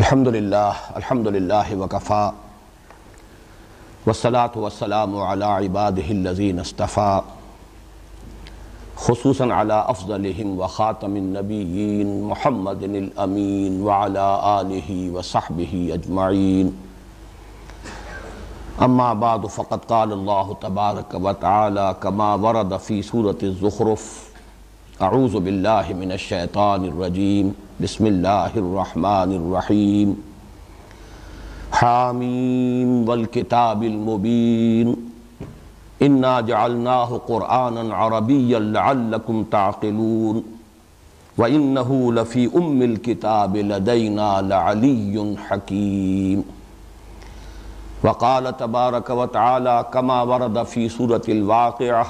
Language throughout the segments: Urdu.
الحمدللہ وکفا والصلاة والسلام علی عبادہ الذین اصطفیٰ خصوصاً علی افضلہم وخاتم النبیین محمد الامین وعلی آلہ وصحبہ اجمعین اما بعد فقد قال اللہ تبارک وتعالی کما ورد فی سورة الزخرف اعوذ باللہ من الشیطان الرجیم بسم اللہ الرحمن الرحیم حامیم والکتاب المبین انا جعلناہ قرآنا عربیا لعلکم تعقلون وانہ لفی ام الکتاب لدینا لعلی حکیم وقال تبارک وتعالی کما ورد فی سورة الواقعہ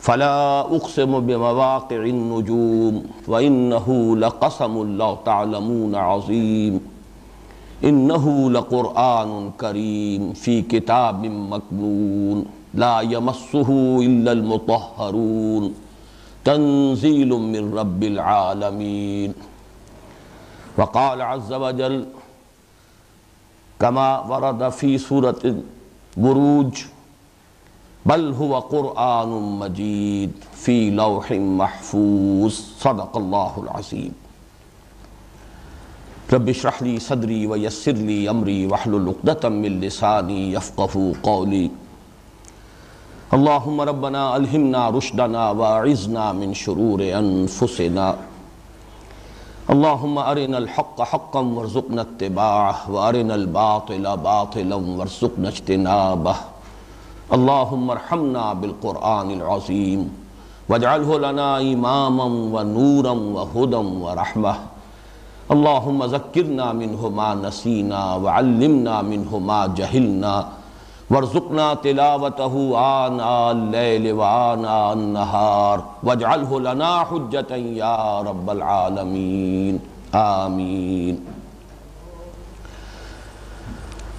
فلا اقسم بمواقع النجوم وانہ لقسم لو تعلمون عظیم انہ لقرآن کریم فی کتاب مکنون لا یمسہ الا المطہرون تنزیل من رب العالمین وقال عز وجل کما ورد فی سورة البروج بل هو قرآن مجید فی لوح محفوظ صدق اللہ العظیم رب اشرح لی صدری ویسر لی امری واحلل عقدۃ من لسانی یفقہوا قولی اللہم ربنا الہمنا رشدنا واعذنا من شرور انفسنا اللہم ارنا الحق حقا وارزقنا اتباعہ وارنا الباطل باطلا وارزقنا اجتنابہ اللہم ارحمنا بالقرآن العظیم واجعلہ لنا اماما ونورا وہدا ورحمہ اللہم ذکرنا منہ ما نسینا وعلمنا منہ ما جہلنا وارزقنا تلاوتہ آناء اللیل وآناء النہار واجعلہ لنا حجتا یا رب العالمین آمین۔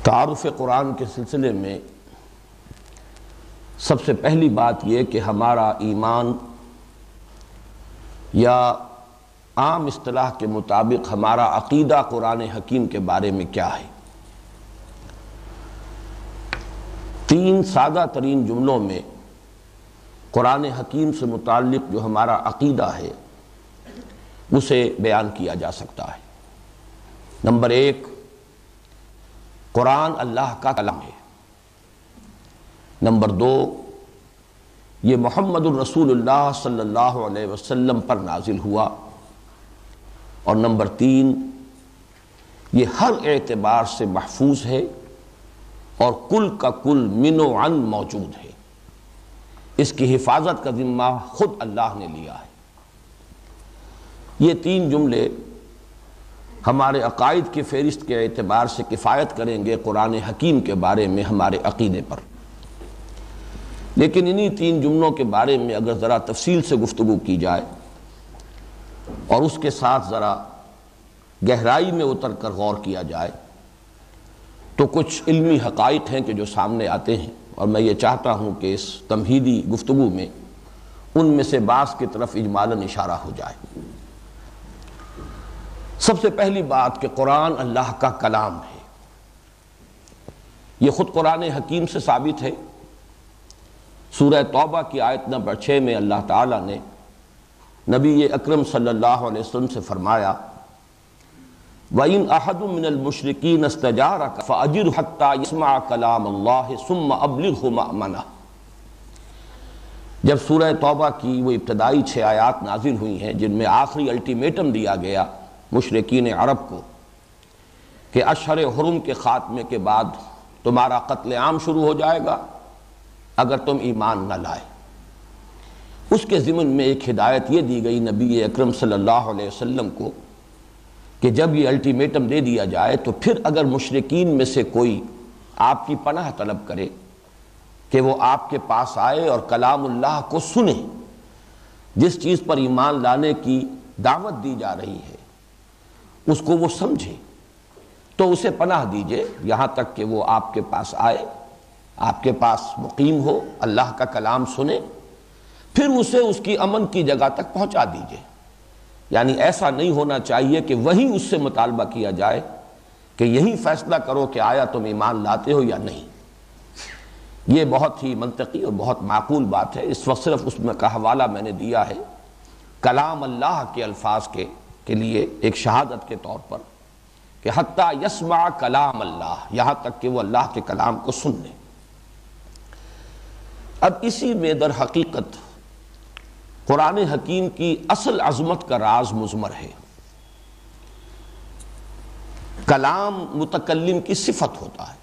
تعارف قرآن کے سلسلے میں سب سے پہلی بات یہ کہ ہمارا ایمان یا عام اصطلاح کے مطابق ہمارا عقیدہ قرآن حکیم کے بارے میں کیا ہے۔ تین سادہ ترین جملوں میں قرآن حکیم سے متعلق جو ہمارا عقیدہ ہے اسے بیان کیا جا سکتا ہے۔ نمبر ایک، قرآن اللہ کا کلام ہے۔ نمبر دو، یہ محمد الرسول اللہ صلی اللہ علیہ وسلم پر نازل ہوا۔ اور نمبر تین، یہ ہر اعتبار سے محفوظ ہے اور کل کا کل من و عن موجود ہے۔ اس کی حفاظت کا ذمہ خود اللہ نے لیا ہے۔ یہ تین جملے ہمارے عقائد کی فہرست کے اعتبار سے کفایت کریں گے قرآن حکیم کے بارے میں ہمارے عقیدے پر۔ لیکن انہی تین جملوں کے بارے میں اگر ذرا تفصیل سے گفتگو کی جائے اور اس کے ساتھ ذرا گہرائی میں اتر کر غور کیا جائے تو کچھ علمی حقائق ہیں کہ جو سامنے آتے ہیں، اور میں یہ چاہتا ہوں کہ اس تمہیدی گفتگو میں ان میں سے بعض کی طرف اجمالاً اشارہ ہو جائے۔ سب سے پہلی بات کہ قرآن اللہ کا کلام ہے، یہ خود قرآن حکیم سے ثابت ہے۔ سورہ توبہ کی آیت نمبر 6 میں اللہ تعالیٰ نے نبی اکرم صلی اللہ علیہ وسلم سے فرمایا وَإِنْ أَحَدٌ مِّنَ الْمُشْرِكِينَ اسْتَجَارَكَ فَأَجِرْهُ حَتَّى يَسْمَعَ كَلَامَ اللَّهِ ثُمَّ أَبْلِغْهُ مَأْمَنَهُ۔ جب سورہ توبہ کی وہ ابتدائی 6 آیات نازل ہوئی ہیں جن میں آخری الٹیمیٹم دیا گیا مشرکین عرب کو کہ اشہر حرم کے خاتمے کے بعد تمہارا قتل عام شروع ہو جائے گا اگر تم ایمان نہ لائے، اس کے ضمن میں ایک ہدایت یہ دی گئی نبی اکرم صلی اللہ علیہ وسلم کو کہ جب یہ الٹیمیٹم دے دیا جائے تو پھر اگر مشرکین میں سے کوئی آپ کی پناہ طلب کرے کہ وہ آپ کے پاس آئے اور کلام اللہ کو سنے، جس چیز پر ایمان لانے کی دعوت دی جا رہی ہے اس کو وہ سمجھے، تو اسے پناہ دیجئے یہاں تک کہ وہ آپ کے پاس آئے، آپ کے پاس مقیم ہو، اللہ کا کلام سنے، پھر اسے اس کی امن کی جگہ تک پہنچا دیجئے۔ یعنی ایسا نہیں ہونا چاہیے کہ وہی اس سے مطالبہ کیا جائے کہ یہی فیصلہ کرو کہ آیا تم ایمان لاتے ہو یا نہیں۔ یہ بہت ہی منطقی اور بہت معقول بات ہے۔ اس وقت صرف اس میں کا حوالہ میں نے دیا ہے کلام اللہ کے الفاظ کے لیے ایک شہادت کے طور پر کہ حتیٰ یسمع کلام اللہ، یہاں تک کہ وہ اللہ کے کلام کو سن لیں۔ اب اسی میں در حقیقت قرآن حکیم کی اصل عظمت کا راز مضمر ہے۔ کلام متکلم کی صفت ہوتا ہے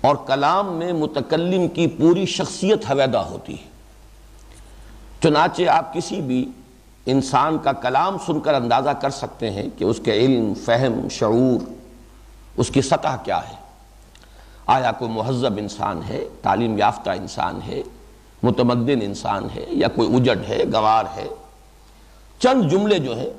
اور کلام میں متکلم کی پوری شخصیت حویدہ ہوتی ہے۔ چنانچہ آپ کسی بھی انسان کا کلام سن کر اندازہ کر سکتے ہیں کہ اس کے علم، فہم، شعور، اس کی سطح کیا ہے۔ آیا کوئی مہذب انسان ہے، تعلیم یافتہ انسان ہے، متمدن انسان ہے، یا کوئی اجڑ ہے، گوار ہے۔ چند جملے جو ہیں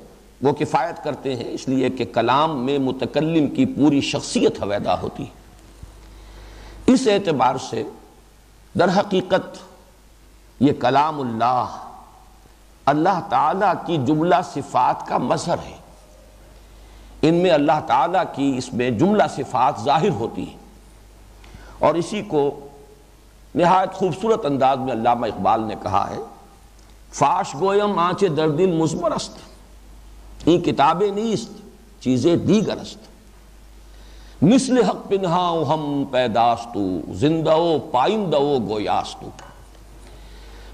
وہ کفایت کرتے ہیں، اس لیے کہ کلام میں متکلم کی پوری شخصیت حویدہ ہوتی ہے۔ اس اعتبار سے در حقیقت یہ کلام اللہ، اللہ تعالیٰ کی جملہ صفات کا مظہر ہے۔ ان میں اللہ تعالیٰ کی اس میں جملہ صفات ظاہر ہوتی ہیں، اور اسی کو نہایت خوبصورت انداز میں علامہ اقبال نے کہا ہے، فاش گویم آنچ در دل مضمر است، این کتابیں نیست چیزیں دیگر است، مثل حق پنہاؤ ہم پیداستو، زندہ و پائندہ و گویاستو۔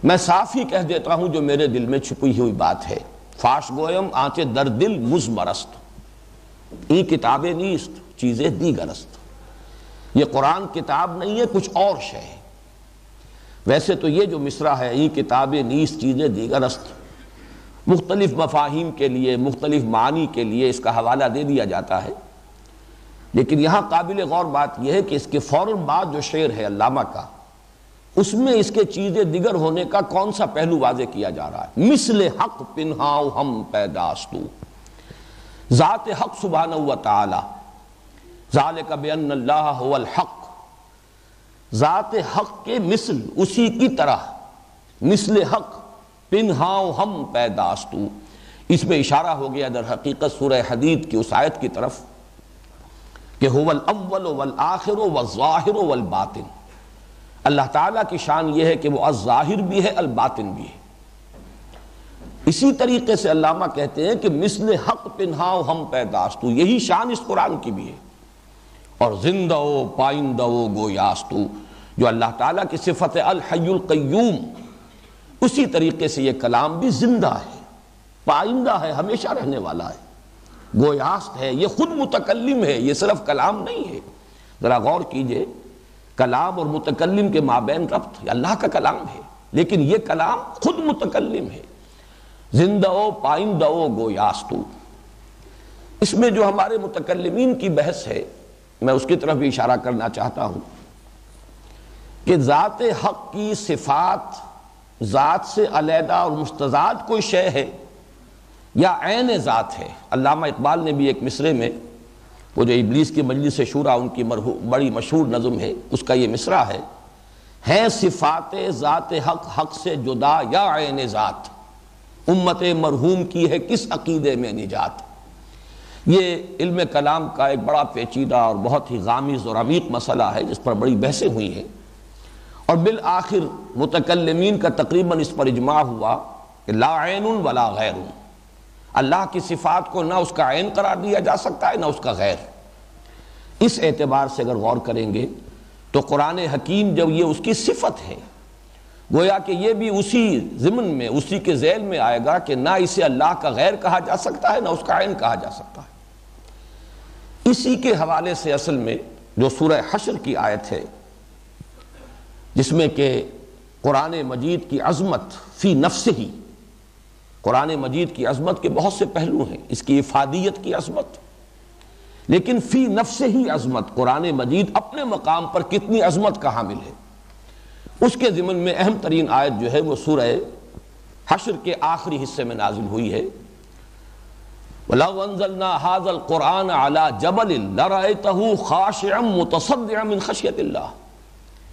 میں صاف ہی کہہ دیتا ہوں جو میرے دل میں چھپی ہوئی بات ہے۔ فاش گویم آنچ در دل مضمر است، این کتابیں نیست چیزیں دیگر است۔ یہ قرآن کتاب نہیں ہے، کچھ اور شے ہے۔ ویسے تو یہ جو مصرع ہے، این کتابیں نیست چیزیں دیگر است، مختلف مفاہیم کے لیے، مختلف معنی کے لیے اس کا حوالہ دے دیا جاتا ہے، لیکن یہاں قابل غور بات یہ ہے کہ اس کے فوراً بعد جو شعر ہے علامہ کا، اس میں اس کے چیزیں دیگر ہونے کا کون سا پہلو واضح کیا جا رہا ہے؟ مثل حق پنہاؤ ہم پیداستو، ذات حق سبحانہ و تعالی، ذالک بان اللہ هو الحق، ذات حق کے مثل، اسی کی طرح، مثل حق پنہاؤ ہم پیداستو۔ اس میں اشارہ ہو گیا در حقیقت سورہ حدید کی اس آیت کی طرف کہ هو الاول والآخر والظاہر والباطن۔ اللہ تعالیٰ کی شان یہ ہے کہ وہ الظاہر بھی ہے، الباطن بھی ہے۔ اسی طریقے سے علامہ کہتے ہیں کہ مثل حق پنہاؤ ہم پیداستو، یہی شان اس قرآن کی بھی ہے۔ اور زندہ و پائندہ و گویاستو، جو اللہ تعالیٰ کی صفت ہے الحی القیوم، اسی طریقے سے یہ کلام بھی زندہ ہے، پائندہ ہے، ہمیشہ رہنے والا ہے، گویاست ہے، یہ خود متکلم ہے، یہ صرف کلام نہیں ہے۔ ذرا غور کیجئے، کلام اور متکلم کے مابین ربط، اللہ کا کلام ہے لیکن یہ کلام خود متکلم ہے، زندہ و پائندہ و گویاستو۔ اس میں جو ہمارے متکلمین کی بحث ہے، میں اس کی طرف بھی اشارہ کرنا چاہتا ہوں کہ ذات حق کی صفات ذات سے علیحدہ اور مستضاد کوئی شے ہے یا عین ذات ہے۔ علامہ اقبال نے بھی ایک مصرے میں، وہ جو ابلیس کی مجلس شورا ان کی بڑی مشہور نظم ہے، اس کا یہ مصرع ہے صفات ذات حق حق سے جدا یا عین ذات، امت مرحوم کی ہے کس عقیدے میں نجات۔ یہ علم کلام کا ایک بڑا پیچیدہ اور بہت ہی غامض اور عمیق مسئلہ ہے جس پر بڑی بحثیں ہوئی ہیں، اور بالآخر متکلمین کا تقریباً اس پر اجماع ہوا کہ لا عین ولا غیر، اللہ کی صفات کو نہ اس کا عین قرار دیا جا سکتا ہے نہ اس کا غیر۔ اس اعتبار سے اگر غور کریں گے تو قرآن حکیم جب یہ اس کی صفت ہے، گویا کہ یہ بھی اسی ضمن میں، اسی کے ذیل میں آئے گا کہ نہ اسے اللہ کا غیر کہا جا سکتا ہے نہ اس کا عین کہا جا سکتا ہے۔ اسی کے حوالے سے اصل میں جو سورہ حشر کی آیت ہے، جس میں کہ قرآن مجید کی عظمت فی نفسہ ہی، قرآن مجید کی عظمت کے بہت سے پہلو ہیں، اس کی افادیت کی عظمت، لیکن فی نفسہ ہی عظمت، قرآن مجید اپنے مقام پر کتنی عظمت کا حامل ہے، اس کے ضمن میں اہم ترین آیت جو ہے وہ سورہ حشر کے آخری حصے میں نازل ہوئی ہے۔ وَلَوْ أَنزَلْنَا هَذَا الْقُرْآنَ عَلَى جَبَلٍ لَرَأَيْتَهُ خَاشِعًا مُتَصَدِّعًا مِنْ خَشْيَةِ اللَّهِ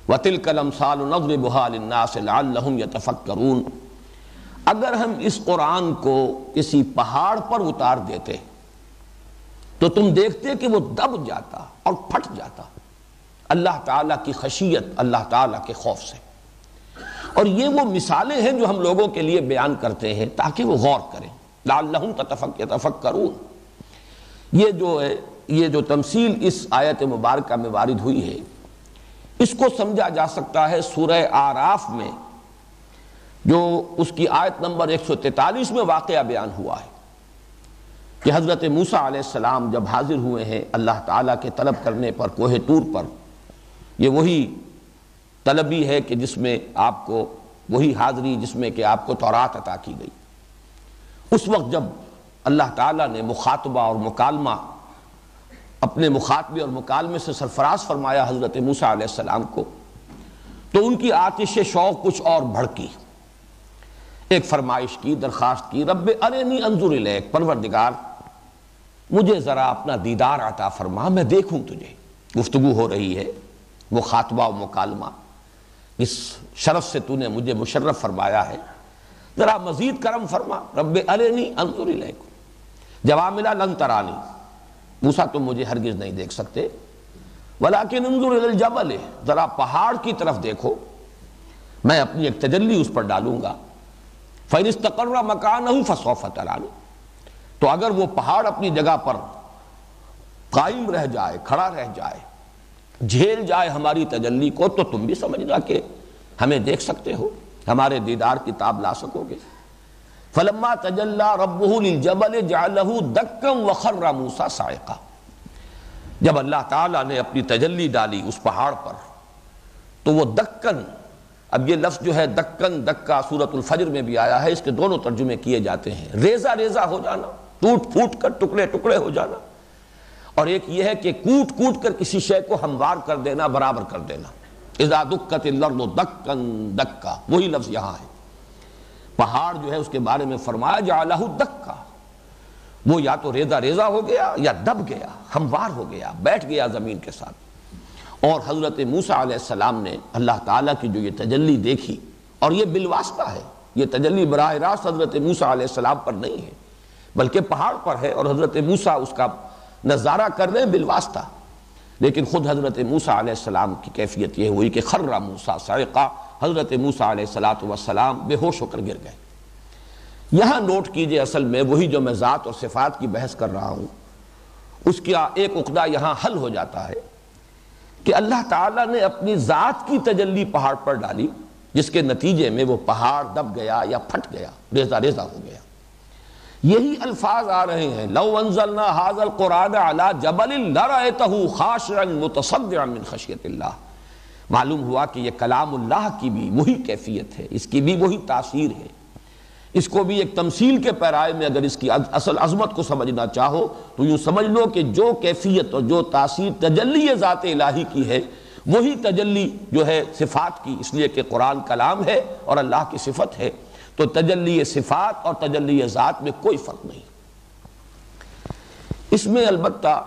وَتِلْكَ الْأَمْثَالُ نَضْرِبُهَا لِلنَّاسِ لَعَلَّهُمْ يَتَفَكَّرُونَ۔ اگر ہم اس قرآن کو کسی پہاڑ پر اتار دیتے تو تم دیکھتے کہ وہ دب جاتا اور پھٹ جاتا، اللہ تعالیٰ کی خشیت، اللہ تعالیٰ کے خوف سے۔ اور یہ وہ مثالیں ہیں جو ہم لوگوں کے لیے بیان کرتے ہیں تاکہ وہ غور کریں، لعلہم یتفکرون۔ یہ جو تمثیل اس آیت مبارکہ میں وارد ہوئی ہے، اس کو سمجھا جا سکتا ہے سورہ اعراف میں جو اس کی آیت نمبر 143 میں واقعہ بیان ہوا ہے کہ حضرت موسیٰ علیہ السلام جب حاضر ہوئے ہیں اللہ تعالیٰ کے طلب کرنے پر کوہ طور پر۔ یہ وہی طلبی ہے کہ جس میں آپ کو وہی حاضری جس میں کہ آپ کو تورات عطا کی گئی۔ اس وقت جب اللہ تعالیٰ نے مخاطبہ اور مکالمہ اپنے مخاطبے اور مکالمے سے سرفراز فرمایا حضرت موسیٰ علیہ السلام کو، تو ان کی آتش شوق کچھ اور بھڑکی، ایک فرمائش کی، درخواست کی، رب ارنی انظر الیک، پروردگار مجھے ذرا اپنا دیدار عطا فرما، میں دیکھوں تجھے۔ گفتگو ہو رہی ہے، مخاطبہ و مکالمہ، اس شرف سے تو نے مجھے مشرف فرمایا ہے، ذرا مزید کرم فرما، رب ارنی انظر الیک۔ جواب ملا لن ترانی، موسیٰ تم مجھے ہرگز نہیں دیکھ سکتے، ولیکن انظر الی الجبل، ذرا پہاڑ کی طرف دیکھو، میں اپنی ایک تجلی اس پر ڈالوں گا، فَإِنِ اسْتَقَرَّ مَكَانَهُ فَسَوْفَ تَرَانِی، تو اگر وہ پہاڑ اپنی جگہ پر قائم رہ جائے، کھڑا رہ جائے، جھیل جائے ہماری تجلی کو، تو تم بھی سمجھنا کہ ہمیں دیکھ سکتے ہو، ہمارے دیدار کی تاب لا سکو گے۔ فَلَمَّا تَجَلَّى رَبُّهُ لِلْجَبَلِ جَعَلَهُ دَكًّا وَخَرَّ مُوسَىٰ صَاعِقًا، جب اللہ تعالیٰ نے اپنی تجلی ڈالی اس پہاڑ پر تو وہ دکن، اب یہ لفظ جو ہے دکن، دکا سورۃ الفجر میں بھی آیا ہے، اس کے دونوں ترجمے کیے جاتے ہیں، ریزہ ریزہ ہو جانا، ٹوٹ پھوٹ کر ٹکڑے ٹکڑے ہو جانا، اور ایک یہ ہے کہ کوٹ کوٹ کر کسی شے کو ہموار کر دینا، برابر کر دینا۔ اذا دکت الارض دکن دکا، وہی لفظ یہاں ہے۔ پہاڑ جو ہے اس کے بارے میں فرمایا جعلہ دکا، وہ یا تو ریزہ ریزہ ہو گیا یا دب گیا، ہموار ہو گیا، بیٹھ گیا زمین کے ساتھ۔ اور حضرت موسیٰ علیہ السلام نے اللہ تعالیٰ کی جو یہ تجلی دیکھی، اور یہ بالواسطہ ہے، یہ تجلی براہ راست حضرت موسیٰ علیہ السلام پر نہیں ہے بلکہ پہاڑ پر ہے، اور حضرت موسیٰ اس کا نظارہ کر رہے ہیں بالواسطہ، لیکن خود حضرت موسیٰ علیہ السلام کی کیفیت یہ ہوئی کہ خر موسیٰ صاعقا، حضرت موسیٰ علیہ السلام بے ہوش ہو کر گر گئے۔ یہاں نوٹ کیجئے، اصل میں وہی جو میں ذات اور صفات کی بحث کر رہا ہوں، اس کا ایک عقدہ یہاں حل ہو جاتا ہے کہ اللہ تعالیٰ نے اپنی ذات کی تجلی پہاڑ پر ڈالی، جس کے نتیجے میں وہ پہاڑ دب گیا یا پھٹ گیا، ریزہ ریزہ ہو گیا۔ یہی الفاظ آ رہے ہیں، لو انزلنا ھذا القرآن علی جبل لرأیتہ خاشعا متصدعا من خشیۃ اللہ۔ معلوم ہوا کہ یہ کلام اللہ کی بھی وہی کیفیت ہے، اس کی بھی وہی تاثیر ہے۔ اس کو بھی ایک تمثیل کے پیرائے میں اگر اس کی اصل عظمت کو سمجھنا چاہو تو یوں سمجھ لو کہ جو کیفیت اور جو تاثیر تجلی ذات الہی کی ہے، وہی تجلی جو ہے صفات کی، اس لیے کہ قرآن کلام ہے اور اللہ کی صفت ہے، تو تجلی صفات اور تجلی ذات میں کوئی فرق نہیں۔ اس میں البتہ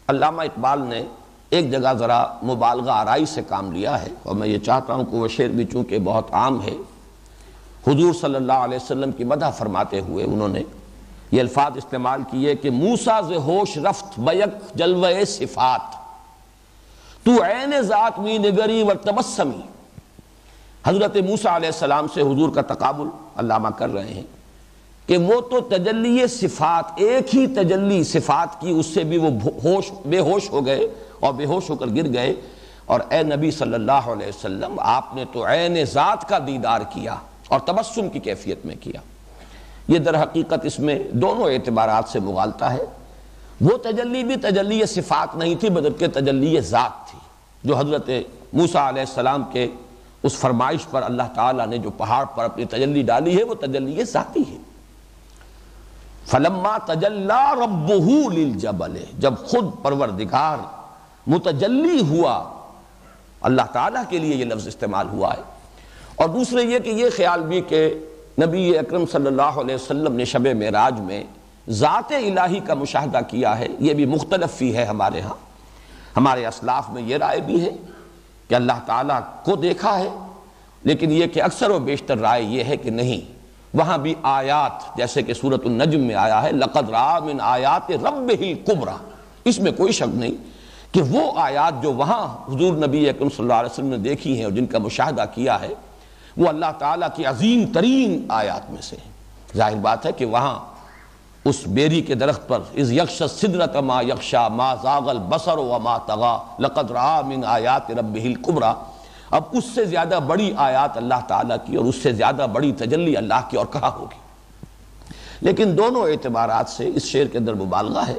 علامہ اقبال نے ایک جگہ ذرا مبالغہ آرائی سے کام لیا ہے، اور میں یہ چاہتا ہوں کہ وہ شعر بھی چونکہ بہت عام ہے، حضور صلی اللہ علیہ وسلم کی مدح فرماتے ہوئے انہوں نے یہ الفاظ استعمال کیے کہ موسیٰ ز ہوش رفت بیک جلوہ صفات، تو عین ذات می نگری و تبسمی۔ حضرت موسیٰ علیہ السلام سے حضور کا تقابل علامہ کر رہے ہیں کہ وہ تو تجلی صفات، ایک ہی تجلی صفات کی، اس سے بھی وہ بے ہوش ہو گئے اور بے ہوش ہو کر گر گئے، اور اے نبی صلی اللہ علیہ وسلم آپ نے تو عین ذات کا دیدار کیا اور تبسم کی کیفیت میں کیا۔ یہ در حقیقت اس میں دونوں اعتبارات سے مغالطہ ہے۔ وہ تجلی بھی تجلی صفات نہیں تھی بلکہ تجلی ذات تھی، جو حضرت موسیٰ علیہ السلام کے اس فرمائش پر اللہ تعالیٰ نے جو پہاڑ پر اپنی تجلی ڈالی ہے وہ تجلی ذاتی ہے۔ فَلَمَّا تَجَلَّى رَبُّهُ لِلْجَبَلِ، جب خود پروردگار متجلی ہوا، اللہ تعالیٰ کے لیے یہ لفظ استعمال ہوا ہے۔ اور دوسرے یہ کہ یہ خیال بھی کہ نبی اکرم صلی اللہ علیہ وسلم نے شب معراج میں ذات الہی کا مشاہدہ کیا ہے، یہ بھی مختلف فی ہے ہمارے ہاں۔ ہمارے اسلاف میں یہ رائے بھی ہے کہ اللہ تعالیٰ کو دیکھا ہے، لیکن یہ کہ اکثر و بیشتر رائے یہ ہے کہ نہیں، وہاں بھی آیات، جیسے کہ سورۃ النجم میں آیا ہے لقد رأى من آیات ربہ الکبریٰ، اس میں کوئی شک نہیں کہ وہ آیات جو وہاں حضور نبی اکرم صلی اللہ علیہ وسلم نے دیکھی ہیں اور جن کا مشاہدہ کیا ہے، وہ اللہ تعالیٰ کی عظیم ترین آیات میں سے ہیں۔ ظاہر بات ہے کہ وہاں اس بیری کے درخت پر اذ یغشی السدرۃ ما یغشی ما زاغ البصر وما طغی لقد رأى من آیات ربہ الکبریٰ، اب اس سے زیادہ بڑی آیات اللہ تعالیٰ کی اور اس سے زیادہ بڑی تجلی اللہ کی اور کہاں ہوگی؟ لیکن دونوں اعتبارات سے اس شعر کے اندر مبالغہ ہے۔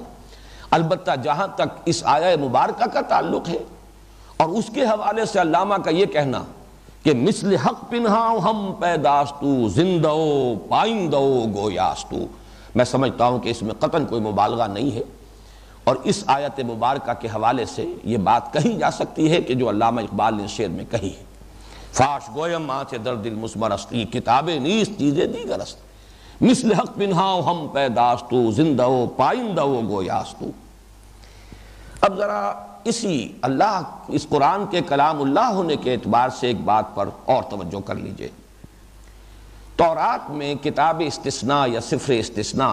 البتہ جہاں تک اس آیہ مبارکہ کا تعلق ہے اور اس کے حوالے سے علامہ کا یہ کہنا کہ مثل حق پنہاں ہم پیداستو زندہ پائندہ گویاستو، میں سمجھتا ہوں کہ اس میں قطعاً کوئی مبالغہ نہیں ہے، اور اس آیت مبارکہ کے حوالے سے یہ بات کہی جا سکتی ہے کہ جو علامہ اقبال نے شعر میں کہی ہے، فاش گویم آنچ در دل مسمرستی کتابیں نیست چیزیں دیگرست، مثل حق پنہاں ہم پیداستو زندہ پائندہ گویاستو۔ اب ذرا اسی اللہ، اس قرآن کے کلام اللہ ہونے کے اعتبار سے ایک بات پر اور توجہ کر لیجئے۔ تورات میں کتاب استثناء یا سفر استثناء،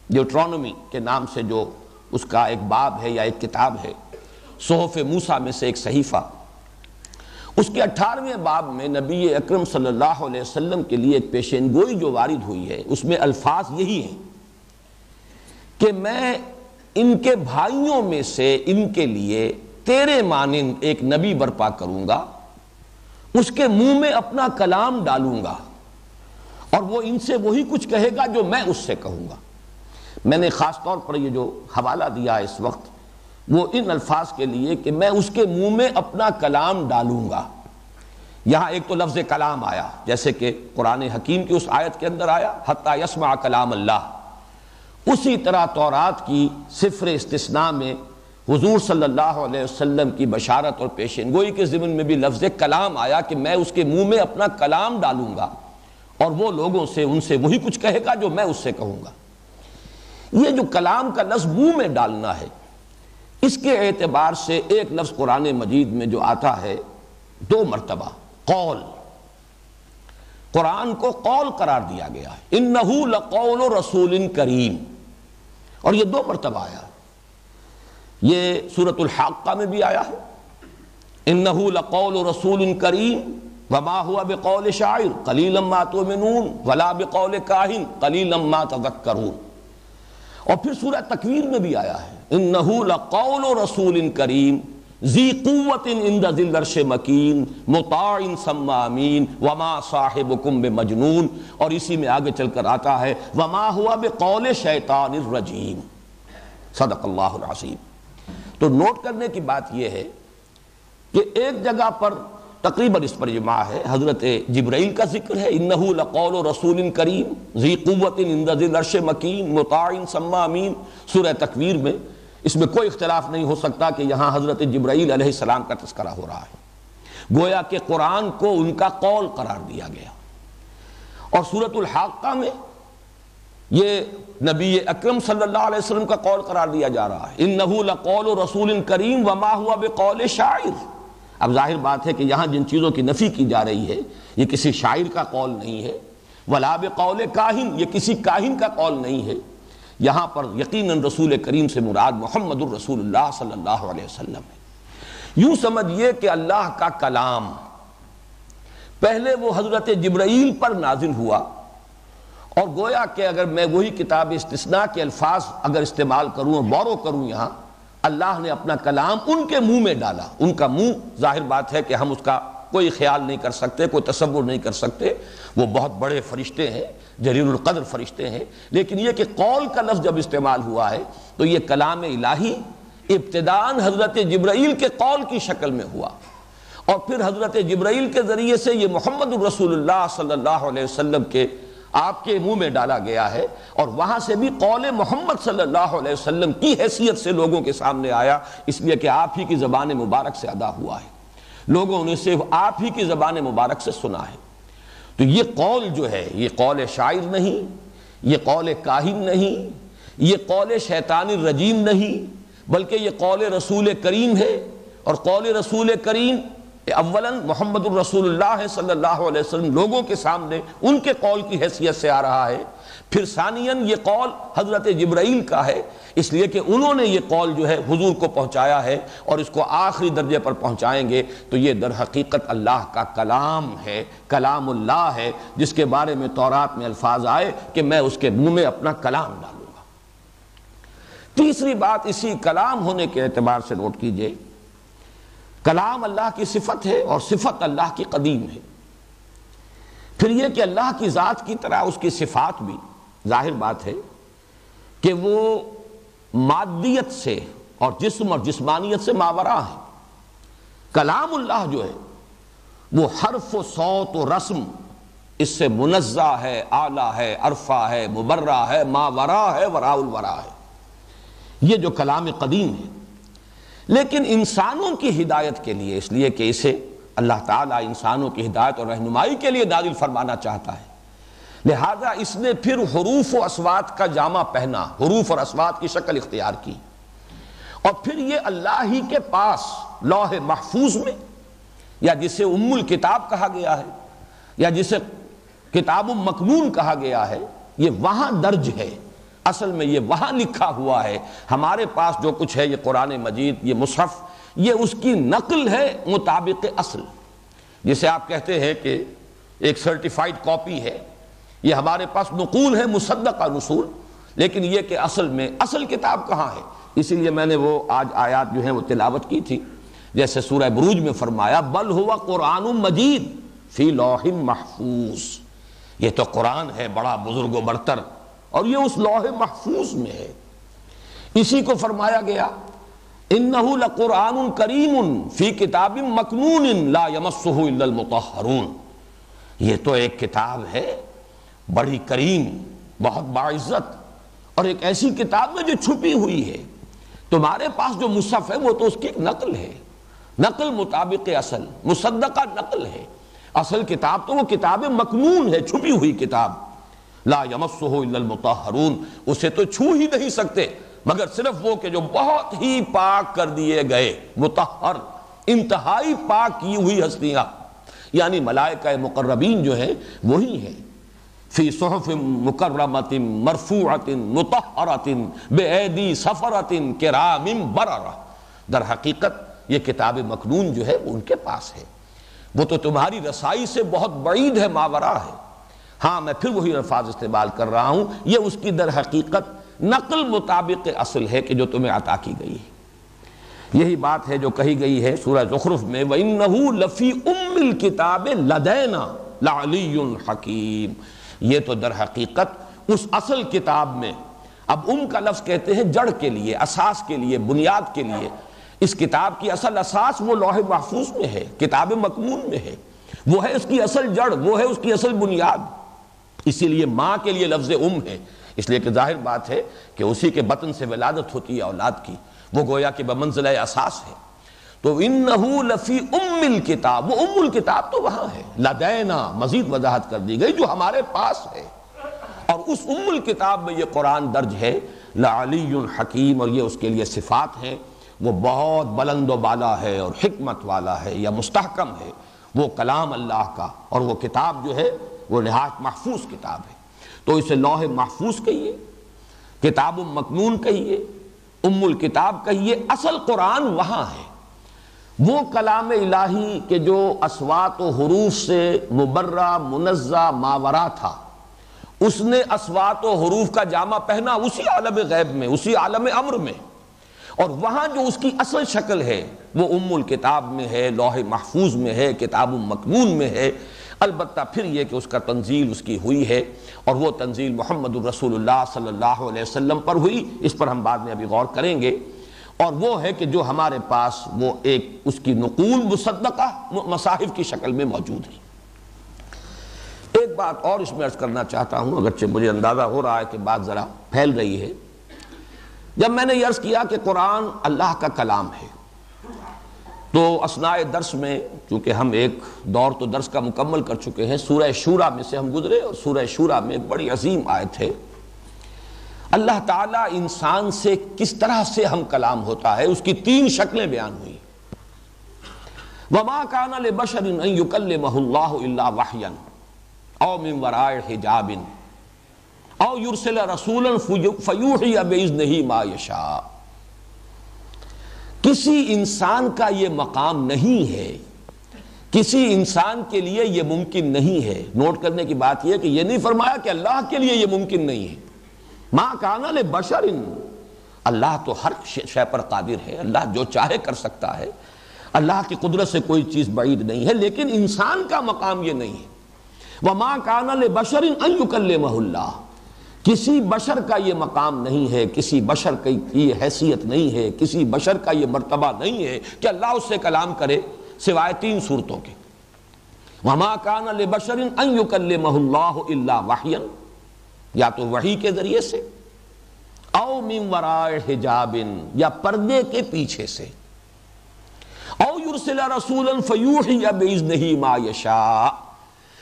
ڈیوٹرانومی کے نام سے جو اس کا ایک باب ہے یا ایک کتاب ہے، صحف موسیٰ میں سے ایک صحیفہ، اس کے 18ویں باب میں نبی اکرم صلی اللہ علیہ وسلم کے لیے ایک پیشین گوئی جو وارد ہوئی ہے، اس میں الفاظ یہی ہیں کہ میں ان کے بھائیوں میں سے ان کے لیے تیرے مانند ایک نبی برپا کروں گا، اس کے منہ میں اپنا کلام ڈالوں گا اور وہ ان سے وہی کچھ کہے گا جو میں اس سے کہوں گا۔ میں نے خاص طور پر یہ جو حوالہ دیا اس وقت وہ ان الفاظ کے لیے کہ میں اس کے منہ میں اپنا کلام ڈالوں گا۔ یہاں ایک تو لفظ کلام آیا، جیسے کہ قرآن حکیم کی اس آیت کے اندر آیا حتی یسمع کلام اللہ، اسی طرح تورات کی سفر استثناء میں حضور صلی اللہ علیہ وسلم کی بشارت اور پیشین گوئی کے ضمن میں بھی لفظ کلام آیا کہ میں اس کے منہ میں اپنا کلام ڈالوں گا اور وہ لوگوں سے ان سے وہی کچھ کہے گا جو میں اس سے کہوں گا۔ یہ جو کلام کا لفظ منہ میں ڈالنا ہے، اس کے اعتبار سے ایک لفظ قرآن مجید میں جو آتا ہے 2 مرتبہ، قول، قرآن کو قول قرار دیا گیا ہے، انہو لقول رسول کریم، اور یہ 2 مرتبہ آیا۔ یہ سورۃ الحاقہ میں بھی آیا ہے، انہو لقول رسول کریم وما هو بقول شاعر قلیلا ما تؤمنون ولا بقول کاہن قلیلا ما تذکرون، اور پھر سورہ تکویر میں بھی آیا ہے انہو لقول رسول کریم ذی قوت عند ذی العرش مکین مطاع ثم امین وما صاحبکم بمجنون، اور اسی میں آگے چل کر آتا ہے وما هو بقول شیطان الرجیم۔ صدق اللہ العظیم۔ تو نوٹ کرنے کی بات یہ ہے کہ ایک جگہ پر تقریباً اس پر اجماع ہے، حضرت جبرائیل کا ذکر ہے انہو لقول رسول کریم ذی قوت عند ذی العرش مکین مطاع ثم امین، سورہ تکویر میں، اس میں کوئی اختلاف نہیں ہو سکتا کہ یہاں حضرت جبرائیل علیہ السلام کا تذکرہ ہو رہا ہے، گویا کہ قرآن کو ان کا قول قرار دیا گیا۔ اور سورۃ الحاقہ میں یہ نبی اکرم صلی اللہ علیہ وسلم کا قول قرار دیا جا رہا ہے انہو لقول رسول کریم وما ہوا بقول شاعر۔ اب ظاہر بات ہے کہ یہاں جن چیزوں کی نفی کی جا رہی ہے یہ کسی شاعر کا قول نہیں ہے، ولا بقول کاہن، یہ کسی کاہن کا قول نہیں ہے، یہاں پر یقیناً رسول کریم سے مراد محمد الرسول اللہ صلی اللہ علیہ وسلم ہے۔ یوں سمجھیے کہ اللہ کا کلام پہلے وہ حضرت جبرائیل پر نازل ہوا، اور گویا کہ اگر میں وہی کتاب استثناء کے الفاظ اگر استعمال کروں اور بورو کروں، یہاں اللہ نے اپنا کلام ان کے منہ میں ڈالا۔ ان کا منہ ظاہر بات ہے کہ ہم اس کا کوئی خیال نہیں کر سکتے، کوئی تصور نہیں کر سکتے، وہ بہت بڑے فرشتے ہیں، جلیل القدر فرشتے ہیں، لیکن یہ کہ قول کا لفظ جب استعمال ہوا ہے تو یہ کلام الہی ابتداءً حضرت جبرائیل کے قول کی شکل میں ہوا، اور پھر حضرت جبرائیل کے ذریعے سے یہ محمد الرسول اللہ صلی اللہ علیہ وسلم کے آپ کے منہ میں ڈالا گیا ہے، اور وہاں سے بھی قول محمد صلی اللہ علیہ وسلم کی حیثیت سے لوگوں کے سامنے آیا، اس لیے کہ آپ ہی کی زبان مبارک سے ادا ہوا ہے، لوگوں نے صرف آپ ہی کی زبان مبارک سے سنا ہے۔ تو یہ قول جو ہے یہ قول شاعر نہیں، یہ قول کاہن نہیں، یہ قول شیطان الرجیم نہیں، بلکہ یہ قول رسول کریم ہے، اور قول رسول کریم اولاً محمد الرسول اللہ صلی اللہ علیہ وسلم لوگوں کے سامنے ان کے قول کی حیثیت سے آ رہا ہے، پھر ثانیاً یہ قول حضرت جبرائیل کا ہے، اس لیے کہ انہوں نے یہ قول جو ہے حضور کو پہنچایا ہے اور اس کو آخری درجے پر پہنچائیں گے، تو یہ در حقیقت اللہ کا کلام ہے، کلام اللہ ہے، جس کے بارے میں تورات میں الفاظ آئے کہ میں اس کے منہ میں اپنا کلام ڈالوں گا۔ تیسری بات اسی کلام ہونے کے اعتبار سے نوٹ کیجئے، کلام اللہ کی صفت ہے اور صفت اللہ کی قدیم ہے۔ پھر یہ کہ اللہ کی ذات کی طرح اس کی صفات بھی ظاہر بات ہے کہ وہ مادیت سے اور جسم اور جسمانیت سے ماوراء ہے۔ کلام اللہ جو ہے وہ حرف و صوت و رسم اس سے منزہ ہے، اعلیٰ ہے، عرفہ ہے، مبرہ ہے، ماوراء ہے، وراء الوراء ہے، یہ جو کلام قدیم ہے۔ لیکن انسانوں کی ہدایت کے لیے، اس لیے کہ اسے اللہ تعالیٰ انسانوں کی ہدایت اور رہنمائی کے لیے نازل فرمانا چاہتا ہے، لہذا اس نے پھر حروف و اصوات کا جامہ پہنا، حروف اور اصوات کی شکل اختیار کی، اور پھر یہ اللہ ہی کے پاس لوح محفوظ میں، یا جسے ام الکتاب کہا گیا ہے یا جسے کتاب مکنون کہا گیا ہے، یہ وہاں درج ہے، اصل میں یہ وہاں لکھا ہوا ہے۔ ہمارے پاس جو کچھ ہے یہ قرآن مجید، یہ مصحف، یہ اس کی نقل ہے مطابق اصل، جسے آپ کہتے ہیں کہ ایک سرٹیفائیڈ کاپی ہے، یہ ہمارے پاس نقول ہے مصدقہ نصول، لیکن یہ کہ اصل میں اصل کتاب کہاں ہے۔ اسی لیے میں نے وہ آج آیات جو ہیں وہ تلاوت کی تھی، جیسے سورہ بروج میں فرمایا بل ہوا قرآن مجید فی لوح محفوظ، یہ تو قرآن ہے بڑا بزرگ و برتر اور یہ اس لوح محفوظ میں ہے۔ اسی کو فرمایا گیا انہ لقرآن کریم فی کتاب مکنون لا یمسہ الا المطہرون، یہ تو ایک کتاب ہے بڑی کریم، بہت باعزت، اور ایک ایسی کتاب میں جو چھپی ہوئی ہے۔ تمہارے پاس جو مصحف ہے وہ تو اس کی ایک نقل ہے، نقل مطابق اصل، مصدقہ نقل ہے۔ اصل کتاب تو وہ کتاب مکنون ہے، چھپی ہوئی کتاب، لا یمسہ الا المطہرون، اسے تو چھو ہی نہیں سکتے مگر صرف وہ کہ جو بہت ہی پاک کر دیے گئے، مطہر، انتہائی پاک کی ہوئی ہستیاں، یعنی ملائکہ مقربین جو ہیں وہی ہیں، فی صحف مکرمۃ مرفوعۃ مطہرۃ بایدی سفرۃ کرام بررہ، در حقیقت یہ کتاب مکنون جو ہے وہ ان کے پاس ہے، وہ تو تمہاری رسائی سے بہت بعید ہے، ماوراء ہے۔ ہاں میں پھر وہی الفاظ استعمال کر رہا ہوں، یہ اس کی در حقیقت نقل مطابق اصل ہے کہ جو تمہیں عطا کی گئی ہے۔ یہی بات ہے جو کہی گئی ہے سورہ زخرف میں وَإِنَّهُ لَفِي أُمِّ الْكِتَابِ لَدَيْنَا لَعَلِيٌّ حَكِيمٌ، یہ تو در حقیقت اس اصل کتاب میں، اب کا لفظ کہتے ہیں جڑ کے لیے، اساس کے لیے، بنیاد کے لیے، اس کتاب کی اصل اساس وہ لوح محفوظ میں ہے، کتاب مکمون میں ہے، وہ ہے اس کی اصل جڑ، وہ ہے اس کی اصل بنیاد۔ اسی لیے ماں کے لیے لفظ ہے، اس لیے کہ ظاہر بات ہے کہ اسی کے بطن سے ولادت ہوتی ہے اولاد کی، وہ گویا کہ بمنزلہ اساس ہے۔ تو انہو لفی ام الکتاب، وہ ام الکتاب تو وہاں ہے، لدینا مزید وضاحت کر دی گئی جو ہمارے پاس ہے، اور اس ام الکتاب میں یہ قرآن درج ہے، لعلی حکیم، اور یہ اس کے لیے صفات ہیں، وہ بہت بلند و بالا ہے اور حکمت والا ہے یا مستحکم ہے، وہ کلام اللہ کا، اور وہ کتاب جو ہے وہ نہایت محفوظ کتاب ہے۔ تو اسے لوح محفوظ کہیے، کتاب مکنون کہیے، ام الکتاب کہیے، اصل قرآن وہاں ہے، وہ کلام الہی کے جو اصوات و حروف سے مبرہ منزہ ماورا تھا، اس نے اصوات و حروف کا جامہ پہنا اسی عالم غیب میں، اسی عالم امر میں، اور وہاں جو اس کی اصل شکل ہے وہ ام الکتاب میں ہے، لوح محفوظ میں ہے، کتاب مکنون میں ہے۔ البتہ پھر یہ کہ اس کا تنزیل اس کی ہوئی ہے، اور وہ تنزیل محمد الرسول اللہ صلی اللہ علیہ وسلم پر ہوئی، اس پر ہم بعد میں ابھی غور کریں گے، اور وہ ہے کہ جو ہمارے پاس وہ ایک اس کی نقول مصدقہ مصاحف کی شکل میں موجود ہے۔ ایک بات اور اس میں عرض کرنا چاہتا ہوں، اگرچہ مجھے اندازہ ہو رہا ہے کہ بات ذرا پھیل رہی ہے۔ جب میں نے یہ عرض کیا کہ قرآن اللہ کا کلام ہے، تو اثناء درس میں چونکہ ہم ایک دور تو درس کا مکمل کر چکے ہیں، سورہ شورى میں سے ہم گزرے، اور سورہ شورى میں ایک بڑی عظیم آیت ہے، اللہ تعالیٰ انسان سے کس طرح سے ہم کلام ہوتا ہے، اس کی 3 شکلیں بیان ہوئی۔ وما کان لبشر ان یکلمہ اللہ الا وحیا او من وراء حجاب او یرسل رسولا فیوحی باذنہ ما یشاء. کسی انسان کا یہ مقام نہیں ہے، کسی انسان کے لیے یہ ممکن نہیں ہے. نوٹ کرنے کی بات یہ ہے کہ یہ نہیں فرمایا کہ اللہ کے لیے یہ ممکن نہیں ہے. ما کان لبشر، اللہ تو ہر شے پر قادر ہے، اللہ جو چاہے کر سکتا ہے، اللہ کی قدرت سے کوئی چیز بعید نہیں ہے، لیکن انسان کا مقام یہ نہیں ہے. وما کان لبشر ان یکلمہ اللہ، کسی بشر کا یہ مقام نہیں ہے، کسی بشر کی یہ حیثیت نہیں ہے، کسی بشر کا یہ مرتبہ نہیں ہے کہ اللہ اس سے کلام کرے سوائے 3 صورتوں کے. وما کان لبشر ان یکلمہ اللہ الا وحیا، یا تو وحی کے ذریعے سے، او من وراء حجاب، یا پردے کے پیچھے سے، او یرسل رسولا فیوحی باذنہ ما یشاء،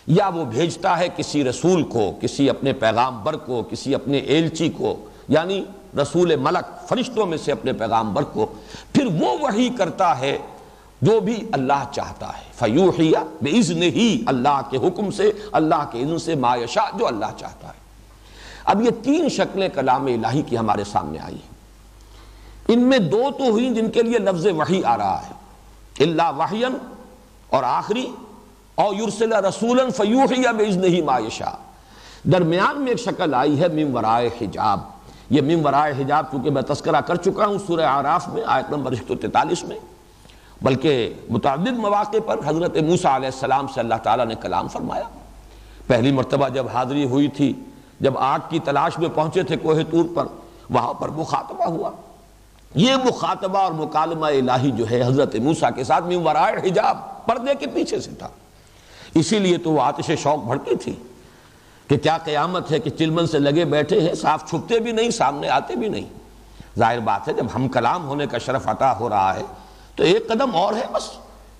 یا وہ بھیجتا ہے کسی رسول کو، کسی اپنے پیغامبر کو، کسی اپنے ایلچی کو، یعنی رسول ملک فرشتوں میں سے اپنے پیغامبر کو، پھر وہ وحی کرتا ہے جو بھی اللہ چاہتا ہے. فیوحی باذنہ، اللہ کے حکم سے، اللہ کے اذن سے، ما یشاء، جو اللہ چاہتا ہے. اب یہ 3 شکلیں کلام الہی کی ہمارے سامنے آئی ہیں. ان میں 2 تو ہوئی جن کے لیے لفظ وحی آ رہا ہے، الا وحیا، اور آخری او یرسل رسولا فیوحی باذنہ ما یشاء. درمیان میں ایک شکل آئی ہے من ورائے حجاب. یہ من ورائے حجاب چونکہ میں تذکرہ کر چکا ہوں سورہ اعراف میں آیت نمبر 143 میں، بلکہ متعدد مواقع پر حضرت موسیٰ علیہ السلام سے اللہ تعالیٰ نے کلام فرمایا. پہلی مرتبہ جب حاضری ہوئی تھی، جب آگ کی تلاش میں پہنچے تھے کوہ طور پر، وہاں پر مخاطبہ ہوا. یہ مخاطبہ اور مکالمہ الہی جو ہے حضرت موسیٰ کے ساتھ من ورائے حجاب، پردے کے پیچھے سے تھا. اسی لیے تو وہ آتش شوق بھڑکی تھی کہ کیا قیامت ہے کہ چلمن سے لگے بیٹھے ہیں، صاف چھپتے بھی نہیں، سامنے آتے بھی نہیں. ظاہر بات ہے جب ہم کلام ہونے کا شرف عطا ہو رہا ہے تو ایک قدم اور ہے بس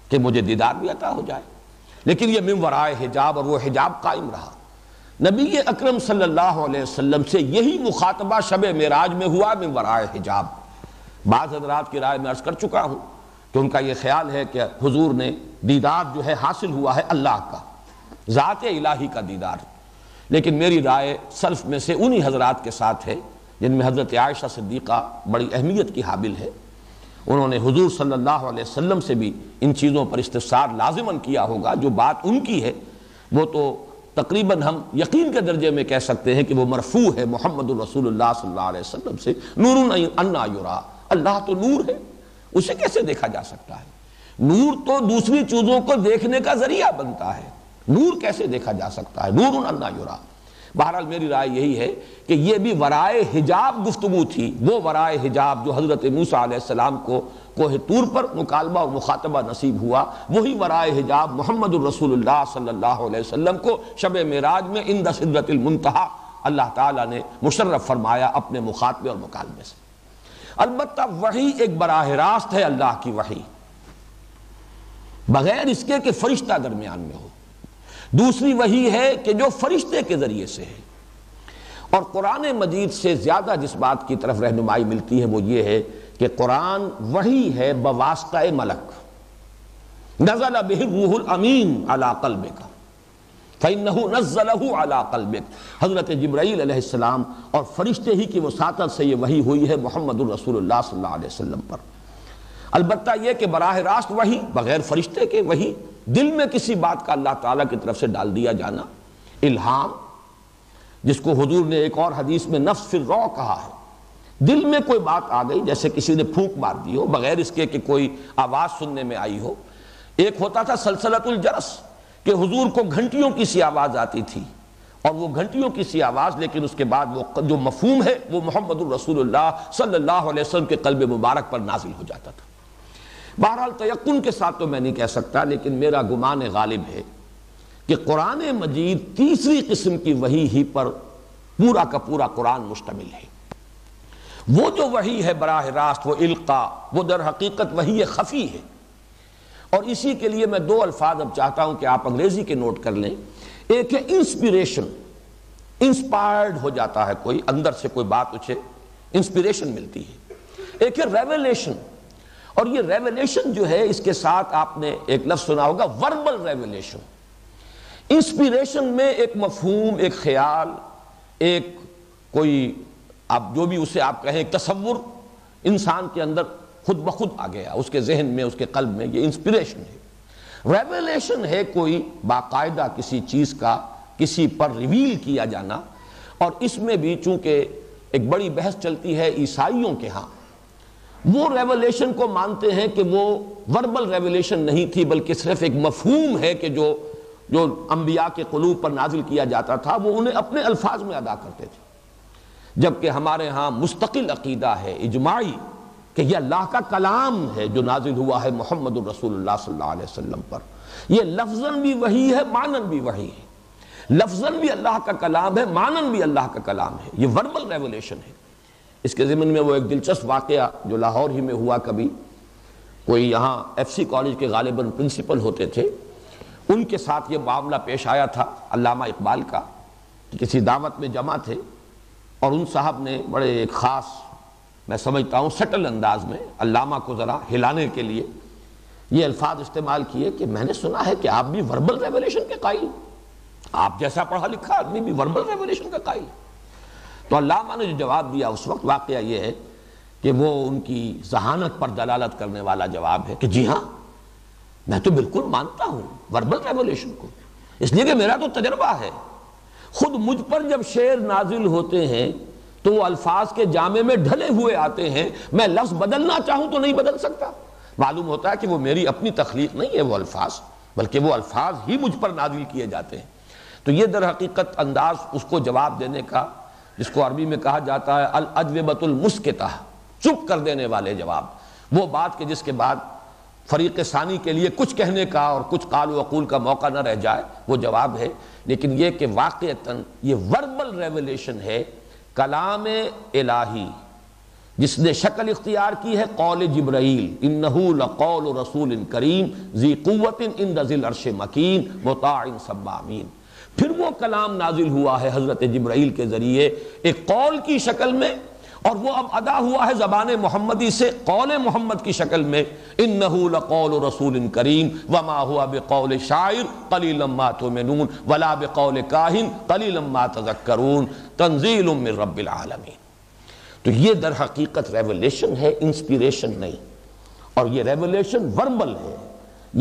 کہ مجھے دیدار بھی عطا ہو جائے. لیکن یہ من ورائے حجاب، اور وہ حجاب قائم رہا. نبی اکرم صلی اللہ علیہ وسلم سے یہی مخاطبہ شب معراج میں ہوا من ورائے حجاب. بعض حضرات کی رائے میں عرض کر چکا ہوں کہ ان کا یہ خیال ہے کہ حضور نے دیدار جو ہے حاصل ہوا ہے اللہ کا، ذات الہی کا دیدار. لیکن میری رائے سلف میں سے انہی حضرات کے ساتھ ہے جن میں حضرت عائشہ صدیقہ بڑی اہمیت کی حامل ہے. انہوں نے حضور صلی اللہ علیہ وسلم سے بھی ان چیزوں پر استفسار لازماً کیا ہوگا. جو بات ان کی ہے وہ تو تقریباً ہم یقین کے درجے میں کہہ سکتے ہیں کہ وہ مرفوع ہے محمد الرسول اللہ صلی اللہ علیہ وسلم سے. نور انا یرا، اللہ تو نور ہے، اسے کیسے دیکھا جا سکتا ہے؟ نور تو دوسری چیزوں کو دیکھنے کا ذریعہ بنتا ہے، نور کیسے دیکھا جا سکتا ہے؟ نور انا یرا. بہرحال میری رائے یہی ہے کہ یہ بھی ورائے حجاب گفتگو تھی، وہ ورائے حجاب جو حضرت موسیٰ علیہ السلام کو کوہ طور پر مکالمہ اور مخاطبہ نصیب ہوا، وہی ورائے حجاب محمد الرسول اللہ صلی اللہ علیہ وسلم کو شب معراج میں عند سدرۃ المنتہا اللہ تعالیٰ نے مشرف فرمایا اپنے مخاطبے اور مکالمے سے. البتہ وحی ایک براہ راست ہے اللہ کی وحی، بغیر اس کے کہ فرشتہ درمیان میں ہو. دوسری وحی ہے کہ جو فرشتے کے ذریعے سے ہے. اور قرآن مجید سے زیادہ جس بات کی طرف رہنمائی ملتی ہے وہ یہ ہے کہ قرآن وحی ہے بواسطہ ملک. نزل بہ الروح الامین علی قلبک فإنہ نزلہ علی قلبک. حضرت جبرائیل علیہ السلام اور فرشتے ہی کی وساطت سے یہ وحی ہوئی ہے محمد الرسول اللہ صلی اللہ علیہ وسلم پر. البتہ یہ کہ براہ راست وحی بغیر فرشتے کے وحی، دل میں کسی بات کا اللہ تعالیٰ کی طرف سے ڈال دیا جانا، الہام، جس کو حضور نے ایک اور حدیث میں نفس فی الروع کہا ہے. دل میں کوئی بات آ گئی، جیسے کسی نے پھونک مار دی ہو بغیر اس کے کہ کوئی آواز سننے میں آئی ہو. ایک ہوتا تھا سلسلۃ الجرس کہ حضور کو گھنٹیوں کی سی آواز آتی تھی، اور وہ گھنٹیوں کی سی آواز، لیکن اس کے بعد وہ جو مفہوم ہے وہ محمد الرسول اللہ صلی اللہ علیہ وسلم کے قلب مبارک پر نازل ہو جاتا تھا. بہرحال تیقن کے ساتھ تو میں نہیں کہہ سکتا، لیکن میرا گمان غالب ہے کہ قرآن مجید تیسری قسم کی وحی ہی پر پورا کا پورا قرآن مشتمل ہے. وہ جو وحی ہے براہ راست، وہ القا، وہ در حقیقت وحی خفی ہے. اور اسی کے لیے میں 2 الفاظ اب چاہتا ہوں کہ آپ انگریزی کے نوٹ کر لیں. ایک ہے انسپیریشن، انسپائرڈ ہو جاتا ہے کوئی، اندر سے کوئی بات اسے انسپیریشن ملتی ہے. ایک ہے ریویلیشن، اور یہ ریویلیشن جو ہے اس کے ساتھ آپ نے ایک لفظ سنا ہوگا وربل ریویلیشن. انسپیریشن میں ایک مفہوم، ایک خیال، ایک کوئی آپ جو بھی اسے آپ کہیں تصور انسان کے اندر خود بخود آ گیا، اس کے ذہن میں، اس کے قلب میں، یہ انسپیریشن ہے. ریویلیشن ہے کوئی باقاعدہ کسی چیز کا کسی پر ریویل کیا جانا. اور اس میں بھی چونکہ ایک بڑی بحث چلتی ہے عیسائیوں کے ہاں، وہ ریویلیشن کو مانتے ہیں کہ وہ وربل ریویلیشن نہیں تھی بلکہ صرف ایک مفہوم ہے کہ جو انبیاء کے قلوب پر نازل کیا جاتا تھا وہ انہیں اپنے الفاظ میں ادا کرتے تھے. جبکہ ہمارے ہاں مستقل عقیدہ ہے اجماعی کہ یہ اللہ کا کلام ہے جو نازل ہوا ہے محمد الرسول اللہ صلی اللہ علیہ وسلم پر. یہ لفظاً بھی وحی ہے، معناً بھی وحی ہے. لفظاً بھی اللہ کا کلام ہے، معناً بھی اللہ کا کلام ہے. یہ وربل ریولیشن ہے. اس کے ضمن میں وہ ایک دلچسپ واقعہ جو لاہور ہی میں ہوا، کبھی کوئی یہاں ایف سی کالج کے غالباً پرنسپل ہوتے تھے، ان کے ساتھ یہ معاملہ پیش آیا تھا علامہ اقبال کا، کہ کسی دعوت میں جمع تھے اور ان صاحب نے بڑے ایک خاص، میں سمجھتا ہوں سٹل انداز میں علامہ کو ذرا ہلانے کے لیے یہ الفاظ استعمال کیے کہ میں نے سنا ہے کہ آپ بھی وربل ریولیشن کے قائل، آپ جیسا پڑھا لکھا آدمی بھی وربل ریولیشن کا قائل. تو علامہ نے جو جواب دیا اس وقت، واقعہ یہ ہے کہ وہ ان کی ذہانت پر دلالت کرنے والا جواب ہے کہ جی ہاں میں تو بالکل مانتا ہوں وربل ریولیشن کو، اس لیے کہ میرا تو تجربہ ہے. خود مجھ پر جب شعر نازل ہوتے ہیں تو وہ الفاظ کے جامع میں ڈھلے ہوئے آتے ہیں، میں لفظ بدلنا چاہوں تو نہیں بدل سکتا. معلوم ہوتا ہے کہ وہ میری اپنی تخلیق نہیں ہے وہ الفاظ، بلکہ وہ الفاظ ہی مجھ پر نازل کیے جاتے ہیں. تو یہ در حقیقت انداز اس کو جواب دینے کا جس کو عربی میں کہا جاتا ہے الاجوبۃ المسکتہ، چپ کر دینے والے جواب. وہ بات کہ جس کے بعد فریق ثانی کے لیے کچھ کہنے کا اور کچھ قال و قول کا موقع نہ رہ جائے، وہ جواب ہے. لیکن یہ کہ واقعتاً یہ وربل ریولیشن ہے، کلام الہی جس نے شکل اختیار کی ہے قول جبرائیل، انہ لقول رسول کریم ذی قوت عند ذی العرش مکین مطاع ثم امین. پھر وہ کلام نازل ہوا ہے حضرت جبرائیل کے ذریعے ایک قول کی شکل میں، اور وہ اب ادا ہوا ہے زبان محمدی سے قول محمد کی شکل میں، انہ لقول رسول کریم وما هو بقول شاعر قلیلا ما تؤمنون ولا بقول کاہن قلیلا ما تذکرون تنزیل من رب العالمین. تو یہ در حقیقت ریولیشن ہے، انسپیریشن نہیں. اور یہ ریولیشن وربل ہے،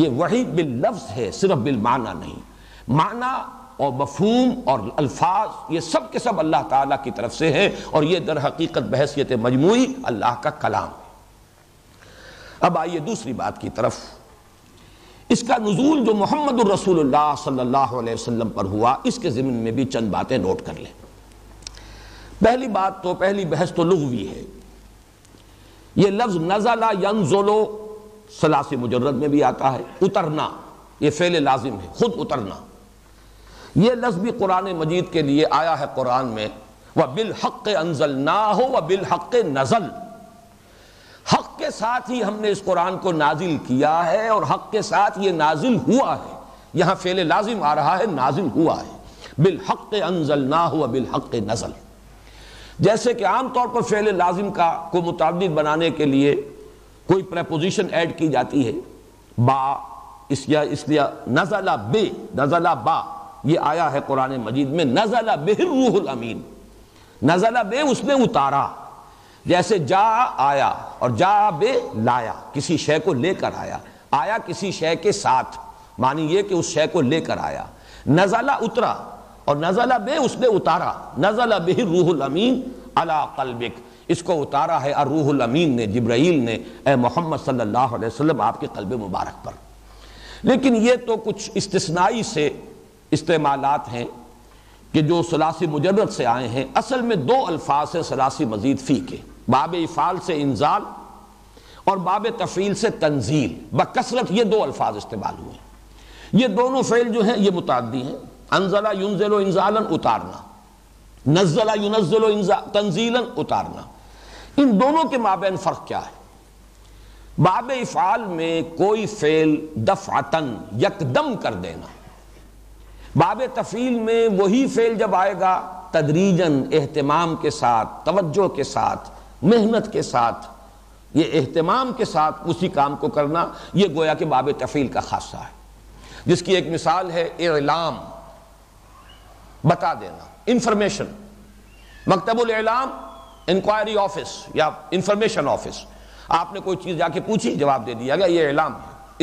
یہ وحی باللفظ ہے، صرف بالمعنی نہیں. معنی اور مفہوم اور الفاظ یہ سب کے سب اللہ تعالیٰ کی طرف سے ہیں، اور یہ در حقیقت بحیثیت مجموعی اللہ کا کلام ہے. اب آئیے دوسری بات کی طرف. اس کا نزول جو محمد الرسول اللہ صلی اللہ علیہ وسلم پر ہوا، اس کے ضمن میں بھی چند باتیں نوٹ کر لیں. پہلی بات تو پہلی بحث تو لغوی ہے. یہ لفظ نزل ینزل ثلاثی مجرد میں بھی آتا ہے، اترنا، یہ فعل لازم ہے، خود اترنا. یہ لفظ بھی قرآن مجید کے لیے آیا ہے قرآن میں، وَبِالْحَقِّ أَنزَلْنَاهُ وَبِالْحَقِّ نَزَلَ، حق کے ساتھ ہی ہم نے اس قرآن کو نازل کیا ہے اور حق کے ساتھ یہ نازل ہوا ہے. یہاں فعل لازم آ رہا ہے، نازل ہوا ہے. بِالْحَقِّ أَنزَلْنَاهُ وَبِالْحَقِّ نَزَلَ. جیسے کہ عام طور پر فعل لازم کو متعدد بنانے کے لیے کوئی پریپوزیشن ایڈ کی جاتی ہے، با، اس لیے نزل بے، نزل با، یہ آیا ہے قرآن مجید میں نزل بہ الروح الامین. نزل بے اس نے اتارا، جیسے جا آیا اور جا بے لایا، کسی شے کو لے کر آیا. آیا کسی شے کے ساتھ، معنی یہ کہ اس شے کو لے کر آیا. نزل اترا، اور نزل بے اس نے اتارا. نزل بہ الروح الامین علی قلبک، اس کو اتارا ہے الروح الامین نے، جبرائیل نے، اے محمد صلی اللہ علیہ وسلم آپ کے قلب مبارک پر. لیکن یہ تو کچھ استثنائی سے استعمالات ہیں کہ جو ثلاثی مجرد سے آئے ہیں. اصل میں دو الفاظ ہیں ثلاثی مزید فی کے، باب افعال سے انزال اور باب تفعیل سے تنزیل. بکثرت یہ دو الفاظ استعمال ہوئے. یہ دونوں فعل جو ہیں یہ متعدی ہیں. انزل ینزل انزالا اتارنا، نزل ینزل تنزیلا اتارنا. ان دونوں کے مابین فرق کیا ہے؟ باب افعال میں کوئی فعل دفعتاً یکدم کر دینا. باب تفعیل میں وہی فعل جب آئے گا تدریجاً، اہتمام کے ساتھ، توجہ کے ساتھ، محنت کے ساتھ، یہ اہتمام کے ساتھ اسی کام کو کرنا، یہ گویا کہ باب تفعیل کا خاصہ ہے، جس کی ایک مثال ہے اعلام، بتا دینا، انفارمیشن۔ مکتب الاعلام انکوائری آفس یا انفارمیشن آفس، آپ نے کوئی چیز جا کے پوچھی، جواب دے دیا گیا، یہ اعلام ہے۔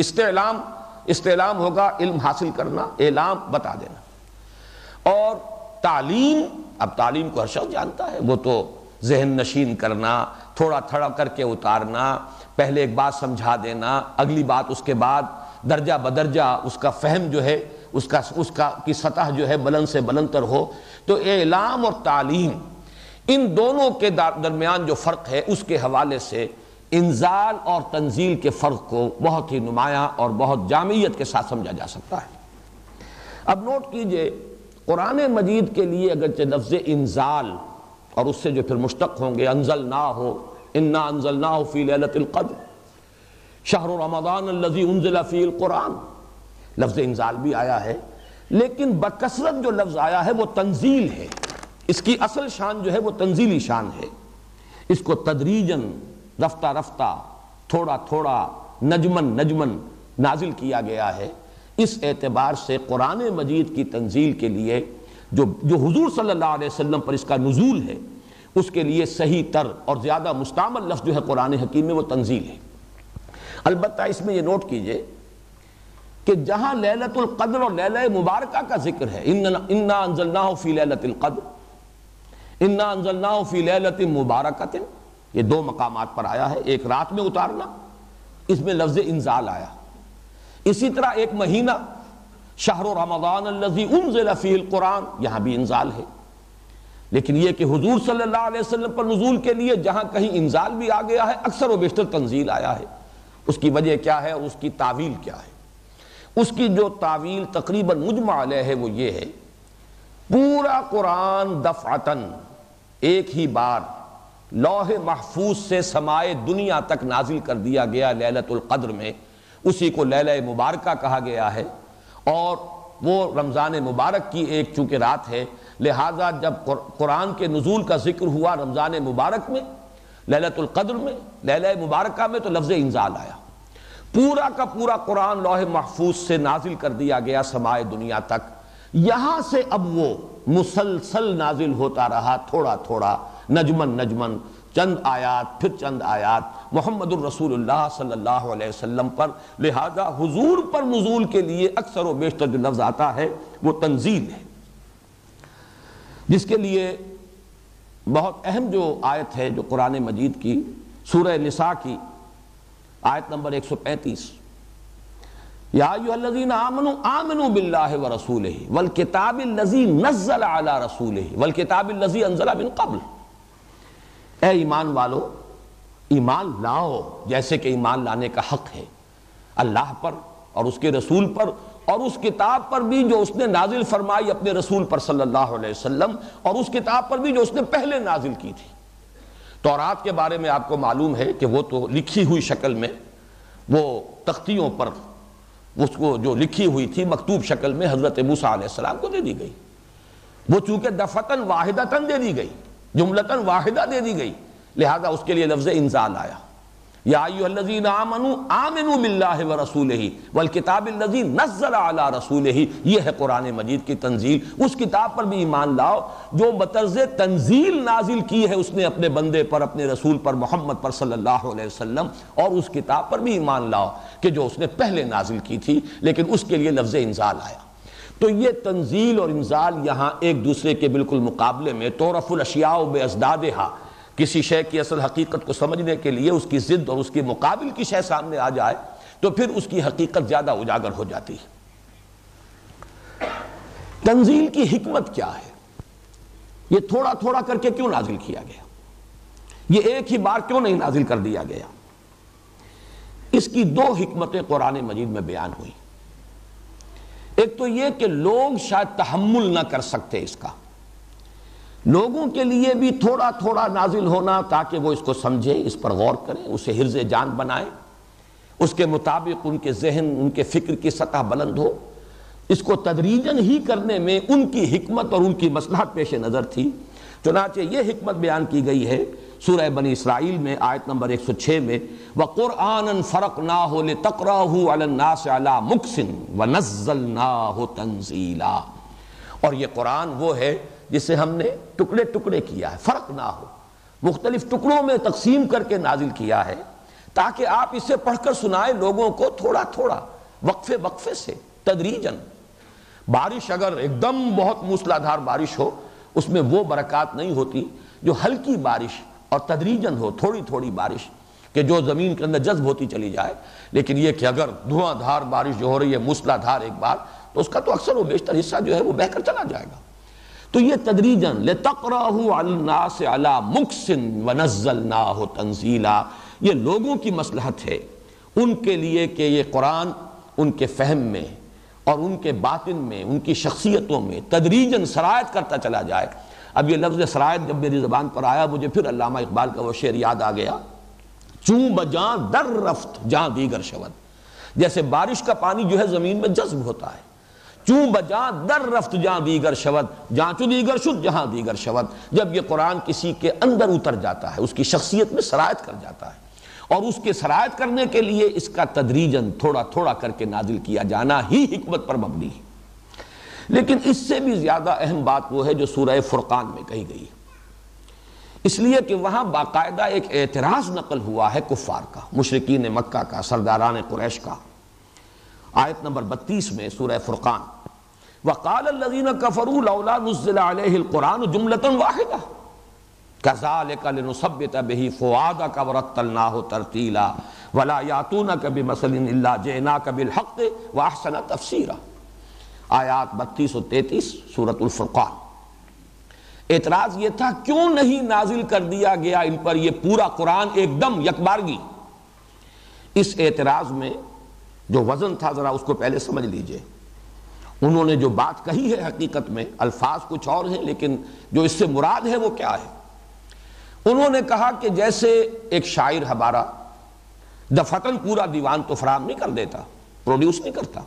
استعلام ہوگا علم حاصل کرنا، اعلام بتا دینا۔ اور تعلیم، اب تعلیم کو ہر شخص جانتا ہے، وہ تو ذہن نشین کرنا، تھوڑا تھوڑا کر کے اتارنا، پہلے ایک بات سمجھا دینا، اگلی بات اس کے بعد درجہ بدرجہ اس کا فہم جو ہے اس کی سطح جو ہے بلند سے بلند تر ہو۔ تو اعلام اور تعلیم، ان دونوں کے درمیان جو فرق ہے اس کے حوالے سے انزال اور تنزیل کے فرق کو بہت ہی نمایاں اور بہت جامعیت کے ساتھ سمجھا جا سکتا ہے۔ اب نوٹ کیجئے، قرآن مجید کے لیے اگرچہ لفظ انزال اور اس سے جو پھر مشتق ہوں گے انزلناہ، انا انزلناہ فی لیلۃ القدر، شہر رمضان الذی انزل فیہ القرآن، لفظ انزال بھی آیا ہے، لیکن بکثرت جو لفظ آیا ہے وہ تنزیل ہے۔ اس کی اصل شان جو ہے وہ تنزیلی شان ہے۔ اس کو تدریجاً، رفتہ رفتہ، تھوڑا تھوڑا، نجمن نازل کیا گیا ہے۔ اس اعتبار سے قرآن مجید کی تنزیل کے لیے جو حضور صلی اللہ علیہ وسلم پر اس کا نزول ہے، اس کے لیے صحیح تر اور زیادہ مستعمل لفظ جو ہے قرآن حکیم میں وہ تنزیل ہے۔ البتہ اس میں یہ نوٹ کیجئے کہ جہاں لیلۃ القدر اور لیلہ مبارکہ کا ذکر ہے، انا انزلناہ فی لیلۃ القدر، انا انزلناہ فی لیلۃ مبارکۃ، یہ دو مقامات پر آیا ہے، ایک رات میں اتارنا، اس میں لفظ انزال آیا۔ اسی طرح ایک مہینہ، شہر رمضان الذی انزل فیہ القرآن، یہاں بھی انزال ہے۔ لیکن یہ کہ حضور صلی اللہ علیہ وسلم پر نزول کے لیے جہاں کہیں انزال بھی آ گیا ہے، اکثر و بیشتر تنزیل آیا ہے۔ اس کی وجہ کیا ہے اور اس کی تعویل کیا ہے؟ اس کی جو تعویل تقریباً مجمع علیہ ہے وہ یہ ہے، پورا قرآن دفعتاً، ایک ہی بار لوح محفوظ سے سمائے دنیا تک نازل کر دیا گیا لیلۃ القدر میں، اسی کو لیلہ مبارکہ کہا گیا ہے۔ اور وہ رمضان مبارک کی ایک چونکہ رات ہے، لہٰذا جب قرآن کے نزول کا ذکر ہوا رمضان مبارک میں، لیلۃ القدر میں، لیلہ مبارکہ میں، تو لفظ انزال آیا۔ پورا کا پورا قرآن لوح محفوظ سے نازل کر دیا گیا سمائے دنیا تک، یہاں سے اب وہ مسلسل نازل ہوتا رہا، تھوڑا تھوڑا، نجمن، چند آیات پھر چند آیات محمد الرسول اللہ صلی اللہ علیہ وسلم پر۔ لہذا حضور پر نزول کے لیے اکثر و بیشتر جو لفظ آتا ہے وہ تنزیل ہے، جس کے لیے بہت اہم جو آیت ہے جو قرآن مجید کی سورہ نساء کی آیت نمبر 135، یا ایھا الذین آمنوا آمنوا باللہ ورسولہ والکتاب الذی نزل علی رسولہ والکتاب الذی انزل من قبل، اے ایمان والو، ایمان لاؤ، جیسے کہ ایمان لانے کا حق ہے اللہ پر اور اس کے رسول پر اور اس کتاب پر بھی جو اس نے نازل فرمائی اپنے رسول پر صلی اللہ علیہ وسلم، اور اس کتاب پر بھی جو اس نے پہلے نازل کی تھی۔ تورات کے بارے میں آپ کو معلوم ہے کہ وہ تو لکھی ہوئی شکل میں، وہ تختیوں پر اس کو جو لکھی ہوئی تھی مکتوب شکل میں حضرت موسیٰ علیہ السلام کو دے دی گئی۔ وہ چونکہ دفعتاً واحدتاً دے دی گئی، جملتاً واحدہ دے دی گئی، لہذا اس کے لیے لفظ انزال آیا۔ یا ایھا الذین آمنوا آمنوا باللہ ورسولہ والکتاب الذی نزل علی رسولہ، یہ ہے قرآن مجید کی تنزیل۔ اس کتاب پر بھی ایمان لاؤ جو بطرز تنزیل نازل کی ہے اس نے اپنے بندے پر، اپنے رسول پر، محمد پر صلی اللہ علیہ وسلم، اور اس کتاب پر بھی ایمان لاؤ کہ جو اس نے پہلے نازل کی تھی، لیکن اس کے لیے لفظ انزال آیا۔ تو یہ تنزیل اور انزال یہاں ایک دوسرے کے بالکل مقابلے میں، تعرف الاشیاء بازدادھا، کسی شے کی اصل حقیقت کو سمجھنے کے لیے اس کی ضد اور اس کے مقابل کی شے سامنے آ جائے تو پھر اس کی حقیقت زیادہ اجاگر ہو جاتی ہے۔ تنزیل کی حکمت کیا ہے؟ یہ تھوڑا تھوڑا کر کے کیوں نازل کیا گیا؟ یہ ایک ہی بار کیوں نہیں نازل کر دیا گیا؟ اس کی دو حکمتیں قرآن مجید میں بیان ہوئی۔ ایک تو یہ کہ لوگ شاید تحمل نہ کر سکتے اس کا، لوگوں کے لیے بھی تھوڑا تھوڑا نازل ہونا تاکہ وہ اس کو سمجھیں، اس پر غور کریں، اسے حرز جان بنائیں، اس کے مطابق ان کے ذہن، ان کے فکر کی سطح بلند ہو۔ اس کو تدریجاً ہی کرنے میں ان کی حکمت اور ان کی مصلحت پیش نظر تھی، چنانچہ یہ حکمت بیان کی گئی ہے سورہ بنی اسرائیل میں آیت نمبر 106 میں وَقُرْآنًا فَرَقْنَاهُ لِتَقْرَأَهُ عَلَى النَّاسِ عَلَى مُكْثٍ وَنَزَّلْنَاهُ تَنزِيلًا۔ اور یہ قرآن وہ ہے جسے ہم نے ٹکڑے ٹکڑے کیا ہے، فرقناہ مختلف ٹکڑوں میں تقسیم کر کے نازل کیا ہے تاکہ آپ اسے پڑھ کر سنائیں لوگوں کو تھوڑا تھوڑا، وقفے وقفے سے، تدریجاً۔ بارش اگر ایک دم بہت موسلادھار بارش ہو اس میں وہ برکات نہیں ہوتی جو ہلکی بارش اور تدریجاً ہو، تھوڑی تھوڑی بارش کہ جو زمین کے اندر جذب ہوتی چلی جائے۔ لیکن یہ کہ اگر دھواں دھار بارش جو ہو رہی ہے موسلادھار ایک بار، تو اس کا تو اکثر و بیشتر حصہ جو ہے وہ بہہ کر چلا جائے گا۔ تو یہ تدریجاً لِتَقْرَأَهُ عَلَى النَّاسِ عَلَى مُكْثٍ وَنَزَّلْنَاهُ تَنزِيلًا۔ یہ لوگوں کی مصلحت ہے ان کے لیے کہ یہ قرآن ان کے فہم میں اور ان کے باطن میں، ان کی شخصیتوں میں تدریجاً سرایت کرتا چلا جائے۔ اب یہ لفظ سرایت جب میری زبان پر آیا مجھے پھر علامہ اقبال کا وہ شعر یاد آ گیا، چوں بجاں در رفت جہاں دیگر شود۔ جیسے بارش کا پانی جو ہے زمین میں جذب ہوتا ہے، چوں بجاں در رفت جہاں دیگر شود، جہاں چو دیگر شد جہاں دیگر شود۔ جب یہ قرآن کسی کے اندر اتر جاتا ہے، اس کی شخصیت میں سرایت کر جاتا ہے، اور اس کے سرایت کرنے کے لیے اس کا تدریجاً تھوڑا تھوڑا کر کے نازل کیا جانا ہی حکمت پر مبنی ہے۔ لیکن اس سے بھی زیادہ اہم بات وہ ہے جو سورہ فرقان میں کہی گئی، اس لیے کہ وہاں باقاعدہ ایک اعتراض نقل ہوا ہے کفار کا، مشرکین مکہ کا، سرداران قریش کا۔ آیت نمبر 32 میں سورہ فرقان، وَقَالَ الَّذِينَ كَفَرُوا لَوْلَا نُزِّلَ عَلَيْهِ الْقُرْآنُ جُمْلَةً وَاحِدَةً كَذَلِكَ لِنُثَبِّتَ بِهِ فُؤَادَكَ وَرَتَّلْنَاهُ تَرْتِيلًا وَلَا يَأْتُونَكَ بِمَثَلٍ إِلَّا جِئْنَاكَ بِالْحَقِّ وَأَحْسَنَ تَفْسِيرًا۔ آیات 32 و 33 سورۃ الفرقان۔ اعتراض یہ تھا کیوں نہیں نازل کر دیا گیا ان پر یہ پورا قرآن ایک دم یکبارگی۔ اس اعتراض میں جو وزن تھا ذرا اس کو پہلے سمجھ لیجئے۔ انہوں نے جو بات کہی ہے حقیقت میں الفاظ کچھ اور ہیں، لیکن جو اس سے مراد ہے وہ کیا ہے؟ انہوں نے کہا کہ جیسے ایک شاعر ہمارا دفتن پورا دیوان تو فراہم نہیں کر دیتا، پروڈیوس نہیں کرتا،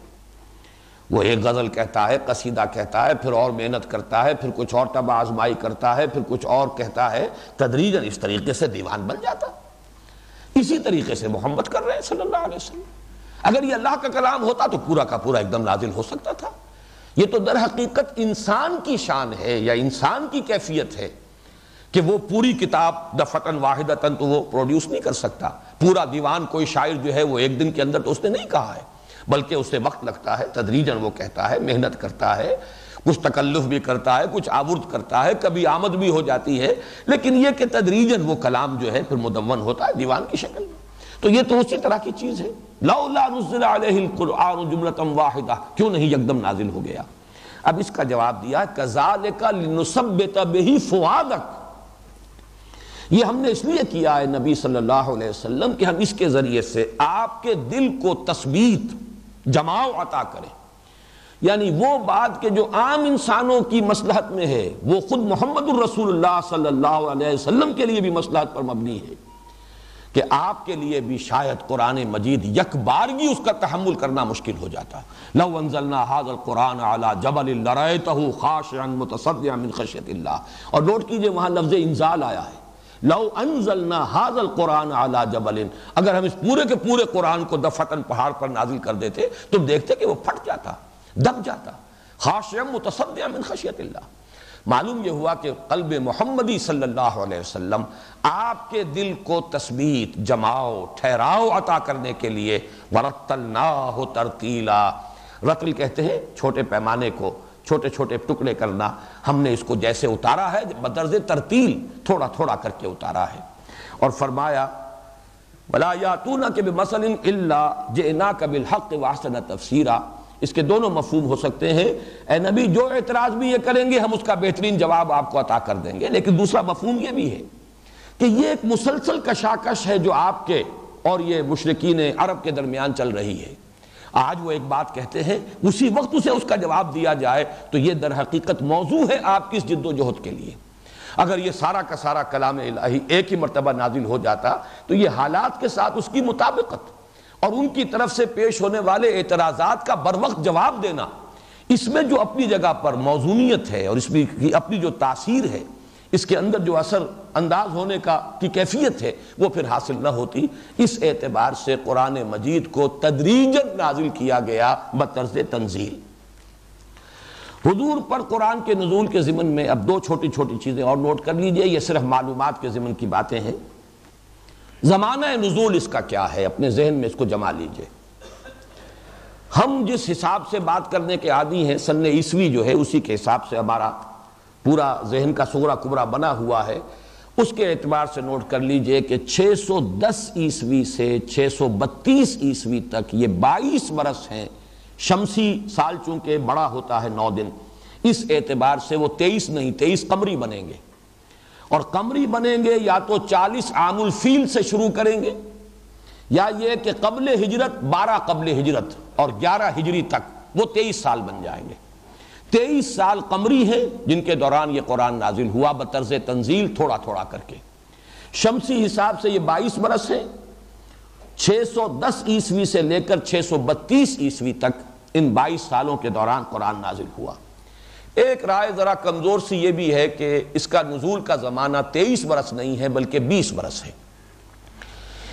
وہ ایک غزل کہتا ہے، قصیدہ کہتا ہے، پھر اور محنت کرتا ہے، پھر کچھ اور طبع آزمائی کرتا ہے، پھر کچھ اور کہتا ہے، تدریجاً اس طریقے سے دیوان بن جاتا۔ اسی طریقے سے محمد کر رہے ہیں صلی اللہ علیہ وسلم۔ اگر یہ اللہ کا کلام ہوتا تو پورا کا پورا ایک دم نازل ہو سکتا تھا۔ یہ تو در حقیقت انسان کی شان ہے یا انسان کی کیفیت ہے کہ وہ پوری کتاب دفتن واحدتاً تو وہ پروڈیوس نہیں کر سکتا۔ پورا دیوان کوئی شاعر جو ہے وہ ایک دن کے اندر تو اس نے نہیں کہا ہے، بلکہ اسے وقت لگتا ہے، تدریجاً وہ کہتا ہے، محنت کرتا ہے، کچھ تکلف بھی کرتا ہے، کچھ آورد کرتا ہے، کبھی آمد بھی ہو جاتی ہے، لیکن یہ کہ تدریجاً وہ کلام جو ہے پھر مدون ہوتا ہے دیوان کی شکل میں۔ تو یہ تو اسی طرح کی چیز ہے، لولا نزل علیہ القرآن جملۃ واحدہ، کیوں نہیں یکدم نازل ہو گیا؟ اب اس کا جواب دیا کذالک لنثبت بہ فؤادک، یہ ہم نے اس لیے کیا ہے نبی صلی اللہ علیہ وسلم کہ ہم اس کے ذریعے سے آپ کے دل کو تثبیت، جماؤ عطا کریں۔ یعنی وہ بات کہ جو عام انسانوں کی مصلحت میں ہے وہ خود محمد الرسول اللہ صلی اللہ علیہ وسلم کے لیے بھی مصلحت پر مبنی ہے کہ آپ کے لیے بھی شاید قرآن مجید یک بارگی اس کا تحمل کرنا مشکل ہو جاتا۔ لو انزلنا هذا القرآن على جبل لرأيته خاشعا متصدعا من خشیۃ اللہ۔ اور نوٹ کیجئے وہاں لفظ انزال آیا ہے، لو انزلنا هذا القرآن على جبل، اگر ہم اس پورے کے پورے قرآن کو دفتن پہاڑ پر نازل کر دیتے تم دیکھتے کہ وہ پھٹ جاتا، دب جاتا، خاشعا متصدعا من خشیۃ اللہ۔ معلوم یہ ہوا کہ قلب محمدی صلی اللہ علیہ وسلم آپ کے دل کو تثبیت، جماؤ، ٹھہراؤ عطا کرنے کے لیے ورتلناہ ترتیلا، رتل کہتے ہیں چھوٹے پیمانے کو، چھوٹے چھوٹے ٹکڑے کرنا، ہم نے اس کو جیسے اتارا ہے بدرجہ ترتیل، تھوڑا تھوڑا کر کے اتارا ہے۔ اور فرمایا وَلَا يَأْتُونَكَ بِمَثَلٍ إِلَّا جِئْنَاكَ بِالْحَقِّ وَأَحْسَنَ تَفْسِيرًا۔ اس کے دونوں مفہوم ہو سکتے ہیں، اے نبی جو اعتراض بھی یہ کریں گے ہم اس کا بہترین جواب آپ کو عطا کر دیں گے، لیکن دوسرا مفہوم یہ بھی ہے کہ یہ ایک مسلسل کشاکش ہے جو آپ کے اور یہ مشرکین عرب کے درمیان چل رہی ہے۔ آج وہ ایک بات کہتے ہیں اسی وقت اسے اس کا جواب دیا جائے، تو یہ در حقیقت موضوع ہے آپ کی اس جد و جہد کے لیے۔ اگر یہ سارا کا سارا کلام الہی ایک ہی مرتبہ نازل ہو جاتا تو یہ حالات کے ساتھ اس کی مطابقت اور ان کی طرف سے پیش ہونے والے اعتراضات کا بر وقت جواب دینا، اس میں جو اپنی جگہ پر موزونیت ہے اور اس میں اپنی جو تاثیر ہے، اس کے اندر جو اثر انداز ہونے کی کیفیت ہے وہ پھر حاصل نہ ہوتی۔ اس اعتبار سے قرآن مجید کو تدریجاً نازل کیا گیا بطرز تنزیل۔ حضور پر قرآن کے نزول کے ضمن میں اب دو چھوٹی چھوٹی چیزیں اور نوٹ کر لیجئے، یہ صرف معلومات کے ضمن کی باتیں ہیں۔ زمانہ نزول اس کا کیا ہے، اپنے ذہن میں اس کو جما لیجئے۔ ہم جس حساب سے بات کرنے کے عادی ہیں، سن عیسوی جو ہے اسی کے حساب سے ہمارا پورا ذہن کا صغرا کبرا بنا ہوا ہے، اس کے اعتبار سے نوٹ کر لیجئے کہ 610 عیسوی سے 632 عیسوی تک یہ 22 برس ہیں۔ شمسی سال چونکہ بڑا ہوتا ہے 9 دن، اس اعتبار سے وہ 23 نہیں 23 قمری بنیں گے، اور قمری بنیں گے یا تو 40 عام الفیل سے شروع کریں گے، یا یہ کہ قبل ہجرت 12 قبل ہجرت اور 11 ہجری تک وہ 23 سال بن جائیں گے۔ 23 سال قمری ہیں جن کے دوران یہ قرآن نازل ہوا بطرز تنزیل تھوڑا تھوڑا کر کے۔ شمسی حساب سے یہ 22 برس ہیں۔ 610 عیسوی سے لے کر 632 عیسوی تک ان 22 سالوں کے دوران قرآن نازل ہوا۔ ایک رائے ذرا کمزور سی یہ بھی ہے کہ اس کا نزول کا زمانہ 23 برس نہیں ہے بلکہ 20 برس ہے،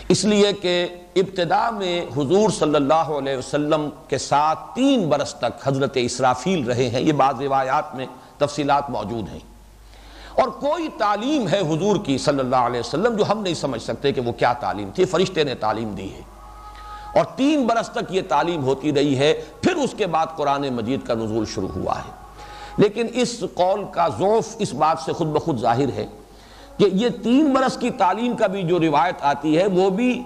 اس لیے کہ ابتدا میں حضور صلی اللہ علیہ وسلم کے ساتھ 3 برس تک حضرت اسرافیل رہے ہیں، یہ بعض روایات میں تفصیلات موجود ہیں، اور کوئی تعلیم ہے حضور کی صلی اللہ علیہ وسلم جو ہم نہیں سمجھ سکتے کہ وہ کیا تعلیم تھی، فرشتے نے تعلیم دی ہے، اور 3 برس تک یہ تعلیم ہوتی رہی ہے، پھر اس کے بعد قرآن مجید کا نزول شروع ہوا ہے۔ لیکن اس قول کا ضعف اس بات سے خود بخود ظاہر ہے کہ یہ 3 برس کی تعلیم کا بھی جو روایت آتی ہے وہ بھی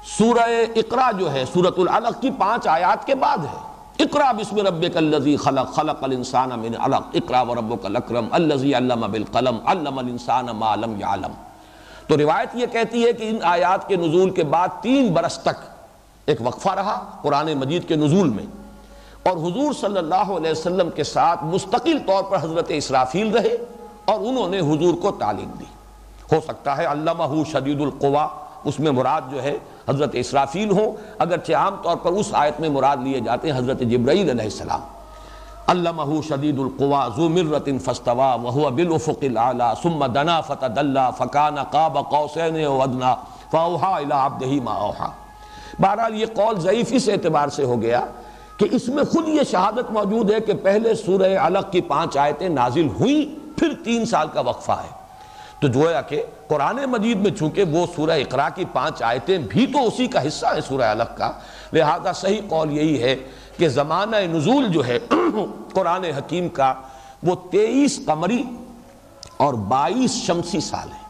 سورہ اقرا جو ہے سورۃ العلق کی 5 آیات کے بعد ہے۔ اقرا بسم ربک الذی خلق، خلق الانسان من علق، اقرا وربک الاکرم الذی علم بالقلم، علم الانسان ما لم یعلم۔ تو روایت یہ کہتی ہے کہ ان آیات کے نزول کے بعد 3 برس تک ایک وقفہ رہا قرآن مجید کے نزول میں، اور حضور صلی اللہ علیہ وسلم کے ساتھ مستقل طور پر حضرت اسرافیل رہے اور انہوں نے حضور کو تعلیم دی۔ ہو سکتا ہے علمہ شدید القوا، اس میں مراد جو ہے حضرت اسرافیل ہوں، اگرچہ عام طور پر اس آیت میں مراد لیے جاتے ہیں حضرت جبرائیل علیہ السلام۔ علمہ شدید القوا ذو مرۃ فاستوى وهو بالافق الاعلى ثم دنا فتدلى فكان قاب قوسين او ادنى فاوحى الى عبده ما اوحى۔ بہرحال یہ قول ضعیف اس اعتبار سے ہو گیا کہ اس میں خود یہ شہادت موجود ہے کہ پہلے سورہ علق کی 5 آیتیں نازل ہوئیں، پھر 3 سال کا وقفہ ہے۔ تو جو ہے کہ قرآن مجید میں چونکہ وہ سورہ اقرا کی 5 آیتیں بھی تو اسی کا حصہ ہے سورہ علق کا، لہذا صحیح قول یہی ہے کہ زمانہ نزول جو ہے قرآن حکیم کا وہ 23 قمری اور 22 شمسی سال ہے۔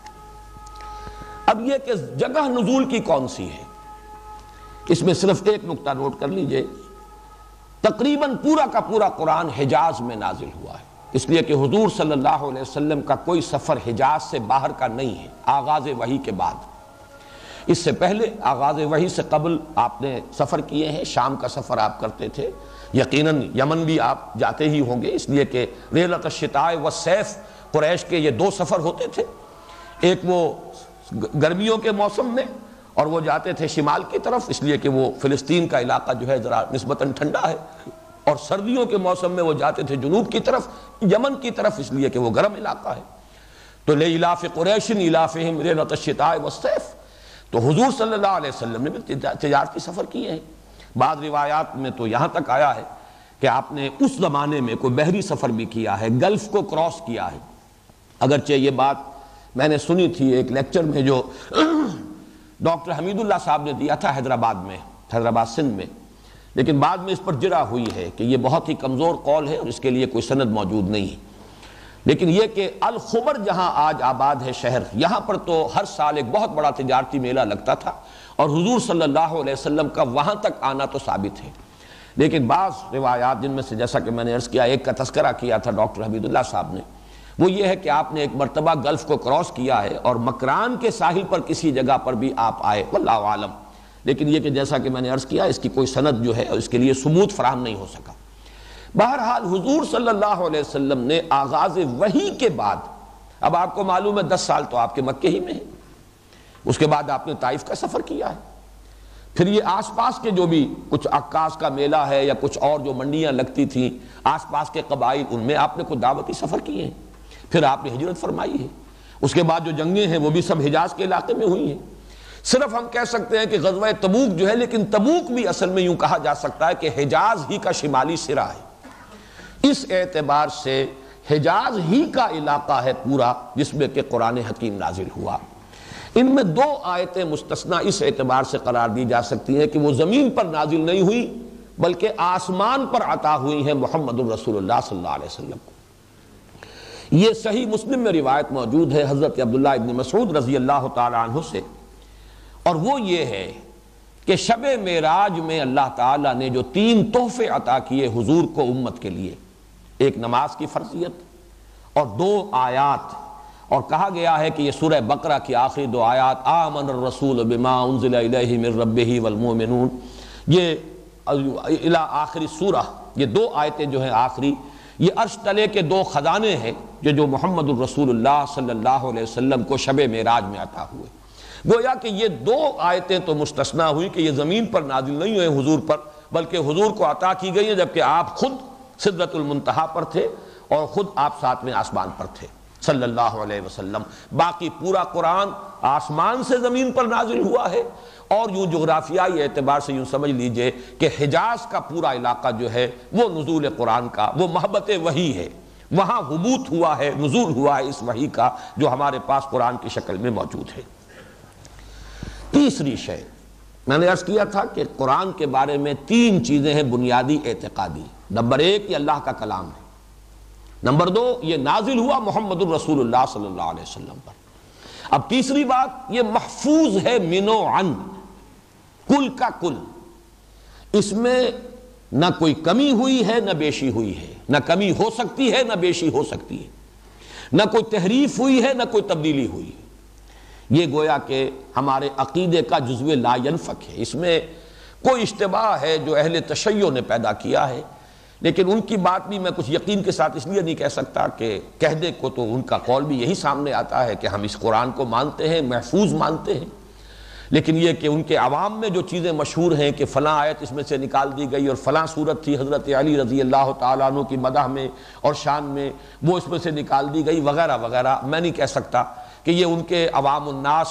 اب یہ کہ جگہ نزول کی کون سی ہے، اس میں صرف ایک نقطہ نوٹ کر لیجئے، تقریباً پورا کا پورا قرآن حجاز میں نازل ہوا ہے، اس لیے کہ حضور صلی اللہ علیہ وسلم کا کوئی سفر حجاز سے باہر کا نہیں ہے آغاز وحی کے بعد۔ اس سے پہلے آغاز وحی سے قبل آپ نے سفر کیے ہیں، شام کا سفر آپ کرتے تھے، یقیناً یمن بھی آپ جاتے ہی ہوں گے، اس لیے کہ ریلۃ الشتاء والصیف قریش کے یہ 2 سفر ہوتے تھے، ایک وہ گرمیوں کے موسم میں اور وہ جاتے تھے شمال کی طرف، اس لیے کہ وہ فلسطین کا علاقہ جو ہے ذرا نسبتاً ٹھنڈا ہے، اور سردیوں کے موسم میں وہ جاتے تھے جنوب کی طرف یمن کی طرف، اس لیے کہ وہ گرم علاقہ ہے۔ تو لإلاف قریش إلافہم رحلۃ الشتاء والصیف، تو حضور صلی اللہ علیہ وسلم نے بھی تجارتی سفر کیے ہیں۔ بعض روایات میں تو یہاں تک آیا ہے کہ آپ نے اس زمانے میں کوئی بحری سفر بھی کیا ہے، گلف کو کراس کیا ہے۔ اگرچہ یہ بات میں نے سنی تھی ایک لیکچر میں جو ڈاکٹر حمید اللہ صاحب نے دیا تھا حیدرآباد میں، حیدرآباد سندھ میں، لیکن بعد میں اس پر جرح ہوئی ہے کہ یہ بہت ہی کمزور قول ہے اور اس کے لیے کوئی سند موجود نہیں ہے۔ لیکن یہ کہ الخبر جہاں آج آباد ہے شہر، یہاں پر تو ہر سال ایک بہت بڑا تجارتی میلہ لگتا تھا، اور حضور صلی اللہ علیہ وسلم کا وہاں تک آنا تو ثابت ہے۔ لیکن بعض روایات جن میں سے جیسا کہ میں نے عرض کیا ایک کا تذکرہ کیا تھا ڈاکٹر حمید اللہ صاحب نے، وہ یہ ہے کہ آپ نے ایک مرتبہ گلف کو کراس کیا ہے اور مکران کے ساحل پر کسی جگہ پر بھی آپ آئے، واللہ عالم۔ لیکن یہ کہ جیسا کہ میں نے عرض کیا اس کی کوئی سند جو ہے اس کے لیے ثبوت فراہم نہیں ہو سکا۔ بہرحال حضور صلی اللہ علیہ وسلم نے آغاز وحی کے بعد، اب آپ کو معلوم ہے 10 سال تو آپ کے مکے ہی میں ہیں، اس کے بعد آپ نے طائف کا سفر کیا ہے، پھر یہ آس پاس کے جو بھی کچھ عکاس کا میلہ ہے یا کچھ اور جو منڈیاں لگتی تھیں آس پاس کے قبائل، ان میں آپ نے کچھ دعوتی سفر کیے ہیں، پھر آپ نے ہجرت فرمائی ہے، اس کے بعد جو جنگیں ہیں وہ بھی سب حجاز کے علاقے میں ہوئی ہیں. صرف ہم کہہ سکتے ہیں کہ غزوہ تبوک جو ہے، لیکن تبوک بھی اصل میں یوں کہا جا سکتا ہے کہ حجاز ہی کا شمالی سرا ہے. اس اعتبار سے حجاز ہی کا علاقہ ہے پورا جس میں کہ قرآن حکیم نازل ہوا. ان میں 2 آیتیں مستثنا اس اعتبار سے قرار دی جا سکتی ہیں کہ وہ زمین پر نازل نہیں ہوئی بلکہ آسمان پر عطا ہوئی ہیں محمد الرسول اللہ صلی اللہ علیہ وسلم کو. یہ صحیح مسلم میں روایت موجود ہے حضرت عبداللہ ابن مسعود رضی اللہ تعالی عنہ سے، اور وہ یہ ہے کہ شب معراج میں اللہ تعالیٰ نے جو 3 تحفے عطا کیے حضور کو امت کے لیے، ایک نماز کی فرضیت اور 2 آیات، اور کہا گیا ہے کہ یہ سورہ بقرہ کی آخری 2 آیات آمن الرسول بما انزل الیہ من ربہ والمؤمنون، یہ الی آخری سورہ، یہ 2 آیتیں جو ہیں آخری، یہ عرش تلے کے 2 خزانے ہیں جو محمد الرسول اللہ صلی اللہ علیہ وسلم کو شب معراج میں عطا ہوئے. گویا کہ یہ 2 آیتیں تو مستثنا ہوئی کہ یہ زمین پر نازل نہیں ہوئے حضور پر، بلکہ حضور کو عطا کی گئی ہیں جبکہ آپ خود سدرۃ المنتہا پر تھے اور خود آپ 7ویں آسمان پر تھے صلی اللہ علیہ وسلم. باقی پورا قرآن آسمان سے زمین پر نازل ہوا ہے، اور یوں جغرافیائی اعتبار سے یوں سمجھ لیجئے کہ حجاز کا پورا علاقہ جو ہے وہ نزول قرآن کا، وہ محبت وحی ہے، وہاں حبوط ہوا ہے، نزول ہوا ہے اس وحی کا جو ہمارے پاس قرآن کی شکل میں موجود ہے. تیسری شے میں نے عرض کیا تھا کہ قرآن کے بارے میں 3 چیزیں ہیں بنیادی اعتقادی. نمبر 1 یہ اللہ کا کلام ہے. نمبر 2 یہ نازل ہوا محمد الرسول اللہ صلی اللہ علیہ وسلم پر. اب تیسری بات یہ محفوظ ہے من و عن، کل کا کل. اس میں نہ کوئی کمی ہوئی ہے نہ بیشی ہوئی ہے، نہ کمی ہو سکتی ہے نہ بیشی ہو سکتی ہے، نہ کوئی تحریف ہوئی ہے نہ کوئی تبدیلی ہوئی ہے. یہ گویا کہ ہمارے عقیدے کا جزو لا ینفک ہے. اس میں کوئی اشتباہ ہے جو اہل تشیع نے پیدا کیا ہے، لیکن ان کی بات بھی میں کچھ یقین کے ساتھ اس لیے نہیں کہہ سکتا کہ کہہ دے کو تو ان کا قول بھی یہی سامنے آتا ہے کہ ہم اس قرآن کو مانتے ہیں، محفوظ مانتے ہیں، لیکن یہ کہ ان کے عوام میں جو چیزیں مشہور ہیں کہ فلاں آیت اس میں سے نکال دی گئی اور فلاں صورت تھی حضرت علی رضی اللہ تعالیٰ عنہ کی مدح میں اور شان میں وہ اس میں سے نکال دی گئی وغیرہ وغیرہ، میں نہیں کہہ سکتا کہ یہ ان کے عوام الناس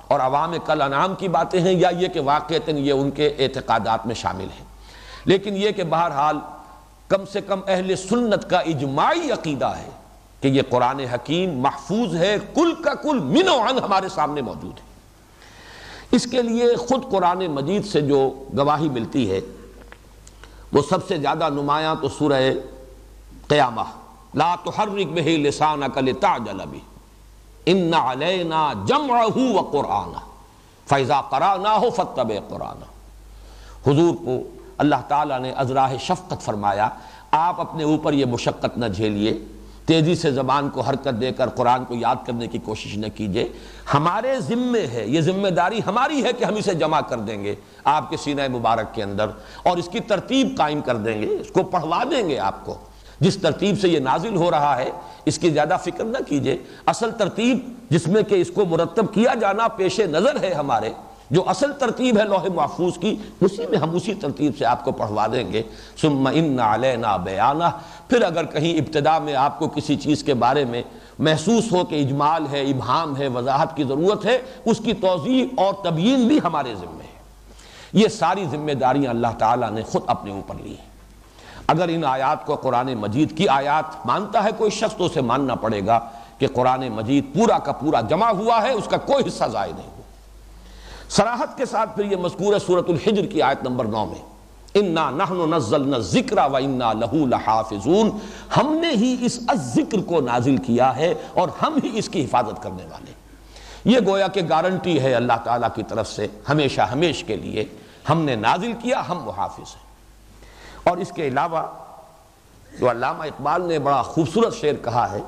اور عوام کل انعام کی باتیں ہیں یا یہ کہ واقعتاً یہ ان کے اعتقادات میں شامل ہیں. لیکن یہ کہ بہرحال کم سے کم اہل سنت کا اجماعی عقیدہ ہے کہ یہ قرآن حکیم محفوظ ہے، کل کا کل من و عن ہمارے سامنے موجود ہے. اس کے لیے خود قرآن مجید سے جو گواہی ملتی ہے وہ سب سے زیادہ نمایاں تو سورہ قیامہ، لا تحرک بہ لسانک لتعجل بہ ان علینا جمعہ وقرآنہ فاذا قرأناہ فاتبع قرآنہ. حضور کو اللہ تعالیٰ نے ازراہ شفقت فرمایا آپ اپنے اوپر یہ مشقت نہ جھیلیے، تیزی سے زبان کو حرکت دے کر قرآن کو یاد کرنے کی کوشش نہ کیجیے، ہمارے ذمے ہے، یہ ذمہ داری ہماری ہے کہ ہم اسے جمع کر دیں گے آپ کے سینہ مبارک کے اندر اور اس کی ترتیب قائم کر دیں گے، اس کو پڑھوا دیں گے آپ کو. جس ترتیب سے یہ نازل ہو رہا ہے اس کی زیادہ فکر نہ کیجیے، اصل ترتیب جس میں کہ اس کو مرتب کیا جانا پیش نظر ہے ہمارے، جو اصل ترتیب ہے لوح محفوظ کی، اسی میں ہم اسی ترتیب سے آپ کو پڑھوا دیں گے. ثم ان علینا بیانہ، پھر اگر کہیں ابتدا میں آپ کو کسی چیز کے بارے میں محسوس ہو کہ اجمال ہے، ابہام ہے، وضاحت کی ضرورت ہے، اس کی توضیح اور تبیین بھی ہمارے ذمہ ہے. یہ ساری ذمہ داریاں اللہ تعالیٰ نے خود اپنے اوپر لی ہیں. اگر ان آیات کو قرآن مجید کی آیات مانتا ہے کوئی شخص تو اسے ماننا پڑے گا کہ قرآن مجید پورا کا پورا جمع ہوا ہے، اس کا کوئی حصہ ضائع نہیں ہوا. صراحت کے ساتھ پھر یہ مذکور ہے سورۃ الحجر کی آیت نمبر 9 میں، انا نحن نزلنا الذکر وانا لہ لحافظون، ہم نے ہی اس الذکر کو نازل کیا ہے اور ہم ہی اس کی حفاظت کرنے والے. یہ گویا کہ گارنٹی ہے اللہ تعالیٰ کی طرف سے ہمیشہ ہمیش کے لیے، ہم نے نازل کیا، ہم محافظ ہیں. اور اس کے علاوہ جو علامہ اقبال نے بڑا خوبصورت شعر کہا ہے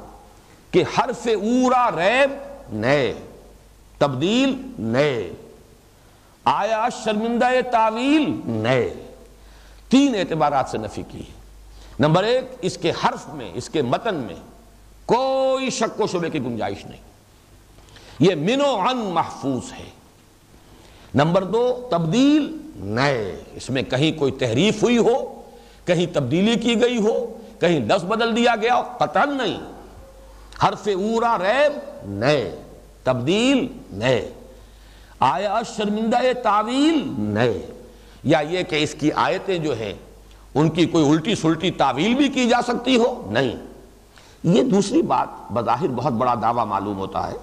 کہ حرف اورا ریب نئے، تبدیل نئے، آیا شرمندہ تعویل نئے. 3 اعتبارات سے نفی کی ہے. نمبر 1 اس کے حرف میں، اس کے متن میں کوئی شک و شبے کی گنجائش نہیں، یہ من و عن محفوظ ہے. نمبر 2 تبدیل نئے، اس میں کہیں کوئی تحریف ہوئی ہو، کہیں تبدیلی کی گئی ہو، کہیں لفظ بدل دیا گیا ہو، قطعاً نہیں. حرف اورا ریب نئے، تبدیل نئے، آیا شرمندہ تعویل نئے، یا یہ کہ اس کی آیتیں جو ہیں ان کی کوئی الٹی سلٹی تعویل بھی کی جا سکتی ہو، نہیں۔ یہ دوسری بات بظاہر بہت بڑا دعویٰ معلوم ہوتا ہے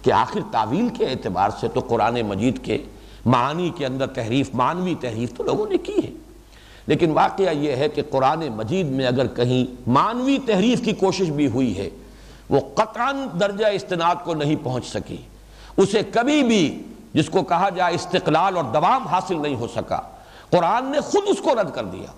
کہ آخر تعویل کے اعتبار سے تو قرآن مجید کے معانی کے اندر تحریف، معنوی تحریف تو لوگوں نے کی ہے، لیکن واقعہ یہ ہے کہ قرآن مجید میں اگر کہیں معنوی تحریف کی کوشش بھی ہوئی ہے، وہ قطعاً درجہ استناد کو نہیں پہنچ سکی، اسے کبھی بھی جس کو کہا جائے استقلال اور دوام حاصل نہیں ہو سکا۔ قرآن نے خود اس کو رد کر دیا،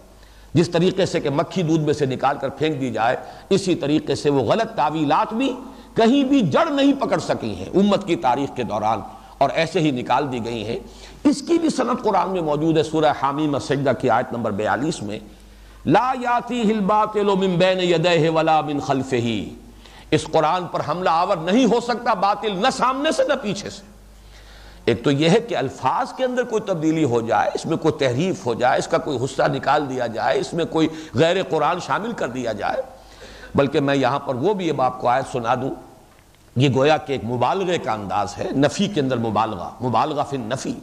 جس طریقے سے کہ مکھی دودھ میں سے نکال کر پھینک دی جائے، اسی طریقے سے وہ غلط تعویلات بھی کہیں بھی جڑ نہیں پکڑ سکی ہیں امت کی تاریخ کے دوران، اور ایسے ہی نکال دی گئی ہیں۔ اس کی بھی سند قرآن میں موجود ہے، سورہ حامیم السجدہ کی آیت نمبر 42 میں، لا یاتیہ الباطل من بین یدیہ ولا من خلفہ، اس قرآن پر حملہ آور نہیں ہو سکتا باطل، نہ سامنے سے نہ پیچھے سے۔ ایک تو یہ ہے کہ الفاظ کے اندر کوئی تبدیلی ہو جائے، اس میں کوئی تحریف ہو جائے، اس کا کوئی حصہ نکال دیا جائے، اس میں کوئی غیر قرآن شامل کر دیا جائے، بلکہ میں یہاں پر وہ بھی اب آپ کو آیت سنا دوں، یہ گویا کہ ایک مبالغے کا انداز ہے، نفی کے اندر مبالغہ فی النفی۔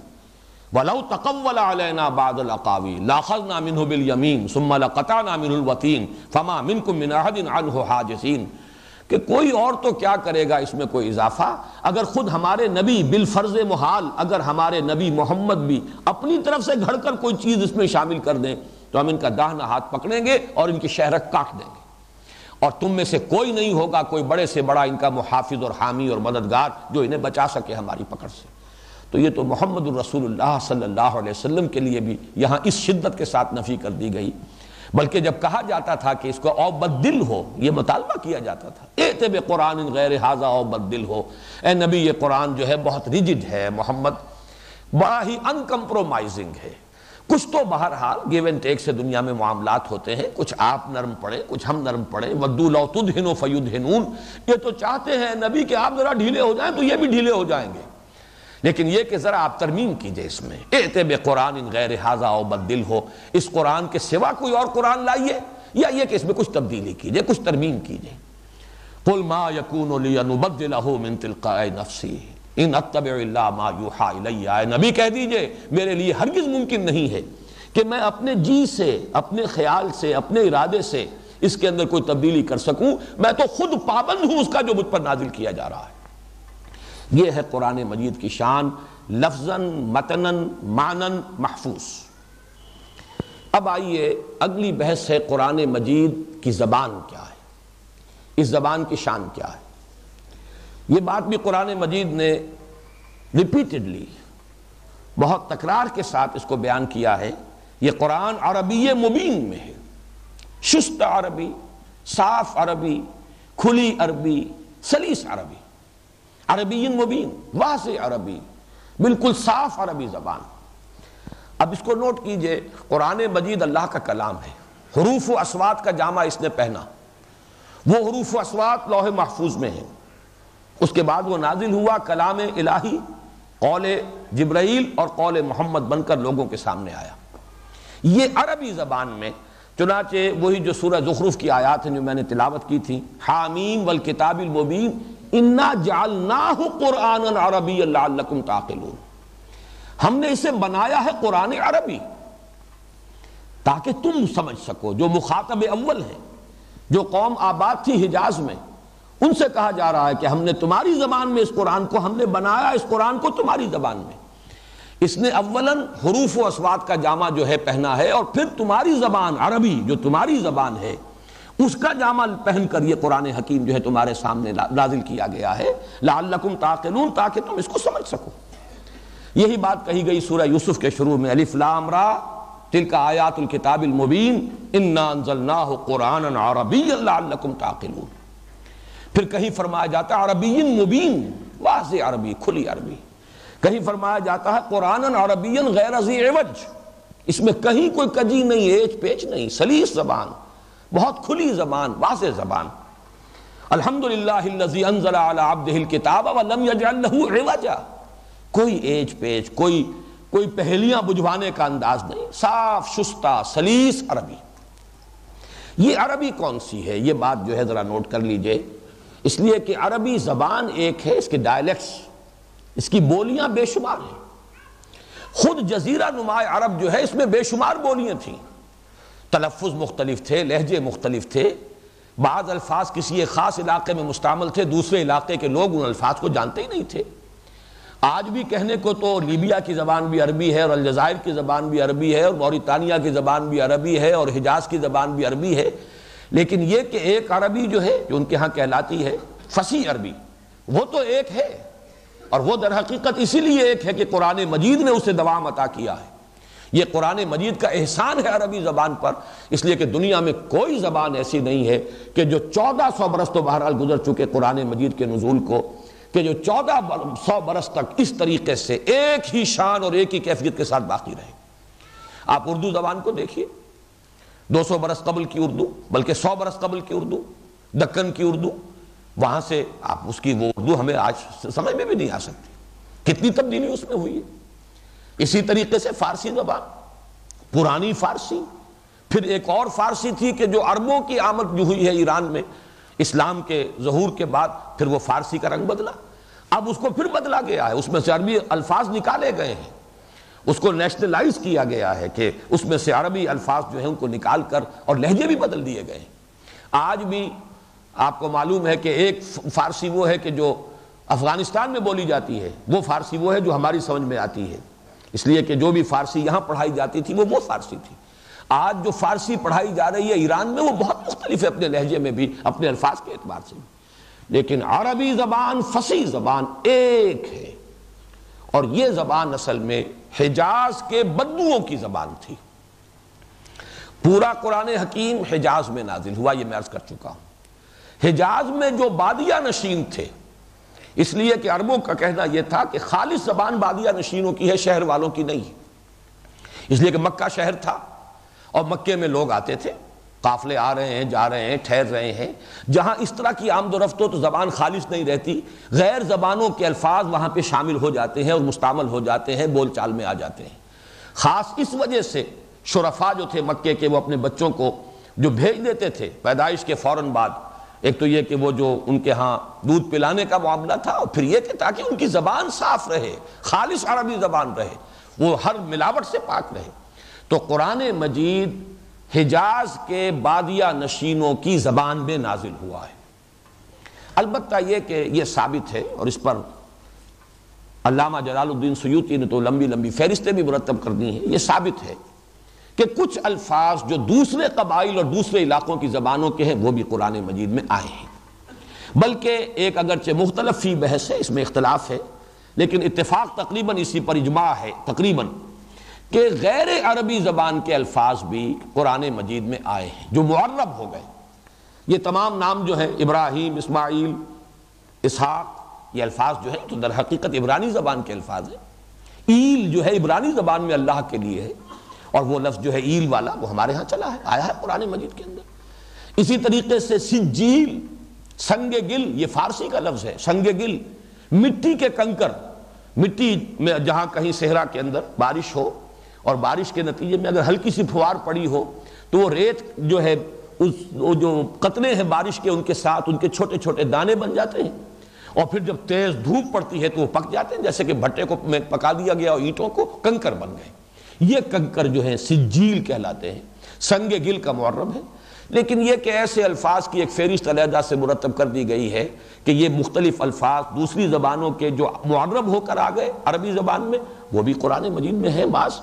وَلَوْ تَقَوَّلَ عَلَيْنَا بَعْضَ الْأَقَاوِيلِ لَأَخَذْنَا مِنْهُ بِالْيَمِينِ ثُمَّ لَقَطَعْنَا مِنْهُ الْوَتِينَ فَمَا مِنْكُمْ مِنْ أَحَدٍ عَنْهُ حَاجِزِينَ، کہ کوئی اور تو کیا کرے گا اس میں کوئی اضافہ، اگر خود ہمارے نبی بالفرض محال، اگر ہمارے نبی محمد بھی اپنی طرف سے گھڑ کر کوئی چیز اس میں شامل کر دیں تو ہم ان کا داہنا ہاتھ پکڑیں گے اور ان کی شہرک کاٹ دیں گے، اور تم میں سے کوئی نہیں ہوگا کوئی بڑے سے بڑا ان کا محافظ اور حامی اور مددگار جو انہیں بچا سکے ہماری پکڑ سے۔ تو یہ تو محمد الرسول اللہ صلی اللہ علیہ وسلم کے لیے بھی یہاں اس شدت کے ساتھ نفی کر دی گئی، بلکہ جب کہا جاتا تھا کہ اس کو او بدل ہو، یہ مطالبہ کیا جاتا تھا، ائت بقرآن غیر ھذا او بدل ہو، اے نبی یہ قرآن جو ہے بہت ریجڈ ہے، محمد بڑا ہی ان کمپرومائزنگ ہے۔ کچھ تو بہرحال گیو اینڈ ٹیک سے دنیا میں معاملات ہوتے ہیں، کچھ آپ نرم پڑیں کچھ ہم نرم پڑیں، ودوا لو تدہنوا فیدہنون، یہ تو چاہتے ہیں نبی کہ آپ ذرا ڈھیلے ہو جائیں تو یہ بھی ڈھیلے ہو جائیں گے، لیکن یہ کہ ذرا آپ ترمیم کیجئے اس میں، ائت بقرآن غیر ھذا او بدل ہو، اس قرآن کے سوا کوئی اور قرآن لائیے، یا یہ کہ اس میں کچھ تبدیلی کیجئے، کچھ ترمیم کیجئے۔ قل ما یکون لی ان ابدلہ من تلقاء نفسی ان اتبع الا ما یوحی الی، اے نبی کہہ دیجئے میرے لیے ہرگز ممکن نہیں ہے کہ میں اپنے جی سے، اپنے خیال سے، اپنے ارادے سے اس کے اندر کوئی تبدیلی کر سکوں، میں تو خود پابند ہوں اس کا جو مجھ پر نازل کیا جا رہا ہے۔ یہ ہے قرآن مجید کی شان، لفظاً متناً معناً محفوظ۔ اب آئیے اگلی بحث ہے قرآن مجید کی زبان کیا ہے، اس زبان کی شان کیا ہے۔ یہ بات بھی قرآن مجید نے ریپیٹڈلی بہت تکرار کے ساتھ اس کو بیان کیا ہے، یہ قرآن عربی مبین میں ہے، شست عربی، صاف عربی، کھلی عربی، سلیس عربی، عربی مبین، واضح عربی، بالکل صاف عربی زبان۔ اب اس کو نوٹ کیجئے، قرآن مجید اللہ کا کلام ہے، حروف و اصوات کا جامع اس نے پہنا، وہ حروف و اصوات لوح محفوظ میں ہیں، اس کے بعد وہ نازل ہوا کلام الہی، قول جبرائیل اور قول محمد بن کر لوگوں کے سامنے آیا۔ یہ عربی زبان میں، چنانچہ وہی جو سورہ زخرف کی آیات ہیں جو میں نے تلاوت کی تھی، حامیم والکتاب المبین انا جعلناہ قرآنا عربیا لعلکم تعقلون، ہم نے اسے بنایا ہے قرآن عربی تاکہ تم سمجھ سکو۔ جو مخاطب اول ہیں، جو قوم آباد تھی حجاز میں، ان سے کہا جا رہا ہے کہ ہم نے تمہاری زبان میں اس قرآن کو، ہم نے بنایا اس قرآن کو تمہاری زبان میں۔ اس نے اولاً حروف و اصوات کا جامع جو ہے پہنا ہے، اور پھر تمہاری زبان عربی جو تمہاری زبان ہے اس کا جامع پہن کر یہ قرآن حکیم جو ہے تمہارے سامنے نازل کیا گیا ہے، لعلکم تعقلون، تاکہ تم اس کو سمجھ سکو۔ یہی بات کہی گئی سورہ یوسف کے شروع میں، الف لام را تلک آیات الکتاب المبین انا انزلناہ قرآنا عربیا لعلکم تعقلون۔ پھر کہیں فرمایا جاتا ہے عربی مبین، واضح عربی، کھلی عربی۔ کہیں فرمایا جاتا ہے قرآنا عربیا غیر ذی عوج، اس میں کہیں کوئی کجی نہیں، ایچ پیچ نہیں، سلیس زبان، بہت کھلی زبان، واضح زبان۔ الحمدللہ الذی انزل علی عبدہ الکتاب ولم یجعل لہ عوجا، کوئی ایچ پیچ، کوئی پہلیاں بجھوانے کا انداز نہیں، صاف شستہ سلیس عربی۔ یہ عربی کون سی ہے، یہ بات جو ہے ذرا نوٹ کر لیجئے۔ اس لیے کہ عربی زبان ایک ہے، اس کے ڈائلیکٹس، اس کی بولیاں بے شمار ہیں۔ خود جزیرہ نما عرب جو ہے اس میں بے شمار بولیاں تھیں، تلفظ مختلف تھے، لہجے مختلف تھے، بعض الفاظ کسی ایک خاص علاقے میں مستعمل تھے، دوسرے علاقے کے لوگ ان الفاظ کو جانتے ہی نہیں تھے۔ آج بھی کہنے کو تو لیبیا کی زبان بھی عربی ہے، اور الجزائر کی زبان بھی عربی ہے، اور موریتانیہ کی زبان بھی عربی ہے، اور حجاز کی زبان بھی عربی ہے، لیکن یہ کہ ایک عربی جو ہے جو ان کے ہاں کہلاتی ہے فصیح عربی، وہ تو ایک ہے، اور وہ در حقیقت اسی لیے ایک ہے کہ قرآن مجید نے اسے دوام عطا کیا ہے۔ یہ قرآن مجید کا احسان ہے عربی زبان پر، اس لیے کہ دنیا میں کوئی زبان ایسی نہیں ہے کہ جو 1400 برس تو بہرحال گزر چکے قرآن مجید کے نزول کو، کہ جو 1400 برس تک اس طریقے سے ایک ہی شان اور ایک ہی کیفیت کے ساتھ باقی رہے۔ آپ اردو زبان کو دیکھیے، 200 برس قبل کی اردو، بلکہ 100 برس قبل کی اردو، دکن کی اردو، وہاں سے آپ اس کی وہ اردو ہمیں آج سمجھ میں بھی نہیں آ سکتی، کتنی تبدیلی اس میں ہوئی ہے۔ اسی طریقے سے فارسی زبان، پرانی فارسی، پھر ایک اور فارسی تھی کہ جو عربوں کی آمد جو ہوئی ہے ایران میں اسلام کے ظہور کے بعد، پھر وہ فارسی کا رنگ بدلا، اب اس کو پھر بدلا گیا ہے، اس میں سے عربی الفاظ نکالے گئے ہیں، اس کو نیشنلائز کیا گیا ہے کہ اس میں سے عربی الفاظ جو ہیں ان کو نکال کر اور لہجے بھی بدل دیے گئے ہیں۔ آج بھی آپ کو معلوم ہے کہ ایک فارسی وہ ہے کہ جو افغانستان میں بولی جاتی ہے، وہ فارسی وہ ہے جو ہماری سمجھ میں آتی ہے، اس لیے کہ جو بھی فارسی یہاں پڑھائی جاتی تھی وہ فارسی تھی۔ آج جو فارسی پڑھائی جا رہی ہے ایران میں وہ بہت مختلف ہے اپنے لہجے میں بھی، اپنے الفاظ کے اعتبار سے بھی، لیکن عربی زبان فصیح زبان ایک ہے، اور یہ زبان اصل میں حجاز کے بدوؤں کی زبان تھی۔ پورا قرآن حکیم حجاز میں نازل ہوا، یہ میں عرض کر چکا ہوں۔ حجاز میں جو بادیہ نشین تھے، اس لیے کہ عربوں کا کہنا یہ تھا کہ خالص زبان بادیہ نشینوں کی ہے، شہر والوں کی نہیں، اس لیے کہ مکہ شہر تھا اور مکے میں لوگ آتے تھے، قافلے آ رہے ہیں، جا رہے ہیں، ٹھہر رہے ہیں، جہاں اس طرح کی آمد و رفت ہو تو زبان خالص نہیں رہتی، غیر زبانوں کے الفاظ وہاں پہ شامل ہو جاتے ہیں اور مستعمل ہو جاتے ہیں، بول چال میں آ جاتے ہیں۔ خاص اس وجہ سے شرفاء جو تھے مکے کے، وہ اپنے بچوں کو جو بھیج دیتے تھے پیدائش کے فوراً بعد، ایک تو یہ کہ وہ جو ان کے ہاں دودھ پلانے کا معاملہ تھا، اور پھر یہ کہ تاکہ ان کی زبان صاف رہے، خالص عربی زبان رہے، وہ ہر ملاوٹ سے پاک رہے، تو قرآن مجید حجاز کے بادیہ نشینوں کی زبان میں نازل ہوا ہے۔ البتہ یہ کہ یہ ثابت ہے، اور اس پر علامہ جلال الدین سیوطی نے تو لمبی لمبی فہرستیں بھی مرتب کر دی ہیں، یہ ثابت ہے کہ کچھ الفاظ جو دوسرے قبائل اور دوسرے علاقوں کی زبانوں کے ہیں وہ بھی قرآن مجید میں آئے ہیں، بلکہ ایک اگرچہ مختلف فی بحث ہے، اس میں اختلاف ہے، لیکن اتفاق تقریباً اسی پر اجماع ہے تقریباً، کہ غیر عربی زبان کے الفاظ بھی قرآن مجید میں آئے ہیں جو معرب ہو گئے۔ یہ تمام نام جو ہیں ابراہیم، اسماعیل، اسحاق، یہ الفاظ جو ہیں تو در حقیقت عبرانی زبان کے الفاظ ہیں۔ ایل جو ہے عبرانی زبان میں اللہ کے لیے ہے، اور وہ لفظ جو ہے ایل والا وہ ہمارے ہاں چلا ہے، آیا ہے قرآن مجید کے اندر۔ اسی طریقے سے سجیل، سنگ گل، یہ فارسی کا لفظ ہے، سنگ گل، مٹی کے کنکر، مٹی میں جہاں کہیں صحرا کے اندر بارش ہو اور بارش کے نتیجے میں اگر ہلکی سی پھوار پڑی ہو تو وہ ریت جو ہے وہ جو قطرے ہیں بارش کے ان کے ساتھ ان کے چھوٹے چھوٹے دانے بن جاتے ہیں، اور پھر جب تیز دھوپ پڑتی ہے تو وہ پک جاتے ہیں، جیسے کہ بھٹے کو میں پکا دیا گیا اور اینٹوں کو کنکر بن گئے۔ یہ کنکر جو ہیں سجیل کہلاتے ہیں، سنگ گل کا معرب ہے۔ لیکن یہ کہ ایسے الفاظ کی ایک فہرست علیحدہ سے مرتب کر دی گئی ہے کہ یہ مختلف الفاظ دوسری زبانوں کے جو معرب ہو کر آ گئے عربی زبان میں وہ بھی قرآن مجید میں ہیں بعض،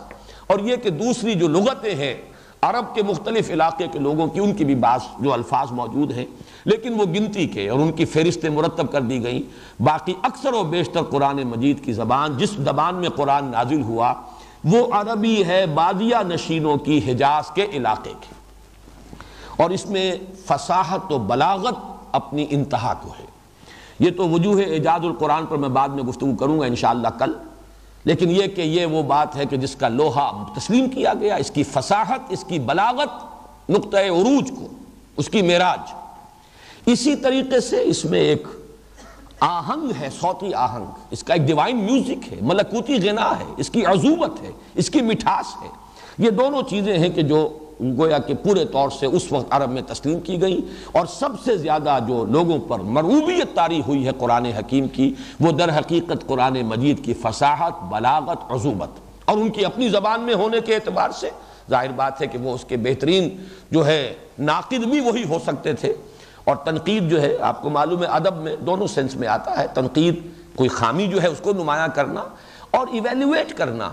اور یہ کہ دوسری جو لغتیں ہیں عرب کے مختلف علاقے کے لوگوں کی ان کی بھی بعض جو الفاظ موجود ہیں، لیکن وہ گنتی کے اور ان کی فہرستیں مرتب کر دی گئیں۔ باقی اکثر و بیشتر قرآن مجید کی زبان، جس زبان میں قرآن نازل ہوا، وہ عربی ہے بادیہ نشینوں کی حجاز کے علاقے کی، اور اس میں فصاحت و بلاغت اپنی انتہا کو ہے۔ یہ تو وجوہ اعجاز القرآن پر میں بعد میں گفتگو کروں گا انشاءاللہ کل، لیکن یہ کہ یہ وہ بات ہے کہ جس کا لوہا تسلیم کیا گیا، اس کی فصاحت، اس کی بلاغت، نقطہ عروج کو، اس کی معراج۔ اسی طریقے سے اس میں ایک آہنگ ہے، صوتی آہنگ، اس کا ایک ڈیوائن میوزک ہے، ملکوتی غنا ہے، اس کی عذوبت ہے، اس کی مٹھاس ہے۔ یہ دونوں چیزیں ہیں کہ جو گویا کہ پورے طور سے اس وقت عرب میں تسلیم کی گئیں، اور سب سے زیادہ جو لوگوں پر مرعوبیت طاری ہوئی ہے قرآن حکیم کی، وہ در حقیقت قرآن مجید کی فصاحت، بلاغت، عذوبت، اور ان کی اپنی زبان میں ہونے کے اعتبار سے ظاہر بات ہے کہ وہ اس کے بہترین جو ہے ناقد بھی وہی ہو سکتے تھے۔ اور تنقید جو ہے آپ کو معلوم ہے ادب میں دونوں سینس میں آتا ہے، تنقید کوئی خامی جو ہے اس کو نمایاں کرنا اور ایویلیویٹ کرنا،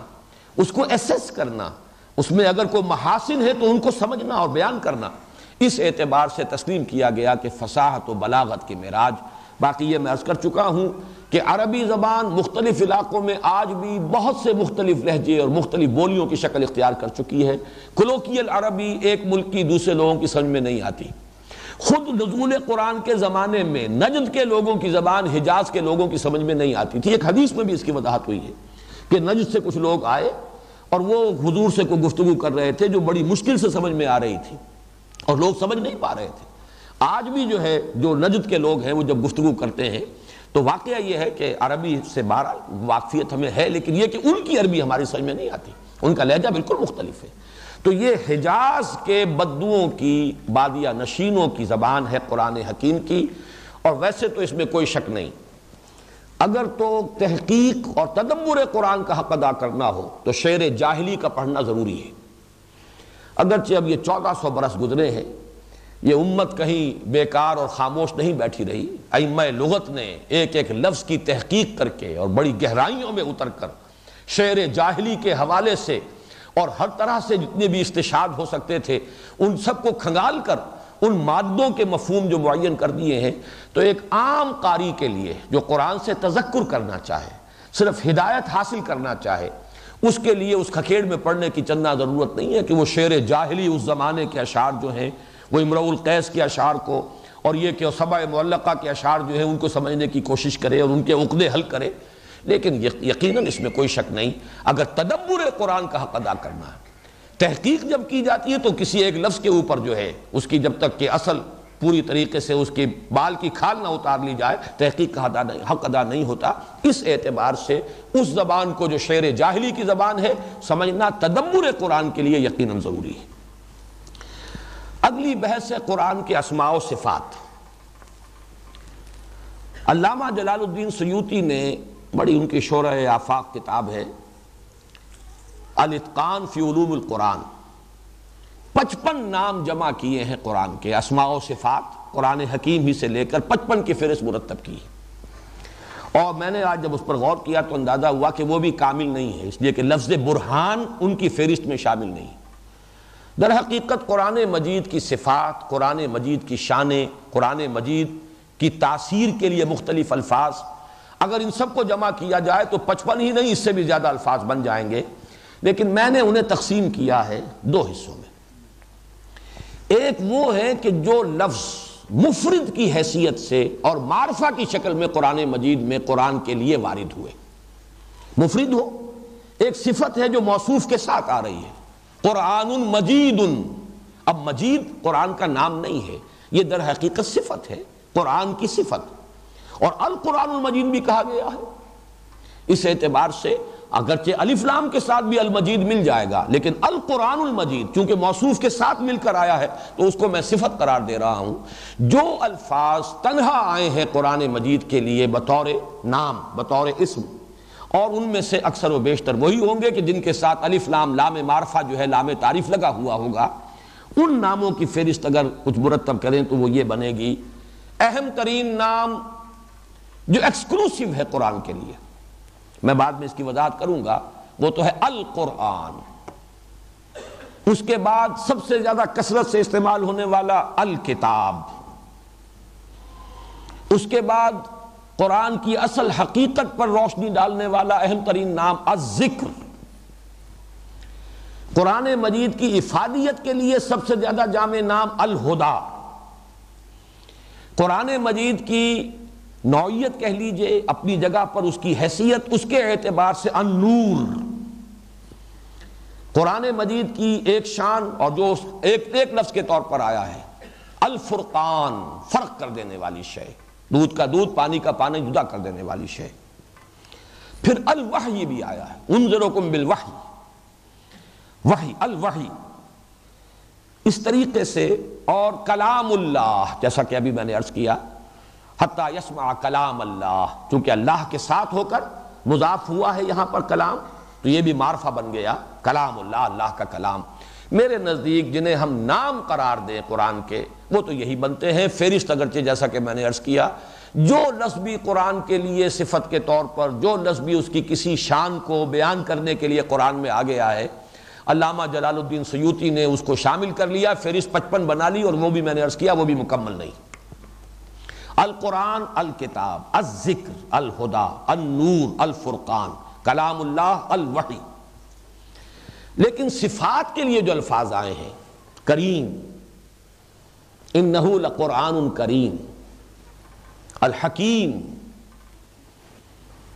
اس کو ایسیس کرنا، اس میں اگر کوئی محاسن ہے تو ان کو سمجھنا اور بیان کرنا، اس اعتبار سے تسلیم کیا گیا کہ فصاحت و بلاغت کی معراج۔ باقی یہ میں عرض کر چکا ہوں کہ عربی زبان مختلف علاقوں میں آج بھی بہت سے مختلف لہجے اور مختلف بولیوں کی شکل اختیار کر چکی ہے۔ کولوکیل عربی ایک ملک کی دوسرے لوگوں کی سمجھ میں نہیں آتی۔ خود نزول قرآن کے زمانے میں نجد کے لوگوں کی زبان حجاز کے لوگوں کی سمجھ میں نہیں آتی تھی۔ ایک حدیث میں بھی اس کی وضاحت ہوئی ہے کہ نجد سے کچھ لوگ آئے اور وہ حضور سے کوئی گفتگو کر رہے تھے جو بڑی مشکل سے سمجھ میں آ رہی تھی اور لوگ سمجھ نہیں پا رہے تھے۔ آج بھی جو ہے جو نجد کے لوگ ہیں وہ جب گفتگو کرتے ہیں تو واقعہ یہ ہے کہ عربی سے بہرحال واقفیت ہمیں ہے، لیکن یہ کہ ان کی عربی ہماری سمجھ میں نہیں آتی، ان کا لہجہ بالکل مختلف ہے۔ تو یہ حجاز کے بدوؤں کی، بادیہ نشینوں کی زبان ہے قرآن حکیم کی، اور ویسے تو اس میں کوئی شک نہیں، اگر تو تحقیق اور تدبر قرآن کا حق ادا کرنا ہو تو شعر جاہلی کا پڑھنا ضروری ہے۔ اگرچہ اب یہ 1400 برس گزرے ہیں، یہ امت کہیں بیکار اور خاموش نہیں بیٹھی رہی، ائمہ لغت نے ایک ایک لفظ کی تحقیق کر کے اور بڑی گہرائیوں میں اتر کر شعر جاہلی کے حوالے سے اور ہر طرح سے جتنے بھی استشہاد ہو سکتے تھے ان سب کو کھنگال کر ان مادوں کے مفہوم جو معین کر دیے ہیں۔ تو ایک عام قاری کے لیے جو قرآن سے تذکر کرنا چاہے، صرف ہدایت حاصل کرنا چاہے، اس کے لیے اس کھکیڑ میں پڑھنے کی چندہ ضرورت نہیں ہے کہ وہ شعر جاہلی اس زمانے کے اشعار جو ہیں، وہ امرؤ القیس کے اشعار کو اور یہ کہ سبع معلقہ کے اشعار جو ہیں ان کو سمجھنے کی کوشش کرے اور ان کے عقدے حل کرے۔ لیکن یقیناً اس میں کوئی شک نہیں، اگر تدبر قرآن کا حق ادا کرنا ہے، تحقیق جب کی جاتی ہے تو کسی ایک لفظ کے اوپر جو ہے اس کی جب تک کہ اصل پوری طریقے سے اس کی بال کی کھال نہ اتار لی جائے، تحقیق کا حق ادا نہیں ہوتا۔ اس اعتبار سے اس زبان کو جو شعر جاہلی کی زبان ہے سمجھنا تدبر قرآن کے لیے یقیناً ضروری ہے۔ اگلی بحث ہے قرآن کے اسماء و صفات۔ علامہ جلال الدین سیوطی نے بڑی ان کی شرح آفاق کتاب ہے الاتقان فی علوم القرآن، 55 نام جمع کیے ہیں قرآن کے اسماء و صفات، قرآن حکیم ہی سے لے کر 55 کی فہرست مرتب کی ہے۔ اور میں نے آج جب اس پر غور کیا تو اندازہ ہوا کہ وہ بھی کامل نہیں ہے، اس لیے کہ لفظ برہان ان کی فہرست میں شامل نہیں۔ در حقیقت قرآن مجید کی صفات، قرآن مجید کی شانیں، قرآن مجید کی تاثیر کے لیے مختلف الفاظ، اگر ان سب کو جمع کیا جائے تو 55 ہی نہیں، اس سے بھی زیادہ الفاظ بن جائیں گے، لیکن میں نے انہیں تقسیم کیا ہے دو حصوں میں۔ ایک وہ ہے کہ جو لفظ مفرد کی حیثیت سے اور معرفہ کی شکل میں قرآن مجید میں قرآن کے لیے وارد ہوئے، مفرد ہو، ایک صفت ہے جو موصوف کے ساتھ آ رہی ہے، قرآن مجید۔ اب مجید قرآن کا نام نہیں ہے، یہ در حقیقت صفت ہے، قرآن کی صفت، اور القرآن المجید بھی کہا گیا ہے۔ اس اعتبار سے اگرچہ الف لام کے ساتھ بھی المجید مل جائے گا، لیکن القرآن المجید چونکہ موصوف کے ساتھ مل کر آیا ہے تو اس کو میں صفت قرار دے رہا ہوں۔ جو الفاظ تنہا آئے ہیں قرآن مجید کے لیے بطور نام، بطور اسم، اور ان میں سے اکثر و بیشتر وہی ہوں گے کہ جن کے ساتھ الف لام، لام معرفہ جو ہے لام تعریف لگا ہوا ہوگا، ان ناموں کی فہرست اگر کچھ مرتب کریں تو وہ یہ بنے گی۔ اہم ترین نام جو ایکسکلوسیو ہے قرآن کے لیے، میں بعد میں اس کی وضاحت کروں گا، وہ تو ہے القرآن۔ اس کے بعد سب سے زیادہ کثرت سے استعمال ہونے والا الکتاب، اس کے بعد قرآن کی اصل حقیقت پر روشنی ڈالنے والا اہم ترین نام الذکر۔ قرآن مجید کی افادیت کے لیے سب سے زیادہ جامع نام الہدیٰ۔ قرآن مجید کی نوعیت کہہ لیجئے، اپنی جگہ پر اس کی حیثیت، اس کے اعتبار سے النور۔ قرآن مجید کی ایک شان اور جو ایک لفظ کے طور پر آیا ہے، الفرقان، فرق کر دینے والی شے، دودھ کا دودھ، پانی کا پانی جدا کر دینے والی شے۔ پھر الوحی بھی آیا ہے، انذرکم بالوحی، وحی، الوحی۔ اس طریقے سے، اور کلام اللہ، جیسا کہ ابھی میں نے عرض کیا، حتی یسمع کلام اللہ، چونکہ اللہ کے ساتھ ہو کر مضاف ہوا ہے یہاں پر کلام، تو یہ بھی معرفہ بن گیا کلام اللہ، اللہ کا کلام۔ میرے نزدیک جنہیں ہم نام قرار دیں قرآن کے، وہ تو یہی بنتے ہیں فہرست، اگرچہ جیسا کہ میں نے عرض کیا جو لفظ بھی قرآن کے لیے صفت کے طور پر، جو لفظ بھی اس کی کسی شان کو بیان کرنے کے لیے قرآن میں آ گیا ہے، علامہ جلال الدین سیوطی نے اس کو شامل کر لیا، فہرست 55 بنا لی، اور وہ بھی میں نے عرض کیا وہ بھی مکمل نہیں۔ القرآن، الکتاب، الذکر، الہدا، النور، الفرقان، کلام اللہ، الوحی۔ لیکن صفات کے لیے جو الفاظ آئے ہیں، کریم، انہ لقرآن کریم، الحکیم،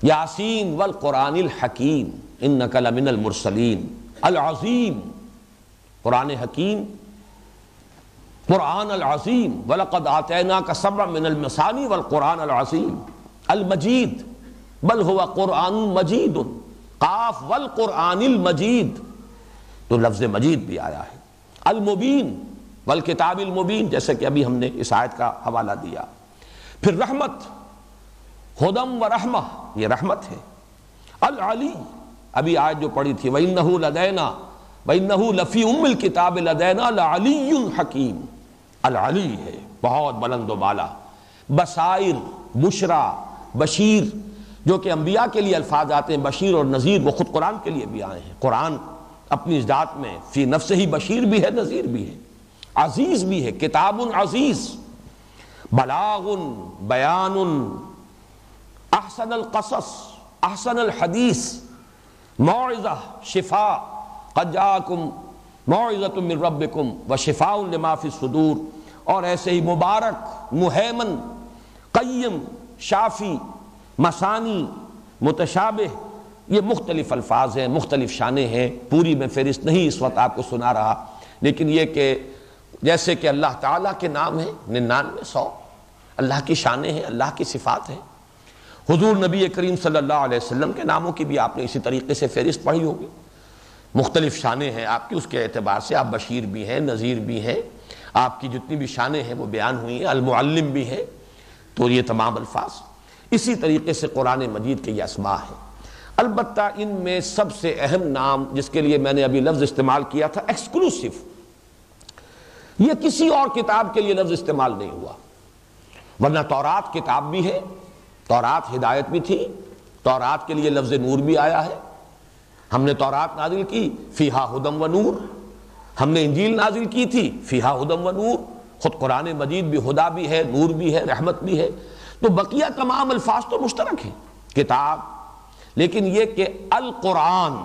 یاسین والقرآن الحکیم انک لمن المرسلین، العظیم، قرآن حکیم، قرآن العظیم، وَلَقَدْ آتَيْنَاكَ سَبْعًا مِنَ الْمَثَانِي وَالْقُرْآنَ الْعَظِيمِ، الْمَجِيدُ بل هو قرآن مجید، قاف والقرآن المجید، تو لفظ مجید بھی آیا ہے، المبین والکتاب المبین، جیسے کہ ابھی ہم نے اس آیت کا حوالہ دیا۔ پھر رحمت، ہدم و رحمہ، یہ رحمت ہے۔ العلی، ابھی آیت جو پڑھی تھی وَإِنَّهُ لَدَيْنَا وَإِنَّهُ لَفِي أُمِّ الْكِتَابِ لَدَيْنَا لَعَلِيٌّ حَكِيمٌ، العلی ہے، بہت بلند و بالا۔ بصائر، بشرا، بشیر، جو کہ انبیاء کے لیے الفاظ آتے ہیں بشیر اور نذیر، وہ خود قرآن کے لیے بھی آئے ہیں۔ قرآن اپنی ذات میں فی نفسہ ہی بشیر بھی ہے، نذیر بھی ہے، عزیز بھی ہے، کتاب عزیز، بلاغ، بیان، احسن القصص، احسن الحدیث، موعظہ، شفاء، قد جاءکم موعظۃ من ربکم وشفاء لما فی الصدور، اور ایسے ہی مبارک، مہیمن، قیم، شافی، مثانی، متشابہ، یہ مختلف الفاظ ہیں، مختلف شانیں ہیں، پوری میں فہرست نہیں اس وقت آپ کو سنا رہا، لیکن یہ کہ جیسے کہ اللہ تعالیٰ کے نام ہیں 99 100، اللہ کی شانیں ہیں، اللہ کی صفات ہیں۔ حضور نبی کریم صلی اللہ علیہ وسلم کے ناموں کی بھی آپ نے اسی طریقے سے فہرست پڑھی ہوگی، مختلف شانیں ہیں آپ کی، اس کے اعتبار سے آپ بشیر بھی ہیں، نذیر بھی ہیں، آپ کی جتنی بھی شانیں ہیں وہ بیان ہوئی ہیں، المعلم بھی ہیں، تو یہ تمام الفاظ اسی طریقے سے قرآن مجید کے یہ اسماء ہیں۔ البتہ ان میں سب سے اہم نام جس کے لیے میں نے ابھی لفظ استعمال کیا تھا ایکسکلوسیو، یہ کسی اور کتاب کے لیے لفظ استعمال نہیں ہوا، ورنہ تورات کتاب بھی ہے، تورات ہدایت بھی تھی، تورات کے لیے لفظ نور بھی آیا ہے، ہم نے تورات نازل کی فیہا ہدی و نور، ہم نے انجیل نازل کی تھی فیہا ہدی و نور، خود قرآن مجید بھی ہدا بھی ہے، نور بھی ہے، رحمت بھی ہے، تو بقیہ تمام الفاظ تو مشترک ہیں، کتاب، لیکن یہ کہ القرآن،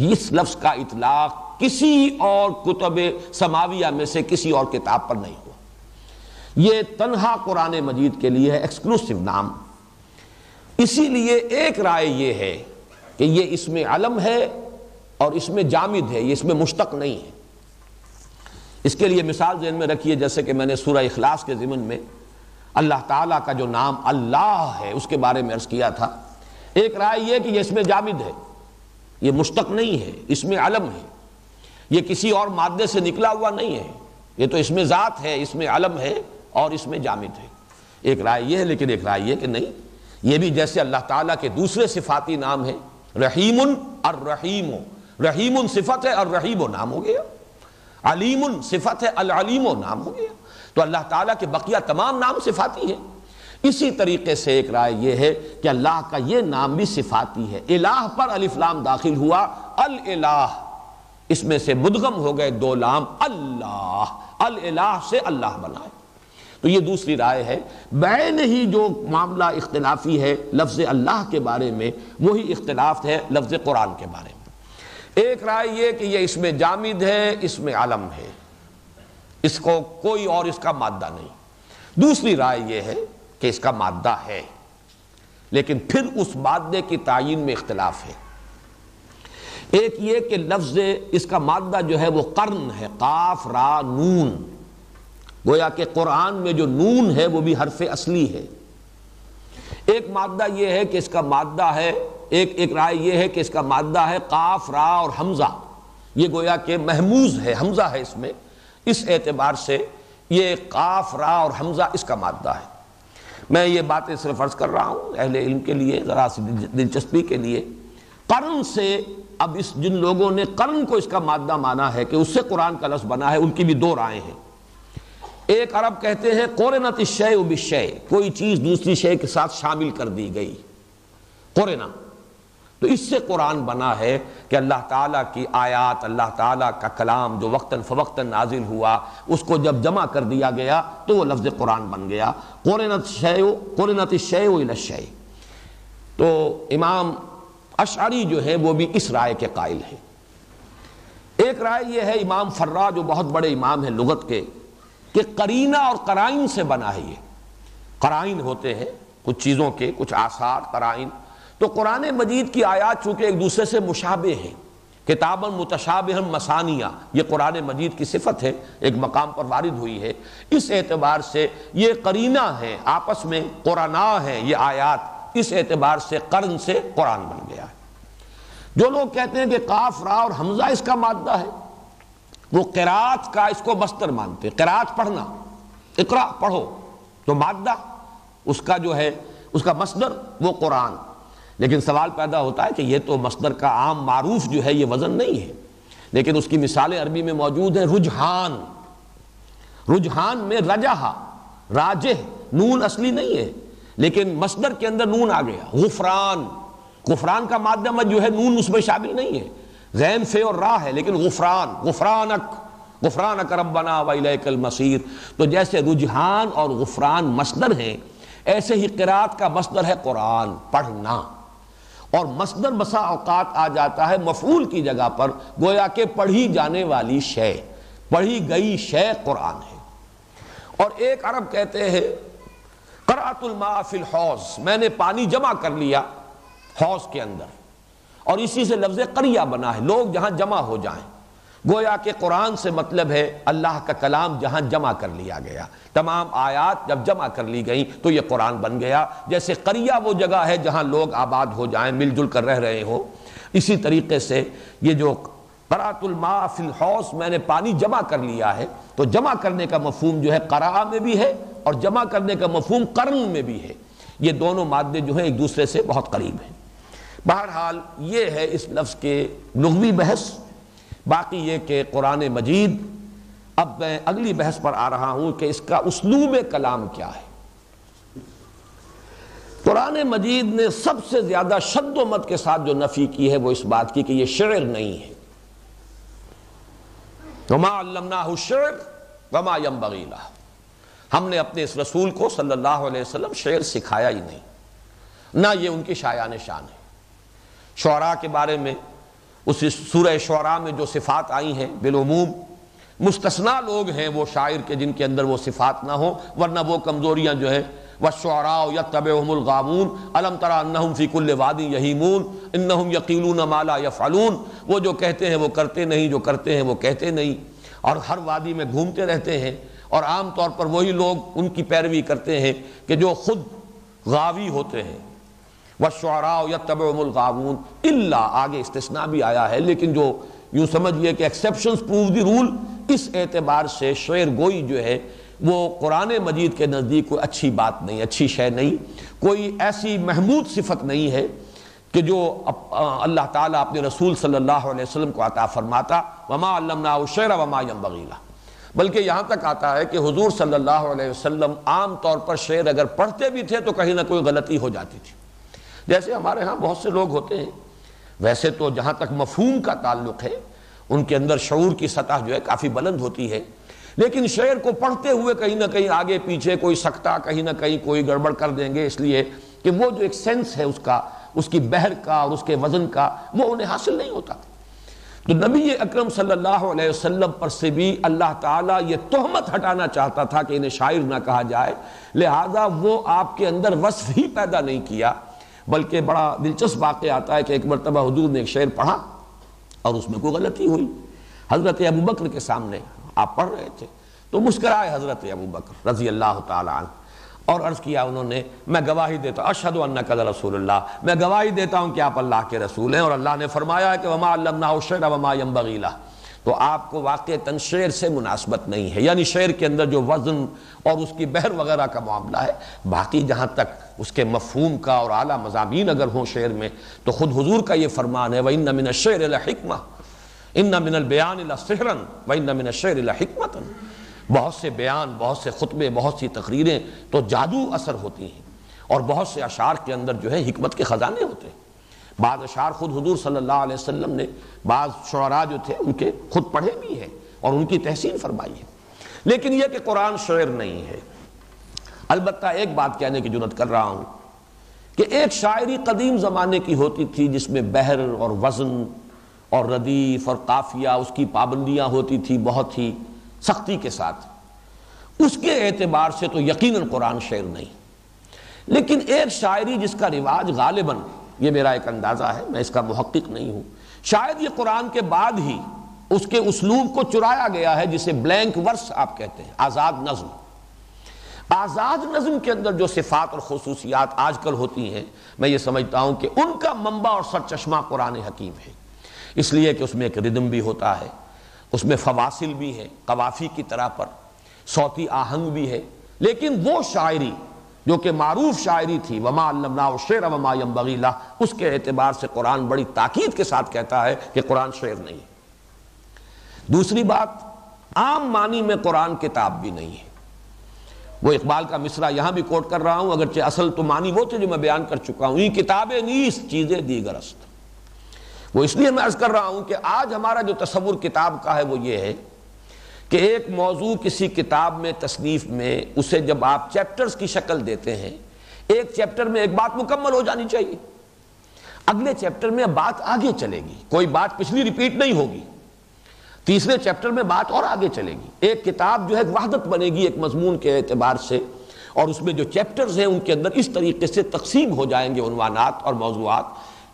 اس لفظ کا اطلاق کسی اور کتب سماویہ میں سے کسی اور کتاب پر نہیں ہوا، یہ تنہا قرآن مجید کے لیے ہے، ایکسکلوسیو نام۔ اسی لیے ایک رائے یہ ہے کہ یہ اسم علم ہے اور اسم جامد ہے، یہ اسم مشتق نہیں ہے۔ اس کے لیے مثال ذہن میں رکھیے، جیسے کہ میں نے سورہ اخلاص کے ضمن میں اللہ تعالیٰ کا جو نام اللہ ہے اس کے بارے میں عرض کیا تھا، ایک رائے یہ کہ یہ اسم جامد ہے، یہ مشتق نہیں ہے، اسم علم ہے، یہ کسی اور مادے سے نکلا ہوا نہیں ہے، یہ تو اسم ذات ہے، اسم علم ہے اور اسم جامد ہے۔ ایک رائے یہ ہے، لیکن ایک رائے یہ کہ نہیں، یہ بھی جیسے اللہ تعالیٰ کے دوسرے صفاتی نام ہیں، رحیم، الرحیم، رحیم صفت ہے، الرحیم نام ہو گیا، علیم صفت ہے، العلیم نام ہو گیا، تو اللہ تعالیٰ کے بقیہ تمام نام صفاتی ہیں۔ اسی طریقے سے ایک رائے یہ ہے کہ اللہ کا یہ نام بھی صفاتی ہے، الہ پر الف لام داخل ہوا، الالہ، اس میں سے مدغم ہو گئے دو لام، اللہ، الالہ سے اللہ بنائے، تو یہ دوسری رائے ہے۔ بعین ہی جو معاملہ اختلافی ہے لفظ اللہ کے بارے میں، وہی اختلاف ہے لفظ قرآن کے بارے میں۔ ایک رائے یہ کہ یہ اسم جامد ہے، اسم علم ہے، اس کو کوئی اور اس کا مادہ نہیں۔ دوسری رائے یہ ہے کہ اس کا مادہ ہے، لیکن پھر اس مادے کی تعیین میں اختلاف ہے۔ ایک یہ کہ لفظ اس کا مادہ جو ہے وہ قرن ہے، قاف را نون، گویا کہ قرآن میں جو نون ہے وہ بھی حرف اصلی ہے۔ ایک مادہ یہ ہے کہ اس کا مادہ ہے، ایک رائے یہ ہے کہ اس کا مادہ ہے قاف را اور حمزہ، یہ گویا کہ محموز ہے، حمزہ ہے اس میں، اس اعتبار سے یہ قاف را اور حمزہ اس کا مادہ ہے۔ میں یہ باتیں صرف عرض کر رہا ہوں اہل علم کے لیے، ذرا سی دلچسپی کے لیے۔ قرن سے اب اس جن لوگوں نے قرن کو اس کا مادہ مانا ہے کہ اس سے قرآن کا لفظ بنا ہے، ان کی بھی دو رائے ہیں۔ ایک عرب کہتے ہیں قرنت الشیء بالشیء، کوئی چیز دوسری شے کے ساتھ شامل کر دی گئی، قرنہ، تو اس سے قرآن بنا ہے کہ اللہ تعالیٰ کی آیات، اللہ تعالیٰ کا کلام جو وقتاً فوقتاً نازل ہوا، اس کو جب جمع کر دیا گیا تو وہ لفظ قرآن بن گیا۔ قرنت الشیء الی الشیء۔ تو امام اشعری جو ہے وہ بھی اس رائے کے قائل ہیں۔ ایک رائے یہ ہے امام فرا جو بہت بڑے امام ہیں لغت کے، کہ قرینہ اور قرائن سے بنا ہے۔ یہ قرائن ہوتے ہیں کچھ چیزوں کے، کچھ آثار، قرائن۔ تو قرآن مجید کی آیات چونکہ ایک دوسرے سے مشابہ ہیں، کتاباً متشابہاً مثانیہ، یہ قرآن مجید کی صفت ہے، ایک مقام پر وارد ہوئی ہے، اس اعتبار سے یہ قرینہ ہیں، آپس میں قرآناء ہیں یہ آیات، اس اعتبار سے قرن سے قرآن بن گیا ہے۔ جو لوگ کہتے ہیں کہ قاف را اور حمزہ اس کا مادہ ہے، وہ قرات کا اس کو مصدر مانتے ہیں، قرات پڑھنا، اقرا پڑھو، تو مادہ اس کا جو ہے اس کا مصدر وہ قرآن۔ لیکن سوال پیدا ہوتا ہے کہ یہ تو مصدر کا عام معروف جو ہے یہ وزن نہیں ہے، لیکن اس کی مثالیں عربی میں موجود ہیں۔ رجحان، رجحان میں رجحہ، راجح، نون اصلی نہیں ہے لیکن مصدر کے اندر نون آ گیا۔ غفران، غفران کا مادہ جو ہے نون اس میں شامل نہیں ہے، غین فے اور را ہے، لیکن غفران، غفرانک، غفرانک ربنا وإلیک المصیر۔ تو جیسے رجحان اور غفران مصدر ہیں، ایسے ہی قرات کا مصدر ہے قرآن، پڑھنا، اور مصدر بسا اوقات آ جاتا ہے مفعول کی جگہ پر، گویا کہ پڑھی جانے والی شے، پڑھی گئی شے قرآن ہے۔ اور ایک عرب کہتے ہیں قرأت الماء فی الحوض، میں نے پانی جمع کر لیا حوض کے اندر، اور اسی سے لفظ قریہ بنا ہے، لوگ جہاں جمع ہو جائیں۔ گویا کہ قرآن سے مطلب ہے اللہ کا کلام جہاں جمع کر لیا گیا، تمام آیات جب جمع کر لی گئیں تو یہ قرآن بن گیا۔ جیسے قریہ وہ جگہ ہے جہاں لوگ آباد ہو جائیں، مل جل کر رہ رہے ہوں، اسی طریقے سے یہ جو قرأت الماء فی الحوض، میں نے پانی جمع کر لیا ہے، تو جمع کرنے کا مفہوم جو ہے قرأ میں بھی ہے اور جمع کرنے کا مفہوم قرن میں بھی ہے۔ یہ دونوں مادے جو ہیں ایک دوسرے سے بہت قریب ہیں۔ بہرحال یہ ہے اس لفظ کے لغوی بحث۔ باقی یہ کہ قرآن مجید، اب میں اگلی بحث پر آ رہا ہوں کہ اس کا اسلوب کلام کیا ہے۔ قرآن مجید نے سب سے زیادہ شد و مد کے ساتھ جو نفی کی ہے وہ اس بات کی کہ یہ شعر نہیں ہے۔ وما علمناہ الشعر وما ينبغی لہ، ہم نے اپنے اس رسول کو صلی اللہ علیہ وسلم شعر سکھایا ہی نہیں، نہ یہ ان کی شایان شان ہے۔ شعراء کے بارے میں اس سورہ شعراء میں جو صفات آئی ہیں بالعموم، مستثنیٰ لوگ ہیں وہ شاعر کے جن کے اندر وہ صفات نہ ہوں، ورنہ وہ کمزوریاں جو ہیں وَالشُّعَرَاءُ يَتَّبِعُهُمُ الْغَاوُونَ أَلَمْ تَرَ أَنَّهُمْ فِي كُلِّ وَادٍ يَهِيمُونَ إِنَّهُمْ يَقِولُونَ مَا لَا يَفْعَلُونَ، وہ جو کہتے ہیں وہ کرتے نہیں، جو کرتے ہیں وہ کہتے نہیں، اور ہر وادی میں گھومتے رہتے ہیں، اور عام طور پر وہی لوگ ان کی پیروی کرتے ہیں کہ جو خود غاوی ہوتے ہیں۔ وَالشُّعَرَاءُ يَتَّبِعُهُمُ الْغَاوُونَ، الا آگے استثناء بھی آیا ہے، لیکن جو یوں سمجھئے کہ ایکسیپشنز پروو دی رول، اس اعتبار سے شعر گوئی جو ہے وہ قرآن مجید کے نزدیک کوئی اچھی بات نہیں، اچھی شے نہیں، کوئی ایسی محمود صفت نہیں ہے کہ جو اللہ تعالیٰ اپنے رسول صلی اللہ علیہ وسلم کو عطا فرماتا۔ وما علمناہ الشعر وما ينبغی لہ، بلکہ یہاں تک آتا ہے کہ حضور صلی اللہ علیہ وسلم عام طور پر شعر اگر پڑھتے بھی تھے تو کہیں نہ کوئی غلطی ہو جاتی تھی۔ جیسے ہمارے ہاں بہت سے لوگ ہوتے ہیں، ویسے تو جہاں تک مفہوم کا تعلق ہے ان کے اندر شعور کی سطح جو ہے کافی بلند ہوتی ہے، لیکن شعر کو پڑھتے ہوئے کہیں نہ کہیں آگے پیچھے کوئی سکتہ، کہیں نہ کہیں کوئی گڑبڑ کر دیں گے، اس لیے کہ وہ جو ایک سینس ہے اس کا، اس کی بحر کا اور اس کے وزن کا، وہ انہیں حاصل نہیں ہوتا۔ تو نبی اکرم صلی اللہ علیہ وسلم پر سے بھی اللہ تعالیٰ یہ تہمت ہٹانا چاہتا تھا کہ انہیں شاعر نہ کہا جائے، لہذا وہ آپ کے اندر وصف ہی پیدا نہیں کیا۔ بلکہ بڑا دلچسپ واقعہ آتا ہے کہ ایک مرتبہ حضور نے ایک شعر پڑھا اور اس میں کوئی غلطی ہوئی، حضرت ابوبکر کے سامنے آپ پڑھ رہے تھے، تو مسکرائے حضرت ابوبکر رضی اللہ تعالی عنہ، اور عرض کیا انہوں نے میں گواہی دیتا ہوں اشہد انک رسول اللہ، میں گواہی دیتا ہوں کہ آپ اللہ کے رسول ہیں، اور اللہ نے فرمایا کہ وما علمناہ الشعر وما ينبغی لہ، تو آپ کو واقعتاً شعر سے مناسبت نہیں ہے، یعنی شعر کے اندر جو وزن اور اس کی بحر وغیرہ کا معاملہ ہے، باقی جہاں تک اس کے مفہوم کا اور اعلیٰ مضامین اگر ہوں شعر میں تو خود حضور کا یہ فرمان ہے وَإِنَّ مِنَ الشِّعْرِ لَحِکْمَةً إِنَّ مِنَ الْبَيَانِ لَسِحْرًا وَإِنَّ مِنَ الشِّعْرِ لَحِکْمَةً، بہت سے بیان، بہت سے خطبے، بہت سی تقریریں تو جادو اثر ہوتی ہیں، اور بہت سے اشعار کے اندر جو ہے حکمت کے خزانے ہوتے ہیں۔ بعض اشعار خود حضور صلی اللہ علیہ وسلم نے بعض شعراء جو تھے ان کے خود پڑھے بھی ہیں اور ان کی تحسین فرمائی ہے، لیکن یہ کہ قرآن شعر نہیں ہے۔ البتہ ایک بات کہنے کی جرات کر رہا ہوں کہ ایک شاعری قدیم زمانے کی ہوتی تھی جس میں بحر اور وزن اور ردیف اور قافیہ اس کی پابندیاں ہوتی تھی بہت ہی سختی کے ساتھ، اس کے اعتبار سے تو یقیناً قرآن شعر نہیں، لیکن ایک شاعری جس کا رواج غالباً، یہ میرا ایک اندازہ ہے، میں اس کا محقق نہیں ہوں، شاید یہ قرآن کے بعد ہی اس کے اسلوب کو چرایا گیا ہے، جسے بلینک ورس آپ کہتے ہیں، آزاد نظم۔ آزاد نظم کے اندر جو صفات اور خصوصیات آج کل ہوتی ہیں، میں یہ سمجھتا ہوں کہ ان کا منبع اور سرچشمہ قرآن حکیم ہے، اس لیے کہ اس میں ایک ردم بھی ہوتا ہے، اس میں فواصل بھی ہے قوافی کی طرح پر، صوتی آہنگ بھی ہے، لیکن وہ شاعری جو کہ معروف شاعری تھی وما علمناہ الشعر وما ينبغی لہ، اس کے اعتبار سے قرآن بڑی تاکید کے ساتھ کہتا ہے کہ قرآن شعر نہیں ہے۔ دوسری بات، عام معنی میں قرآن کتاب بھی نہیں ہے۔ وہ اقبال کا مصرع یہاں بھی کوٹ کر رہا ہوں، اگرچہ اصل تو معنی وہ تھے جو میں بیان کر چکا ہوں، یہ کتابیں نیست چیزیں دیگر است۔ وہ اس لیے میں عرض کر رہا ہوں کہ آج ہمارا جو تصور کتاب کا ہے وہ یہ ہے کہ ایک موضوع کسی کتاب میں، تصنیف میں، اسے جب آپ چیپٹرز کی شکل دیتے ہیں، ایک چیپٹر میں ایک بات مکمل ہو جانی چاہیے، اگلے چیپٹر میں بات آگے چلے گی، کوئی بات پچھلی ریپیٹ نہیں ہوگی، تیسرے چیپٹر میں بات اور آگے چلے گی، ایک کتاب جو ہے ایک وحدت بنے گی ایک مضمون کے اعتبار سے، اور اس میں جو چیپٹرز ہیں ان کے اندر اس طریقے سے تقسیم ہو جائیں گے عنوانات اور موضوعات۔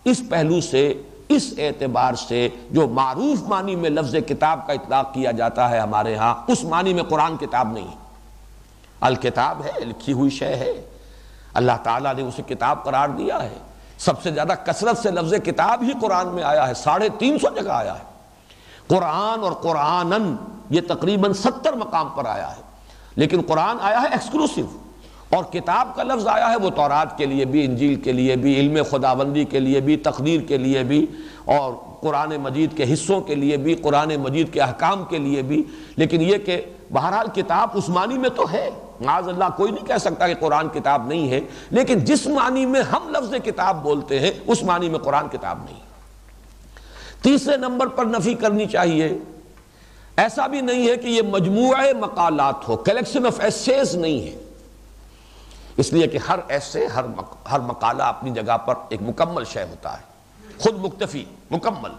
اس پہلو سے، اس اعتبار سے جو معروف معنی میں لفظ کتاب کا اطلاق کیا جاتا ہے ہمارے ہاں، اس معنی میں قرآن کتاب نہیں ہے۔ الکتاب ہے، لکھی ہوئی شے ہے، اللہ تعالیٰ نے اسے کتاب قرار دیا ہے، سب سے زیادہ کثرت سے لفظ کتاب ہی قرآن میں آیا ہے، 350 جگہ آیا ہے۔ قرآن اور قرآنن یہ تقریباً 70 مقام پر آیا ہے، لیکن قرآن آیا ہے ایکسکلوسیو، اور کتاب کا لفظ آیا ہے وہ تورات کے لیے بھی، انجیل کے لیے بھی، علم خداوندی کے لیے بھی، تقدیر کے لیے بھی، اور قرآن مجید کے حصوں کے لیے بھی، قرآن مجید کے احکام کے لیے بھی، لیکن یہ کہ بہرحال کتاب اس معنی میں تو ہے، معاذ اللہ کوئی نہیں کہہ سکتا کہ قرآن کتاب نہیں ہے، لیکن جس معنی میں ہم لفظ کتاب بولتے ہیں اس معنی میں قرآن کتاب نہیں۔ تیسرے نمبر پر نفی کرنی چاہیے، ایسا بھی نہیں ہے کہ یہ مجموعہ مقالات ہو، کلیکشن آف ایسیز نہیں ہے، اس لیے کہ ہر ایسے، ہر مقالہ اپنی جگہ پر ایک مکمل شے ہوتا ہے، خود مکتفی، مکمل،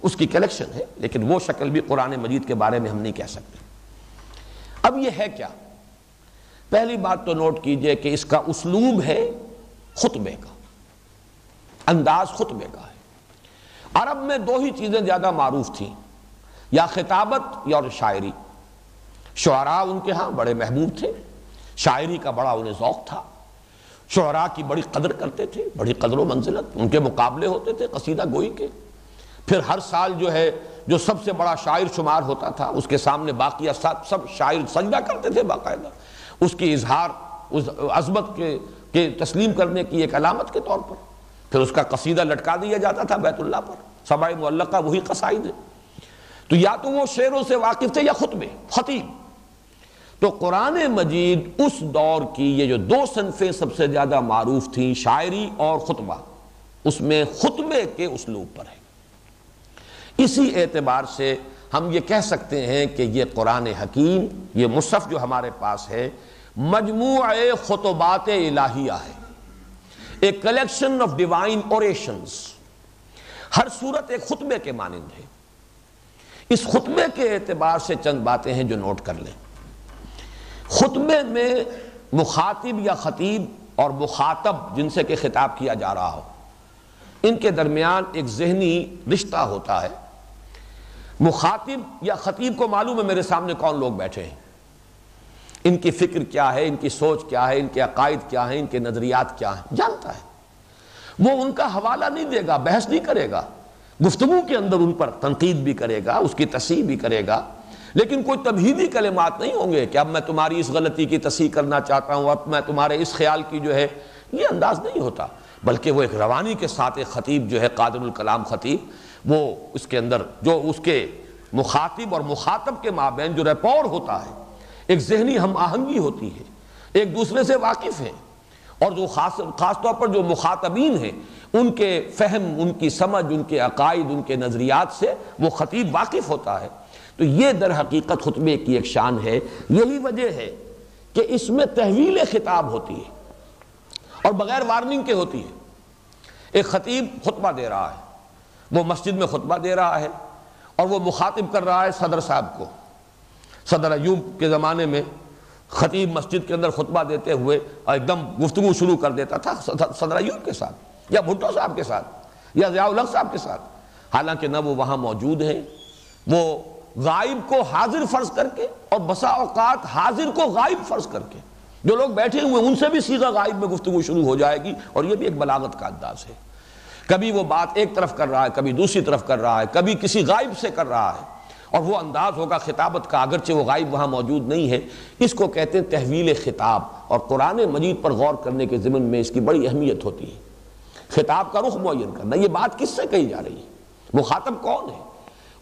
اس کی کلیکشن ہے، لیکن وہ شکل بھی قرآن مجید کے بارے میں ہم نہیں کہہ سکتے۔ اب یہ ہے کیا؟ پہلی بات تو نوٹ کیجئے کہ اس کا اسلوب ہے خطبے کا، انداز خطبے کا ہے۔ عرب میں دو ہی چیزیں زیادہ معروف تھیں، یا خطابت یا شاعری۔ شعراء ان کے ہاں بڑے محبوب تھے، شاعری کا بڑا انہیں ذوق تھا، شعراء کی بڑی قدر کرتے تھے، بڑی قدر و منزلت، ان کے مقابلے ہوتے تھے قصیدہ گوئی کے۔ پھر ہر سال جو ہے جو سب سے بڑا شاعر شمار ہوتا تھا اس کے سامنے باقیہ سب شاعر سجدہ کرتے تھے باقاعدہ، اس کی اظہار، اس عظمت کے تسلیم کرنے کی ایک علامت کے طور پر۔ پھر اس کا قصیدہ لٹکا دیا جاتا تھا بیت اللہ پر، سبع معلقہ وہی قصائد ہیں۔ تو یا تو وہ شعروں سے واقف تھے یا خطبے، خطیب۔ تو قرآن مجید اس دور کی یہ جو دو صنفیں سب سے زیادہ معروف تھیں، شاعری اور خطبہ، اس میں خطبے کے اسلوب پر ہے۔ اسی اعتبار سے ہم یہ کہہ سکتے ہیں کہ یہ قرآن حکیم، یہ مصحف جو ہمارے پاس ہے، مجموعہ خطبات الہیہ ہے، ایک کلیکشن آف ڈیوائن اوریشنز۔ ہر صورت ایک خطبے کے مانند ہے۔ اس خطبے کے اعتبار سے چند باتیں ہیں جو نوٹ کر لیں۔ خطبے میں مخاطب یا خطیب اور مخاطب جن سے کہ خطاب کیا جا رہا ہو، ان کے درمیان ایک ذہنی رشتہ ہوتا ہے۔ مخاطب یا خطیب کو معلوم ہے میرے سامنے کون لوگ بیٹھے ہیں، ان کی فکر کیا ہے، ان کی سوچ کیا ہے، ان کے عقائد کیا ہیں، ان کے نظریات کیا ہیں، جانتا ہے۔ وہ ان کا حوالہ نہیں دے گا، بحث نہیں کرے گا، گفتگو کے اندر ان پر تنقید بھی کرے گا، اس کی تصحیح بھی کرے گا، لیکن کوئی تمہیدی کلمات نہیں ہوں گے کہ اب میں تمہاری اس غلطی کی تصحیح کرنا چاہتا ہوں، اب میں تمہارے اس خیال کی جو ہے، یہ انداز نہیں ہوتا، بلکہ وہ ایک روانی کے ساتھ ایک خطیب جو ہے قادر الکلام خطیب، وہ اس کے اندر جو اس کے مخاطب اور مخاطب کے مابین جو ریپور ہوتا ہے، ایک ذہنی ہم آہنگی ہوتی ہے، ایک دوسرے سے واقف ہیں، اور جو خاص طور پر جو مخاطبین ہیں ان کے فہم، ان کی سمجھ، ان کے عقائد، ان کے نظریات سے وہ خطیب واقف ہوتا ہے۔ تو یہ در حقیقت خطبے کی ایک شان ہے۔ یہی وجہ ہے کہ اس میں تحویل خطاب ہوتی ہے اور بغیر وارننگ کے ہوتی ہے۔ ایک خطیب خطبہ دے رہا ہے، وہ مسجد میں خطبہ دے رہا ہے اور وہ مخاطب کر رہا ہے صدر صاحب کو۔ صدر ایوب کے زمانے میں خطیب مسجد کے اندر خطبہ دیتے ہوئے ایک دم گفتگو شروع کر دیتا تھا صدر ایوب کے ساتھ، یا بھٹو صاحب کے ساتھ، یا ضیاء الحق صاحب کے ساتھ، حالانکہ نہ وہ وہاں موجود ہیں۔ وہ غائب کو حاضر فرض کر کے، اور بسا اوقات حاضر کو غائب فرض کر کے، جو لوگ بیٹھے ہوئے ان سے بھی صیغہ غائب میں گفتگو شروع ہو جائے گی، اور یہ بھی ایک بلاغت کا انداز ہے۔ کبھی وہ بات ایک طرف کر رہا ہے، کبھی دوسری طرف کر رہا ہے، کبھی کسی غائب سے کر رہا ہے، اور وہ انداز ہوگا خطابت کا، اگرچہ وہ غائب وہاں موجود نہیں ہے۔ اس کو کہتے ہیں تحویل خطاب، اور قرآن مجید پر غور کرنے کے ضمن میں اس کی بڑی اہمیت ہوتی ہے۔ خطاب کا رخ معین کرنا، یہ بات کس سے کہی جا رہی ہے، مخاطب کون ہے،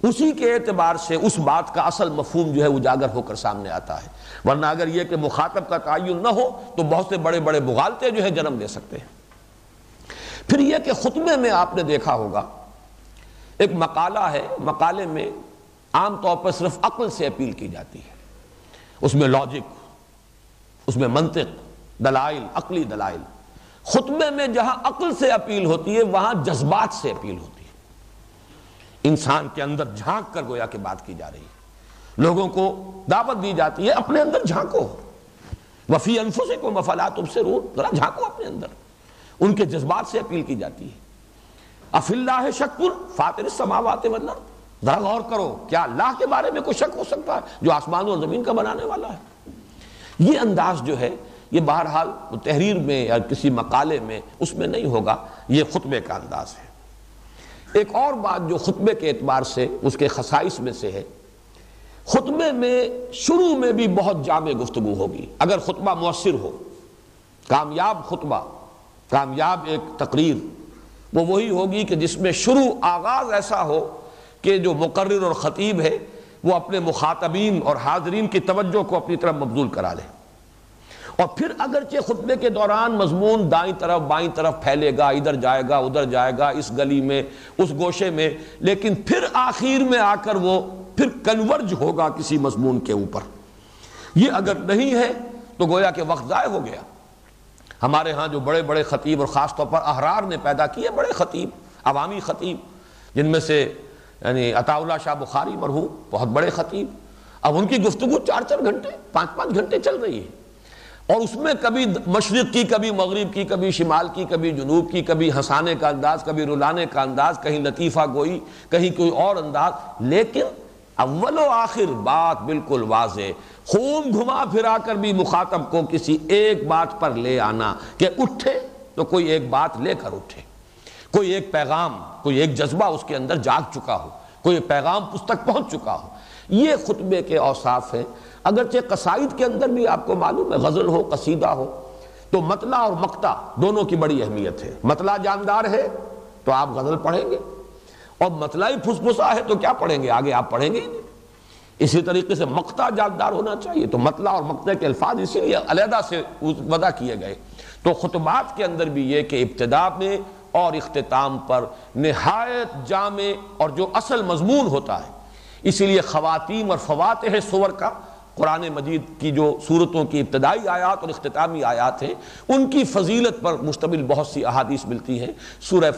اسی کے اعتبار سے اس بات کا اصل مفہوم جو ہے اجاگر ہو کر سامنے آتا ہے۔ ورنہ اگر یہ کہ مخاطب کا تعین نہ ہو تو بہت سے بڑے بڑے مغالطے جو ہے جنم لے سکتے ہیں۔ پھر یہ کہ خطبے میں آپ نے دیکھا ہوگا ایک مقالہ ہے، مقالے میں عام طور پر صرف عقل سے اپیل کی جاتی ہے، اس میں لاجک، اس میں منطق، دلائل، عقلی دلائل۔ خطبے میں جہاں عقل سے اپیل ہوتی ہے وہاں جذبات سے اپیل ہوتی ہے، انسان کے اندر جھانک کر گویا کہ بات کی جا رہی ہے، لوگوں کو دعوت دی جاتی ہے اپنے اندر جھانکو، وفی انفسکم افلا تبصرون، ذرا جھانکو اپنے اندر، ان کے جذبات سے اپیل کی جاتی ہے۔ اف اللہ شک فاطر السماوات والارض، ذرا غور کرو، کیا اللہ کے بارے میں کوئی شک ہو سکتا ہے جو آسمانوں اور زمین کا بنانے والا ہے؟ یہ انداز جو ہے یہ بہرحال تحریر میں یا کسی مقالے میں اس میں نہیں ہوگا، یہ خطبے کا انداز ہے۔ ایک اور بات جو خطبے کے اعتبار سے اس کے خصائص میں سے ہے، خطبے میں شروع میں بھی بہت جامع گفتگو ہوگی۔ اگر خطبہ مؤثر ہو، کامیاب خطبہ، کامیاب ایک تقریر، وہ وہی ہوگی کہ جس میں شروع آغاز ایسا ہو کہ جو مقرر اور خطیب ہے وہ اپنے مخاطبین اور حاضرین کی توجہ کو اپنی طرف مبذول کرا لے، اور پھر اگرچہ خطبے کے دوران مضمون دائیں طرف بائیں طرف پھیلے گا، ادھر جائے گا ادھر جائے گا، اس گلی میں اس گوشے میں، لیکن پھر آخر میں آ کر وہ پھر کنورج ہوگا کسی مضمون کے اوپر۔ یہ اگر نہیں ہے تو گویا کہ وقت ضائع ہو گیا۔ ہمارے ہاں جو بڑے بڑے خطیب، اور خاص طور پر احرار نے پیدا کیے بڑے خطیب، عوامی خطیب، جن میں سے یعنی عطا اللہ شاہ بخاری مرحوم بہت بڑے خطیب، اب ان کی گفتگو 4 گھنٹے 5 گھنٹے چل رہی ہے، اور اس میں کبھی مشرق کی، کبھی مغرب کی، کبھی شمال کی، کبھی جنوب کی، کبھی ہنسانے کا انداز، کبھی رلانے کا انداز، کہیں لطیفہ گوئی، کہیں کوئی اور انداز، لیکن اول و آخر بات بالکل واضح، خوب گھما پھرا کر بھی مخاطب کو کسی ایک بات پر لے آنا کہ اٹھے تو کوئی ایک بات لے کر اٹھے، کوئی ایک پیغام، کوئی ایک جذبہ اس کے اندر جاگ چکا ہو، کوئی پیغام اس تک پہنچ چکا ہو۔ یہ خطبے کے اوصاف ہیں۔ اگرچہ قصائد کے اندر بھی آپ کو معلوم ہے، غزل ہو، قصیدہ ہو، تو مطلع اور مقطع دونوں کی بڑی اہمیت ہے۔ مطلع جاندار ہے تو آپ غزل پڑھیں گے، اور مطلع ہی پھسپھسا ہے تو کیا پڑھیں گے، آگے آپ پڑھیں گے ہی نہیں۔ اسی طریقے سے مقطع جاندار ہونا چاہیے، تو مطلع اور مقطع کے الفاظ اسی لیے علیحدہ سے وضع کیے گئے۔ تو خطبات کے اندر بھی یہ کہ ابتدا میں اور اختتام پر نہایت جامع اور جو اصل مضمون ہوتا ہے، اسی لیے خواتیم اور فواتح سور کا قرآن مجید کی جو سورتوں کی ابتدائی آیات اور اختتامی آیات ہیں ان کی فضیلت پر مشتمل بہت سی احادیث ملتی ہیں۔ سورہ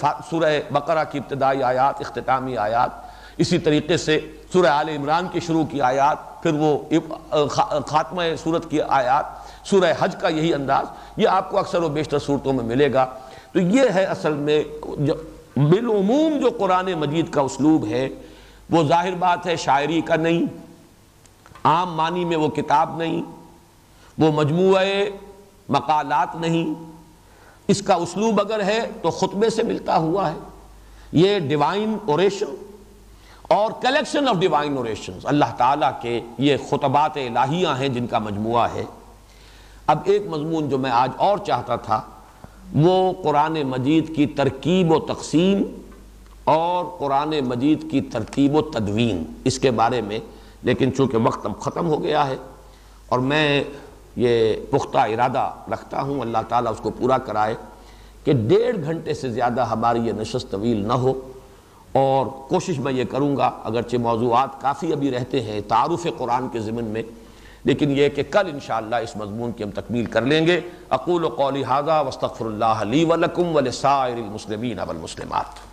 بقرہ کی ابتدائی آیات، اختتامی آیات، اسی طریقے سے سورہ آل عمران کی شروع کی آیات، پھر وہ خاتمہ سورت کی آیات، سورہ حج کا یہی انداز، یہ آپ کو اکثر و بیشتر صورتوں میں ملے گا۔ تو یہ ہے اصل میں بالعموم جو قرآن مجید کا اسلوب ہے، وہ ظاہر بات ہے شاعری کا نہیں، عام معنی میں وہ کتاب نہیں، وہ مجموعہ مقالات نہیں، اس کا اسلوب اگر ہے تو خطبے سے ملتا ہوا ہے۔ یہ ڈیوائن اوریشن اور کلیکشن آف ڈیوائن اوریشنز، اللہ تعالیٰ کے یہ خطبات الہیہ ہیں جن کا مجموعہ ہے۔ اب ایک مضمون جو میں آج اور چاہتا تھا وہ قرآن مجید کی ترکیب و تقسیم اور قرآن مجید کی ترتیب و تدوین، اس کے بارے میں، لیکن چونکہ وقت اب ختم ہو گیا ہے اور میں یہ پختہ ارادہ رکھتا ہوں، اللہ تعالیٰ اس کو پورا کرائے، کہ 1.5 گھنٹے سے زیادہ ہماری یہ نشست طویل نہ ہو، اور کوشش میں یہ کروں گا، اگرچہ موضوعات کافی ابھی رہتے ہیں تعارف قرآن کے ضمن میں، لیکن یہ کہ کل انشاءاللہ اس مضمون کی ہم تکمیل کر لیں گے۔ اقول قولی ھذا واستغفر اللہ لی ولکم ولسائر المسلمین والمسلمات۔